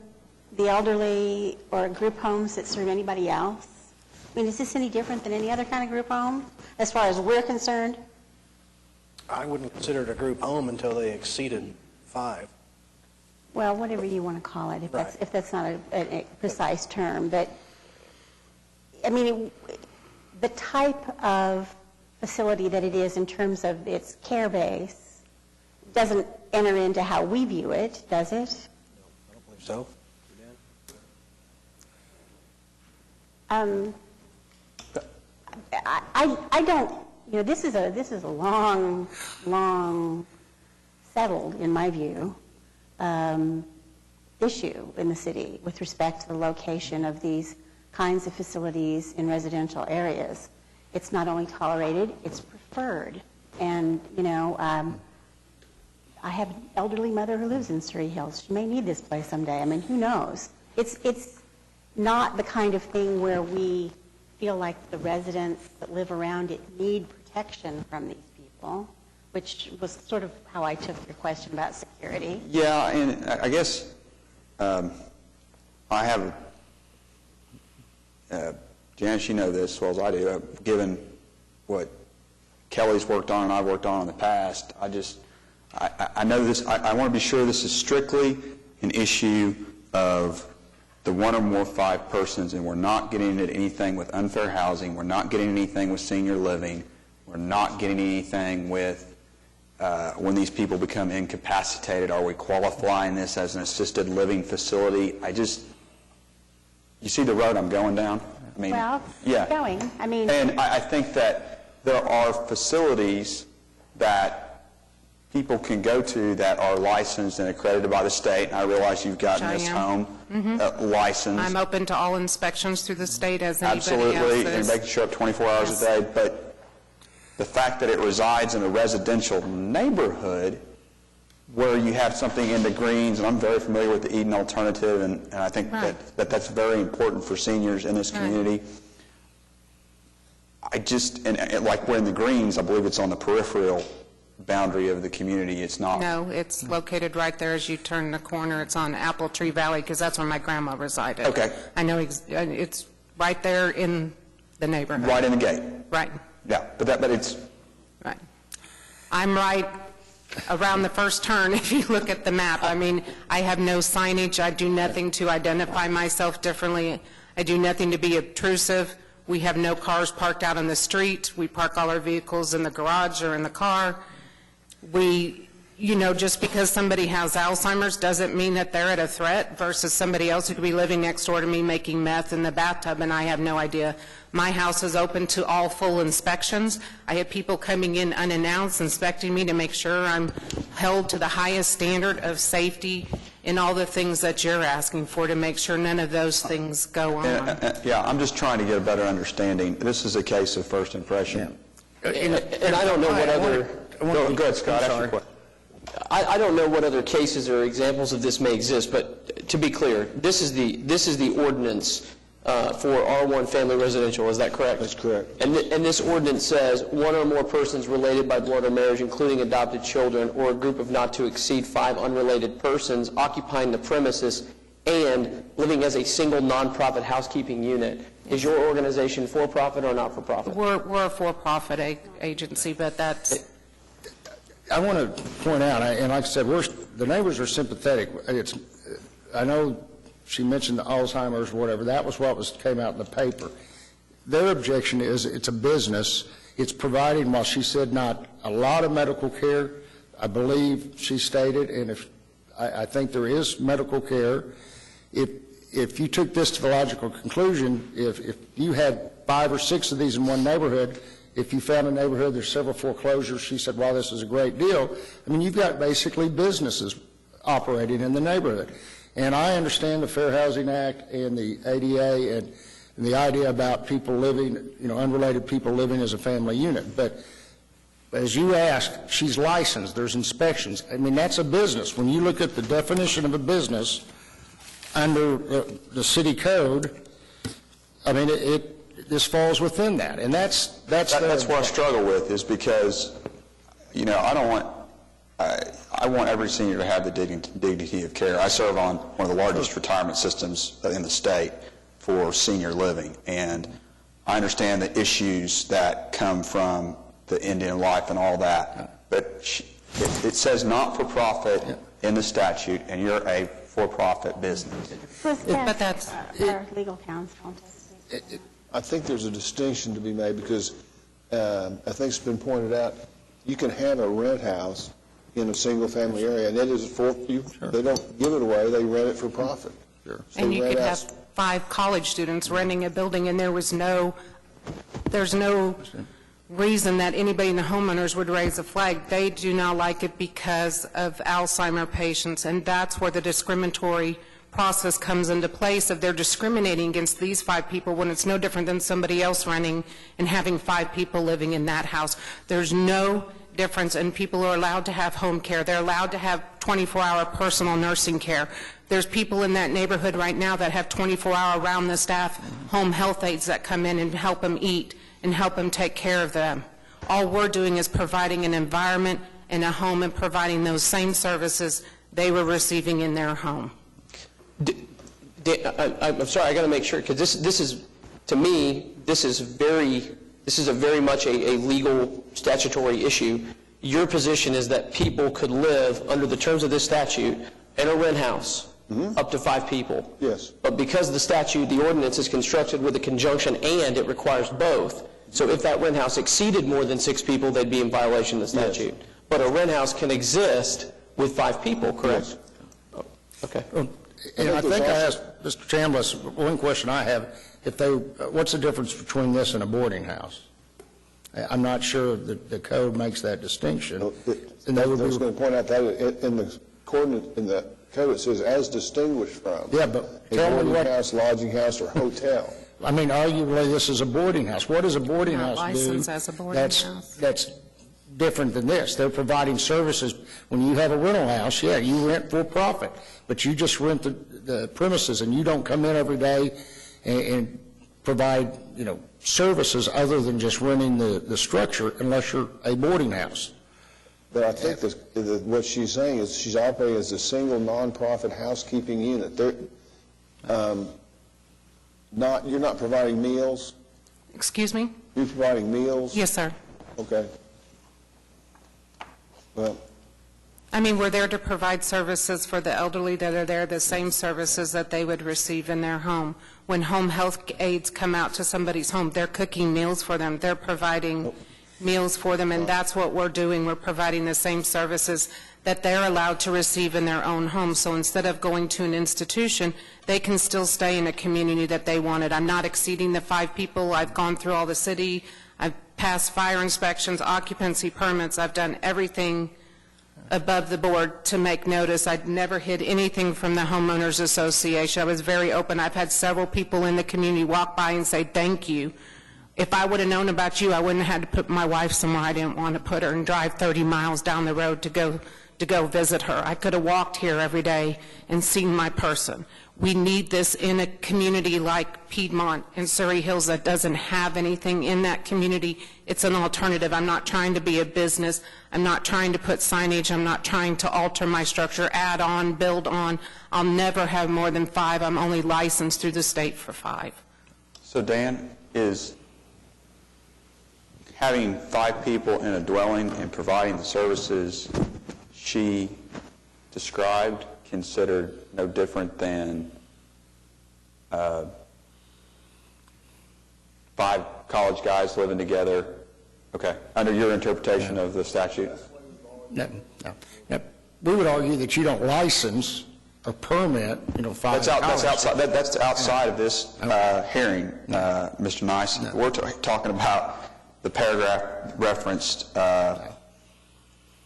the elderly or group homes that serve anybody else? I mean, is this any different than any other kind of group home as far as we're concerned? I wouldn't consider it a group home until they exceeded 5. Well, whatever you want to call it, if that's not a precise term. But, I mean, the type of facility that it is in terms of its care base doesn't enter into how we view it, does it? I don't believe so. I don't, this is a long settled, in my view, issue in the city with respect to the location of these kinds of facilities in residential areas. It's not only tolerated, it's preferred. And, I have an elderly mother who lives in Surrey Hills. She may need this place someday. I mean, who knows? It's not the kind of thing where we feel like the residents that live around it need protection from these people, which was sort of how I took your question about security. Yeah, and I guess I have, Janice, you know this as well as I do, given what Kelly's worked on and I've worked on in the past, I know this, I want to be sure this is strictly an issue of the 1 or more 5 persons, and we're not getting into anything with unfair housing, we're not getting anything with senior living, We're not getting anything with when these people become incapacitated. Are we qualifying this as an assisted living facility? You see the road I'm going down? I mean, Well, yeah. going, I mean. And I think that there are facilities that people can go to that are licensed and accredited by the state. And I realize you've gotten Which I this am. home licensed. I'm open to all inspections through the state as anybody else Absolutely, and is. making sure up 24 hours a day. But the fact that it resides in a residential neighborhood where you have something in the greens, and I'm very familiar with the Eden Alternative, and I think Right. that's very important for seniors in this community. And like we're in the greens, I believe it's on the peripheral boundary of the community. It's not. No, it's located right there as you turn the corner. It's on Apple Tree Valley, because that's where my grandma resided. Okay. I know it's right there in the neighborhood. Right in the gate. Right. Yeah, but it's. Right. I'm right around the first turn, if you look at the map. I mean, I have no signage. I do nothing to identify myself differently. I do nothing to be obtrusive. We have no cars parked out on the street. We park all our vehicles in the garage or in the car. Just because somebody has Alzheimer's doesn't mean that they're at a threat versus somebody else who could be living next door to me making meth in the bathtub, and I have no idea. My house is open to all full inspections. I have people coming in unannounced, inspecting me to make sure I'm held to the highest standard of safety in all the things that you're asking for, to make sure none of those things go on. Yeah, I'm just trying to get a better understanding. This is a case of first impression. And I don't know what other... Go ahead, Scott. Ask your question. I don't know what other cases or examples of this may exist, but to be clear, this is the ordinance for R1 family residential, is that correct? That's correct. And this ordinance says one or more persons related by blood or marriage, including adopted children, or a group of not to exceed 5 unrelated persons occupying the premises and living as a single nonprofit housekeeping unit. Is your organization for-profit or not-for-profit? We're a for-profit agency, but that's... I want to point out, and like I said, the neighbors are sympathetic. I know she mentioned the Alzheimer's or whatever. That was what came out in the paper. Their objection is it's a business. It's providing, while she said not a lot of medical care, I believe she stated, and I think there is medical care. If you took this to the logical conclusion, if you had 5 or 6 of these in one neighborhood, if you found a neighborhood, there's several foreclosures, she said, well, this is a great deal. I mean, you've got basically businesses operating in the neighborhood. And I understand the Fair Housing Act and the ADA and the idea about people living, unrelated people living as a family unit. But as you asked, she's licensed. There's inspections. I mean, that's a business. When you look at the definition of a business under the city code, I mean, this falls within that, and that's what I struggle with, is because, I want every senior to have the dignity of care. I serve on one of the largest retirement systems in the state for senior living, and I understand the issues that come from the Indian life and all that, but it says not-for-profit in the statute, and you're a for-profit business. But that's... Our legal counsel. I think there's a distinction to be made because I think it's been pointed out, you can have a rent house in a single-family area, and that is for you. Sure. They don't give it away; they rent it for profit. Sure. So and you could have 5 college students renting a building, and there's no reason that anybody in the homeowners would raise a flag. They do not like it because of Alzheimer patients, and that's where the discriminatory process comes into place, of they're discriminating against these 5 people when it's no different than somebody else renting and having 5 people living in that house. There's no difference, and people are allowed to have home care. They're allowed to have 24-hour personal nursing care. There's people in that neighborhood right now that have 24-hour round-the-staff home health aides that come in and help them eat and help them take care of them. All we're doing is providing an environment and a home and providing those same services they were receiving in their home. I'm sorry, I got to make sure, because this is, to me, this is a very much a legal statutory issue. Your position is that people could live under the terms of this statute in a rent house, up to 5 people. Yes. But because the statute, the ordinance is constructed with a conjunction and it requires both, So if that rent house exceeded more than 6 people, they'd be in violation of the statute. But a rent house can exist with 5 people, correct? Oh, okay. And I think I asked Mr. Chambliss, one question I have, what's the difference between this and a boarding house? I'm not sure that the code makes that distinction. I was going to point out that in the code it says as distinguished from. Yeah, but a tell me boarding what... house, lodging house, or hotel. I mean, arguably, this is a boarding house. What does a boarding house do? Licensed as a boarding house. That's different than this. They're providing services. When you have a rental house, yeah, you rent for profit, but you just rent the premises, and you don't come in every day and provide, services other than just renting the structure unless you're a boarding house. But I think what she's saying is she's operating as a single nonprofit housekeeping unit. You're not providing meals? Excuse me? You're providing meals? Yes, sir. Okay. Well, I mean, we're there to provide services for the elderly that are there, the same services that they would receive in their home. When home health aides come out to somebody's home, they're cooking meals for them. They're providing meals for them, and that's what we're doing. We're providing the same services that they're allowed to receive in their own home. So instead of going to an institution, they can still stay in a community that they wanted. I'm not exceeding the 5 people. I've gone through all the city. I've passed fire inspections, occupancy permits. I've done everything above the board to make notice. I'd never hid anything from the homeowners association. I was very open. I've had several people in the community walk by and say thank you. If I would have known about you, I wouldn't have had to put my wife somewhere I didn't want to put her and drive 30 miles down the road to go visit her. I could have walked here every day and seen my person. We need this in a community like Piedmont and Surrey Hills that doesn't have anything in that community. It's an alternative. I'm not trying to be a business. I'm not trying to put signage. I'm not trying to alter my structure, add on, build on. I'll never have more than 5. I'm only licensed through the state for 5. So Dan, is having 5 people in a dwelling and providing the services she described considered no different than 5 college guys living together? Okay, under your interpretation of the statute? No. We would argue that you don't license or permit, 5 That's outside of this hearing, Mr. Nice. No. We're talking about the paragraph referenced on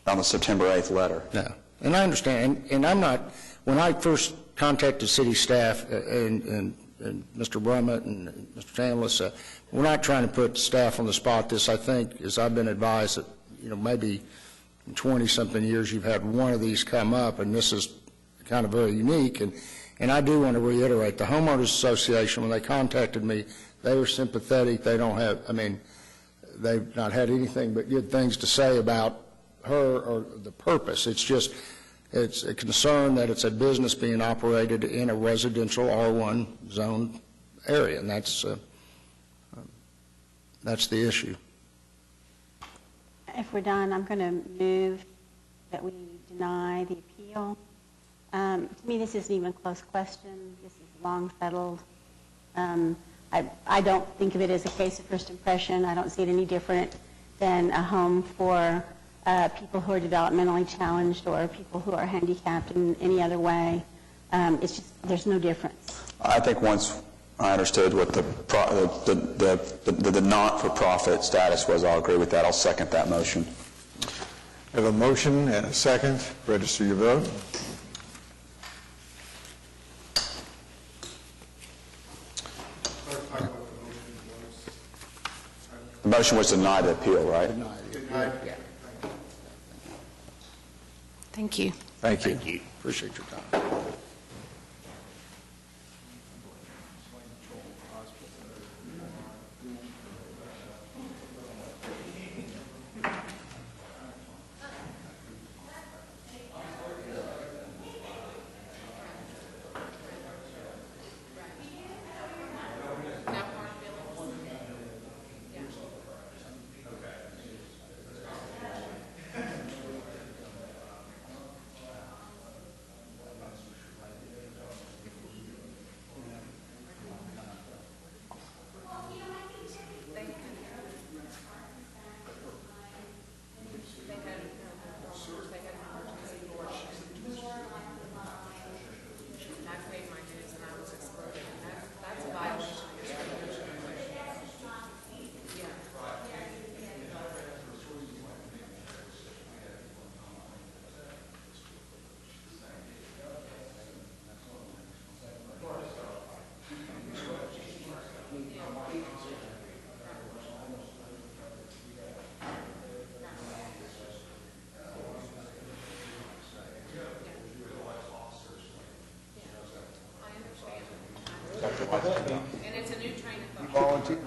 the September 8th letter. No, and I understand, and I'm not, when I first contacted city staff and Mr. Brummett and Mr. Chambliss, we're not trying to put staff on the spot. This, I think, as I've been advised, that, maybe in 20-something years you've had one of these come up, and this is kind of very unique. And I do want to reiterate, the Homeowners Association, when they contacted me, they were sympathetic. They don't have, they've not had anything but good things to say about her or the purpose. It's a concern that it's a business being operated in a residential R1 zone area, and that's the issue. If we're done, I'm going to move that we deny the appeal. To me, this isn't even a close question. This is long settled. I don't think of it as a case of first impression. I don't see it any different than a home for people who are developmentally challenged or people who are handicapped in any other way. It's just, there's no difference. I think once I understood what the not-for-profit status was, I'll agree with that. I'll second that motion. I have a motion and a second. Register your vote. The motion was to deny the appeal, right? Thank you. Thank you. Thank you. Appreciate your time. volunteer.